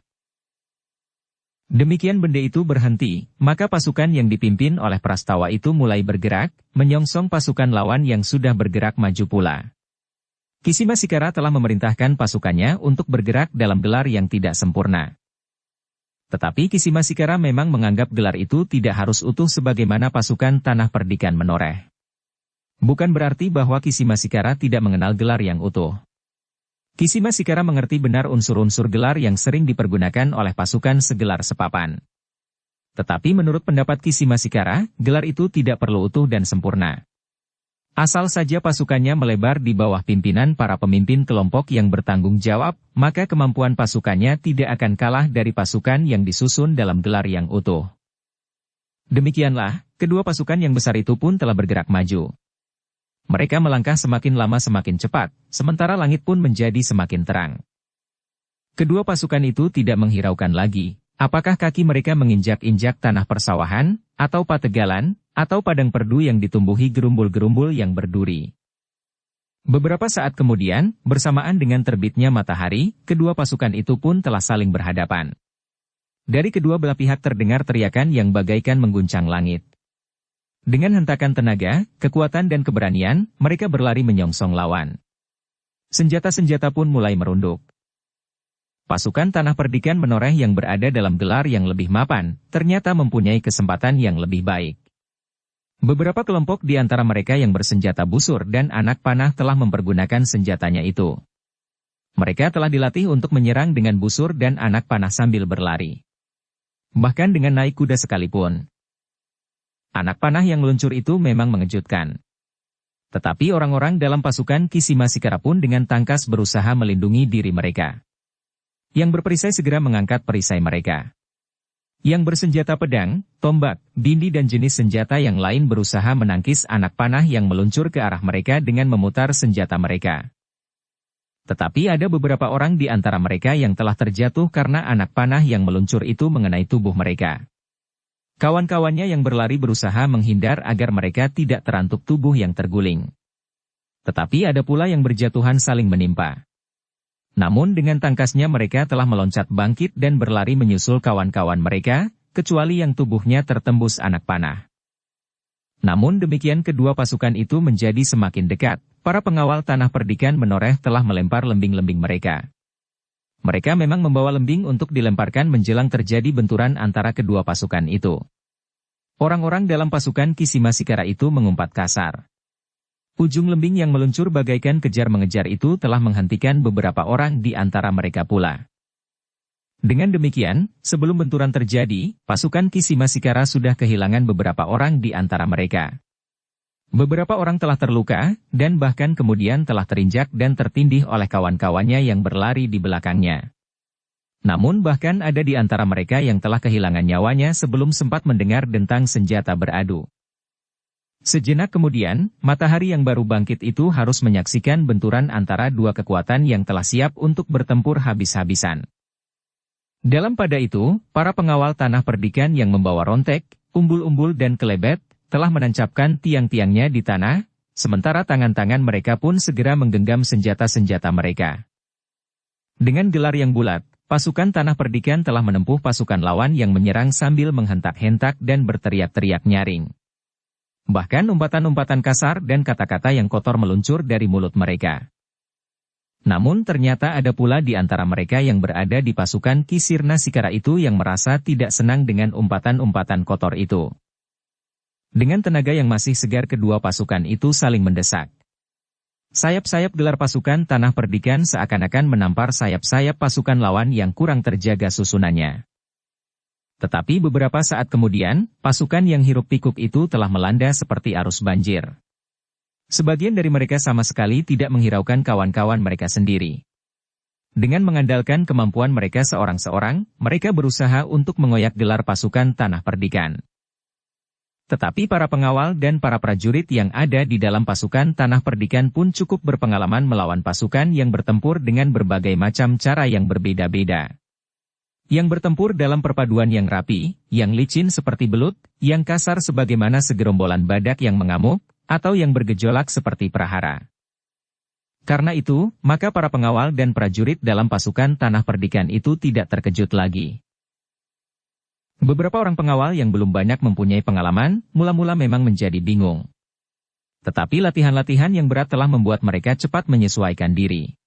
Demikian benda itu berhenti, maka pasukan yang dipimpin oleh Prastawa itu mulai bergerak, menyongsong pasukan lawan yang sudah bergerak maju pula. Kisimasikara telah memerintahkan pasukannya untuk bergerak dalam gelar yang tidak sempurna. Tetapi Kisimasikara memang menganggap gelar itu tidak harus utuh sebagaimana pasukan Tanah Perdikan menoreh. Bukan berarti bahwa Kisimasikara tidak mengenal gelar yang utuh. Kisimasikara mengerti benar unsur-unsur gelar yang sering dipergunakan oleh pasukan segelar sepapan. Tetapi menurut pendapat Kisimasikara, gelar itu tidak perlu utuh dan sempurna. Asal saja pasukannya melebar di bawah pimpinan para pemimpin kelompok yang bertanggung jawab, maka kemampuan pasukannya tidak akan kalah dari pasukan yang disusun dalam gelar yang utuh. Demikianlah, kedua pasukan yang besar itu pun telah bergerak maju. Mereka melangkah semakin lama semakin cepat, sementara langit pun menjadi semakin terang. Kedua pasukan itu tidak menghiraukan lagi, apakah kaki mereka menginjak-injak tanah persawahan, atau pategalan, atau padang perdu yang ditumbuhi gerumbul-gerumbul yang berduri. Beberapa saat kemudian, bersamaan dengan terbitnya matahari, kedua pasukan itu pun telah saling berhadapan. Dari kedua belah pihak terdengar teriakan yang bagaikan mengguncang langit. Dengan hentakan tenaga, kekuatan dan keberanian, mereka berlari menyongsong lawan. Senjata-senjata pun mulai merunduk. Pasukan Tanah Perdikan menoreh yang berada dalam gelar yang lebih mapan, ternyata mempunyai kesempatan yang lebih baik. Beberapa kelompok di antara mereka yang bersenjata busur dan anak panah telah mempergunakan senjatanya itu. Mereka telah dilatih untuk menyerang dengan busur dan anak panah sambil berlari. Bahkan dengan naik kuda sekalipun. Anak panah yang meluncur itu memang mengejutkan. Tetapi orang-orang dalam pasukan Kisimasikara pun dengan tangkas berusaha melindungi diri mereka. Yang berperisai segera mengangkat perisai mereka. Yang bersenjata pedang, tombak, bindi dan jenis senjata yang lain berusaha menangkis anak panah yang meluncur ke arah mereka dengan memutar senjata mereka. Tetapi ada beberapa orang di antara mereka yang telah terjatuh karena anak panah yang meluncur itu mengenai tubuh mereka. Kawan-kawannya yang berlari berusaha menghindar agar mereka tidak terantuk tubuh yang terguling. Tetapi ada pula yang berjatuhan saling menimpa. Namun dengan tangkasnya mereka telah meloncat bangkit dan berlari menyusul kawan-kawan mereka, kecuali yang tubuhnya tertembus anak panah. Namun demikian kedua pasukan itu menjadi semakin dekat, para pengawal Tanah Perdikan menoreh telah melempar lembing-lembing mereka. Mereka memang membawa lembing untuk dilemparkan menjelang terjadi benturan antara kedua pasukan itu. Orang-orang dalam pasukan Kisimasikara itu mengumpat kasar. Ujung lembing yang meluncur bagaikan kejar-mengejar itu telah menghentikan beberapa orang di antara mereka pula. Dengan demikian, sebelum benturan terjadi, pasukan Kisimasikara sudah kehilangan beberapa orang di antara mereka. Beberapa orang telah terluka, dan bahkan kemudian telah terinjak dan tertindih oleh kawan-kawannya yang berlari di belakangnya. Namun bahkan ada di antara mereka yang telah kehilangan nyawanya sebelum sempat mendengar dentang senjata beradu. Sejenak kemudian, matahari yang baru bangkit itu harus menyaksikan benturan antara dua kekuatan yang telah siap untuk bertempur habis-habisan. Dalam pada itu, para pengawal Tanah Perdikan yang membawa rontek, umbul-umbul dan kelebet, telah menancapkan tiang-tiangnya di tanah, sementara tangan-tangan mereka pun segera menggenggam senjata-senjata mereka. Dengan gelar yang bulat, pasukan Tanah Perdikan telah menempuh pasukan lawan yang menyerang sambil menghentak-hentak dan berteriak-teriak nyaring. Bahkan umpatan-umpatan kasar dan kata-kata yang kotor meluncur dari mulut mereka. Namun ternyata ada pula di antara mereka yang berada di pasukan Kisimasikara itu yang merasa tidak senang dengan umpatan-umpatan kotor itu. Dengan tenaga yang masih segar kedua pasukan itu saling mendesak. Sayap-sayap gelar pasukan Tanah Perdikan seakan-akan menampar sayap-sayap pasukan lawan yang kurang terjaga susunannya. Tetapi beberapa saat kemudian, pasukan yang hiruk-pikuk itu telah melanda seperti arus banjir. Sebagian dari mereka sama sekali tidak menghiraukan kawan-kawan mereka sendiri. Dengan mengandalkan kemampuan mereka seorang-seorang, mereka berusaha untuk mengoyak gelar pasukan Tanah Perdikan. Tetapi para pengawal dan para prajurit yang ada di dalam pasukan Tanah Perdikan pun cukup berpengalaman melawan pasukan yang bertempur dengan berbagai macam cara yang berbeda-beda. Yang bertempur dalam perpaduan yang rapi, yang licin seperti belut, yang kasar sebagaimana segerombolan badak yang mengamuk, atau yang bergejolak seperti prahara. Karena itu, maka para pengawal dan prajurit dalam pasukan Tanah Perdikan itu tidak terkejut lagi. Beberapa orang pengawal yang belum banyak mempunyai pengalaman, mula-mula memang menjadi bingung. Tetapi latihan-latihan yang berat telah membuat mereka cepat menyesuaikan diri.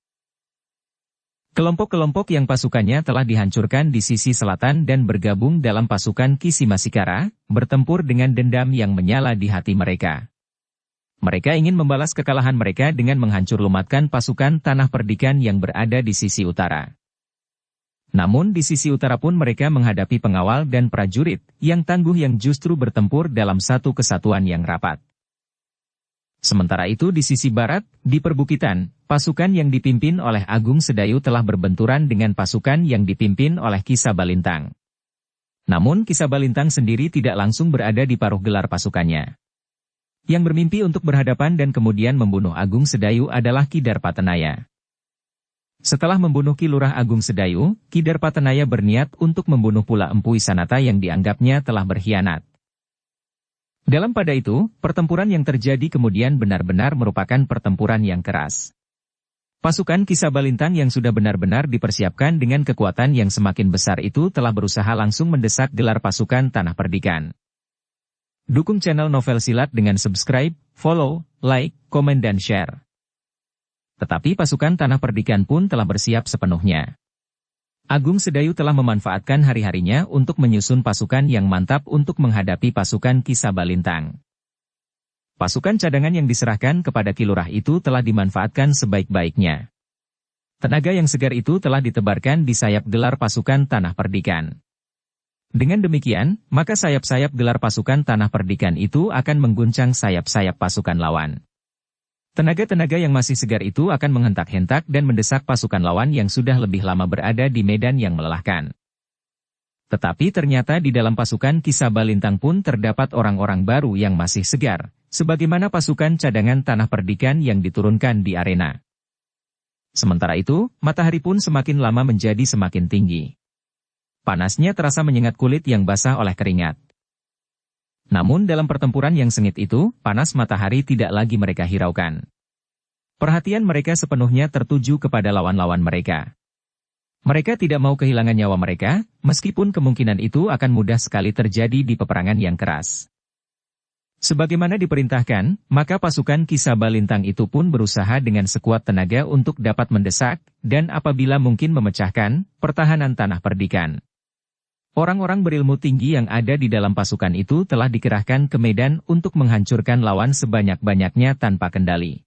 Kelompok-kelompok yang pasukannya telah dihancurkan di sisi selatan dan bergabung dalam pasukan Ki Simasikara, bertempur dengan dendam yang menyala di hati mereka. Mereka ingin membalas kekalahan mereka dengan menghancur lumatkan pasukan Tanah Perdikan yang berada di sisi utara. Namun di sisi utara pun mereka menghadapi pengawal dan prajurit yang tangguh yang justru bertempur dalam satu kesatuan yang rapat. Sementara itu di sisi barat, di perbukitan, pasukan yang dipimpin oleh Agung Sedayu telah berbenturan dengan pasukan yang dipimpin oleh Ki Sabalintang. Namun Ki Sabalintang sendiri tidak langsung berada di paruh gelar pasukannya. Yang bermimpi untuk berhadapan dan kemudian membunuh Agung Sedayu adalah Ki Darpatenaya. Setelah membunuh Ki Lurah Agung Sedayu, Ki Darpatenaya berniat untuk membunuh pula Empu Wisanata yang dianggapnya telah berkhianat. Dalam pada itu, pertempuran yang terjadi kemudian benar-benar merupakan pertempuran yang keras. Pasukan Ki Sabalintang yang sudah benar-benar dipersiapkan dengan kekuatan yang semakin besar itu telah berusaha langsung mendesak gelar pasukan Tanah Perdikan. Dukung channel Novel Silat dengan subscribe, follow, like, komen dan share. Tetapi pasukan Tanah Perdikan pun telah bersiap sepenuhnya. Agung Sedayu telah memanfaatkan hari-harinya untuk menyusun pasukan yang mantap untuk menghadapi pasukan Ki Sabalintang. Pasukan cadangan yang diserahkan kepada Ki Lurah itu telah dimanfaatkan sebaik-baiknya. Tenaga yang segar itu telah ditebarkan di sayap gelar pasukan Tanah Perdikan. Dengan demikian, maka sayap-sayap gelar pasukan Tanah Perdikan itu akan mengguncang sayap-sayap pasukan lawan. Tenaga-tenaga yang masih segar itu akan menghentak-hentak dan mendesak pasukan lawan yang sudah lebih lama berada di medan yang melelahkan. Tetapi ternyata di dalam pasukan Ki Sabalintang pun terdapat orang-orang baru yang masih segar, sebagaimana pasukan cadangan Tanah Perdikan yang diturunkan di arena. Sementara itu, matahari pun semakin lama menjadi semakin tinggi. Panasnya terasa menyengat kulit yang basah oleh keringat. Namun dalam pertempuran yang sengit itu, panas matahari tidak lagi mereka hiraukan. Perhatian mereka sepenuhnya tertuju kepada lawan-lawan mereka. Mereka tidak mau kehilangan nyawa mereka, meskipun kemungkinan itu akan mudah sekali terjadi di peperangan yang keras. Sebagaimana diperintahkan, maka pasukan Ki Sabalintang itu pun berusaha dengan sekuat tenaga untuk dapat mendesak, dan apabila mungkin memecahkan, pertahanan Tanah Perdikan. Orang-orang berilmu tinggi yang ada di dalam pasukan itu telah dikerahkan ke medan untuk menghancurkan lawan sebanyak-banyaknya tanpa kendali.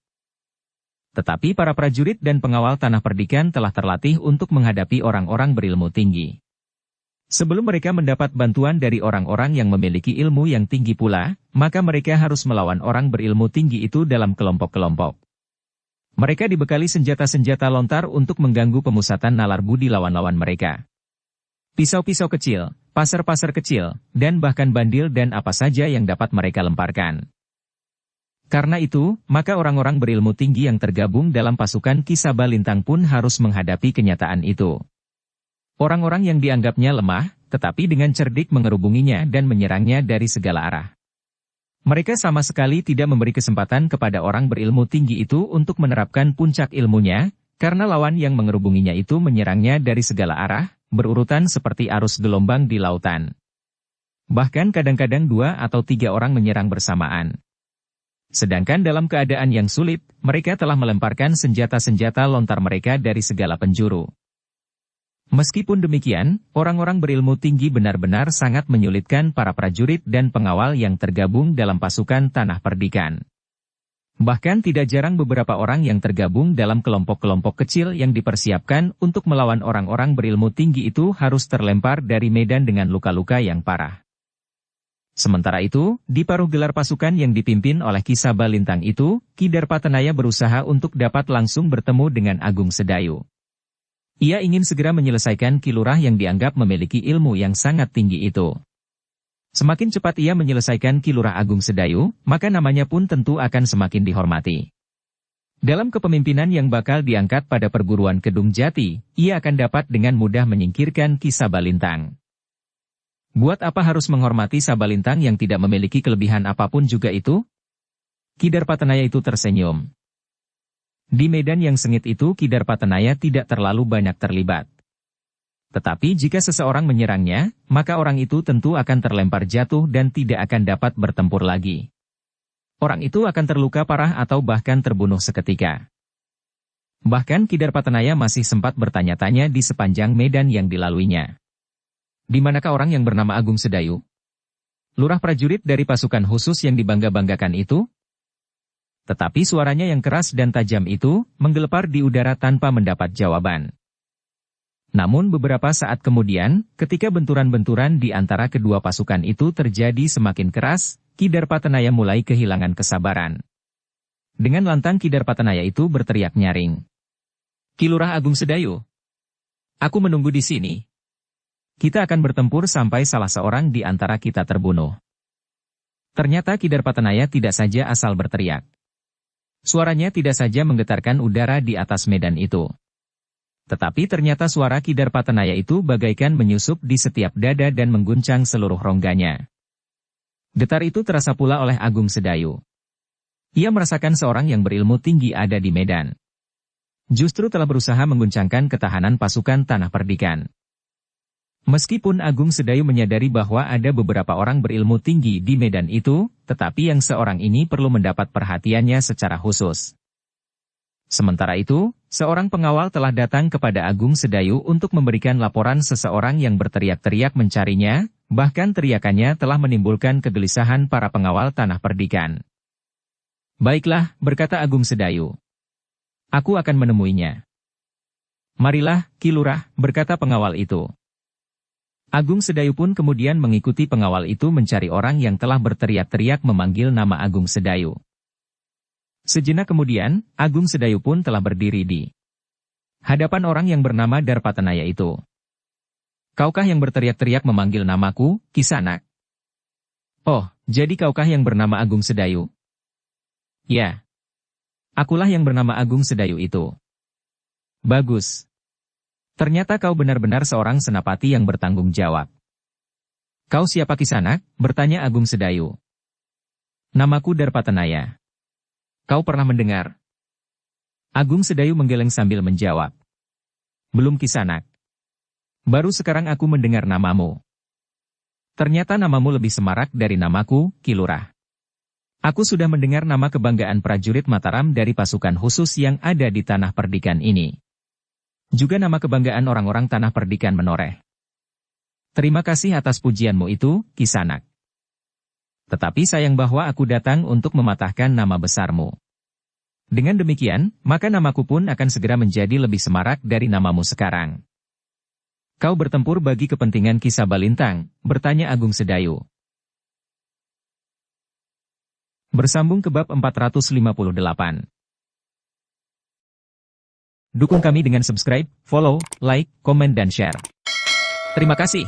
Tetapi para prajurit dan pengawal Tanah Perdikan telah terlatih untuk menghadapi orang-orang berilmu tinggi. Sebelum mereka mendapat bantuan dari orang-orang yang memiliki ilmu yang tinggi pula, maka mereka harus melawan orang berilmu tinggi itu dalam kelompok-kelompok. Mereka dibekali senjata-senjata lontar untuk mengganggu pemusatan nalar budi lawan-lawan mereka. Pisau-pisau kecil, pasar-pasar kecil, dan bahkan bandil dan apa saja yang dapat mereka lemparkan. Karena itu, maka orang-orang berilmu tinggi yang tergabung dalam pasukan Ki Sabalintang pun harus menghadapi kenyataan itu. Orang-orang yang dianggapnya lemah, tetapi dengan cerdik mengerubunginya dan menyerangnya dari segala arah. Mereka sama sekali tidak memberi kesempatan kepada orang berilmu tinggi itu untuk menerapkan puncak ilmunya, karena lawan yang mengerubunginya itu menyerangnya dari segala arah, berurutan seperti arus gelombang di lautan. Bahkan kadang-kadang 2 atau 3 orang menyerang bersamaan. Sedangkan dalam keadaan yang sulit, mereka telah melemparkan senjata-senjata lontar mereka dari segala penjuru. Meskipun demikian, orang-orang berilmu tinggi benar-benar sangat menyulitkan para prajurit dan pengawal yang tergabung dalam pasukan Tanah Perdikan. Bahkan tidak jarang beberapa orang yang tergabung dalam kelompok-kelompok kecil yang dipersiapkan untuk melawan orang-orang berilmu tinggi itu harus terlempar dari medan dengan luka-luka yang parah. Sementara itu, di paruh gelar pasukan yang dipimpin oleh Ki Sabalintang itu, Ki Darpatanaya berusaha untuk dapat langsung bertemu dengan Agung Sedayu. Ia ingin segera menyelesaikan Ki Lurah yang dianggap memiliki ilmu yang sangat tinggi itu. Semakin cepat ia menyelesaikan Ki Lurah Agung Sedayu, maka namanya pun tentu akan semakin dihormati. Dalam kepemimpinan yang bakal diangkat pada perguruan Kedung Jati, ia akan dapat dengan mudah menyingkirkan Ki Sabalintang. Buat apa harus menghormati Sabalintang yang tidak memiliki kelebihan apapun juga itu? Ki Darpatanaya itu tersenyum. Di medan yang sengit itu Ki Darpatanaya tidak terlalu banyak terlibat. Tetapi jika seseorang menyerangnya, maka orang itu tentu akan terlempar jatuh dan tidak akan dapat bertempur lagi. Orang itu akan terluka parah atau bahkan terbunuh seketika. Bahkan Ki Darpatanaya masih sempat bertanya-tanya di sepanjang medan yang dilaluinya. Di manakah orang yang bernama Agung Sedayu? Lurah prajurit dari pasukan khusus yang dibangga-banggakan itu? Tetapi suaranya yang keras dan tajam itu menggelepar di udara tanpa mendapat jawaban. Namun beberapa saat kemudian, ketika benturan-benturan di antara kedua pasukan itu terjadi semakin keras, Ki Darpatanaya mulai kehilangan kesabaran. Dengan lantang Ki Darpatanaya itu berteriak nyaring. "Ki Lurah Agung Sedayu, aku menunggu di sini. Kita akan bertempur sampai salah seorang di antara kita terbunuh." Ternyata Ki Darpatanaya tidak saja asal berteriak. Suaranya tidak saja menggetarkan udara di atas medan itu. Tetapi ternyata suara Ki Darpatanaya itu bagaikan menyusup di setiap dada dan mengguncang seluruh rongganya. Getar itu terasa pula oleh Agung Sedayu. Ia merasakan seorang yang berilmu tinggi ada di medan. Justru telah berusaha mengguncangkan ketahanan pasukan Tanah Perdikan. Meskipun Agung Sedayu menyadari bahwa ada beberapa orang berilmu tinggi di medan itu, tetapi yang seorang ini perlu mendapat perhatiannya secara khusus. Sementara itu, seorang pengawal telah datang kepada Agung Sedayu untuk memberikan laporan seseorang yang berteriak-teriak mencarinya, bahkan teriakannya telah menimbulkan kegelisahan para pengawal Tanah Perdikan. "Baiklah," berkata Agung Sedayu. "Aku akan menemuinya." "Marilah, Ki Lurah," berkata pengawal itu. Agung Sedayu pun kemudian mengikuti pengawal itu mencari orang yang telah berteriak-teriak memanggil nama Agung Sedayu. Sejenak kemudian, Agung Sedayu pun telah berdiri di hadapan orang yang bernama Darpatanaya itu. "Kaukah yang berteriak-teriak memanggil namaku, Kisanak?" "Oh, jadi kaukah yang bernama Agung Sedayu?" "Ya. Akulah yang bernama Agung Sedayu itu." "Bagus. Ternyata kau benar-benar seorang senapati yang bertanggung jawab." "Kau siapa Kisanak?" bertanya Agung Sedayu. "Namaku Darpatanaya. Kau pernah mendengar?" Agung Sedayu menggeleng sambil menjawab. "Belum Kisanak. Baru sekarang aku mendengar namamu. Ternyata namamu lebih semarak dari namaku, Ki Lurah. Aku sudah mendengar nama kebanggaan prajurit Mataram dari pasukan khusus yang ada di Tanah Perdikan ini. Juga nama kebanggaan orang-orang Tanah Perdikan menoreh. Terima kasih atas pujianmu itu, Kisanak. Tetapi sayang bahwa aku datang untuk mematahkan nama besarmu. Dengan demikian, maka namaku pun akan segera menjadi lebih semarak dari namamu sekarang." "Kau bertempur bagi kepentingan Ki Sabalintang?" bertanya Agung Sedayu. Bersambung ke bab 458. Dukung kami dengan subscribe, follow, like, komen dan share. Terima kasih.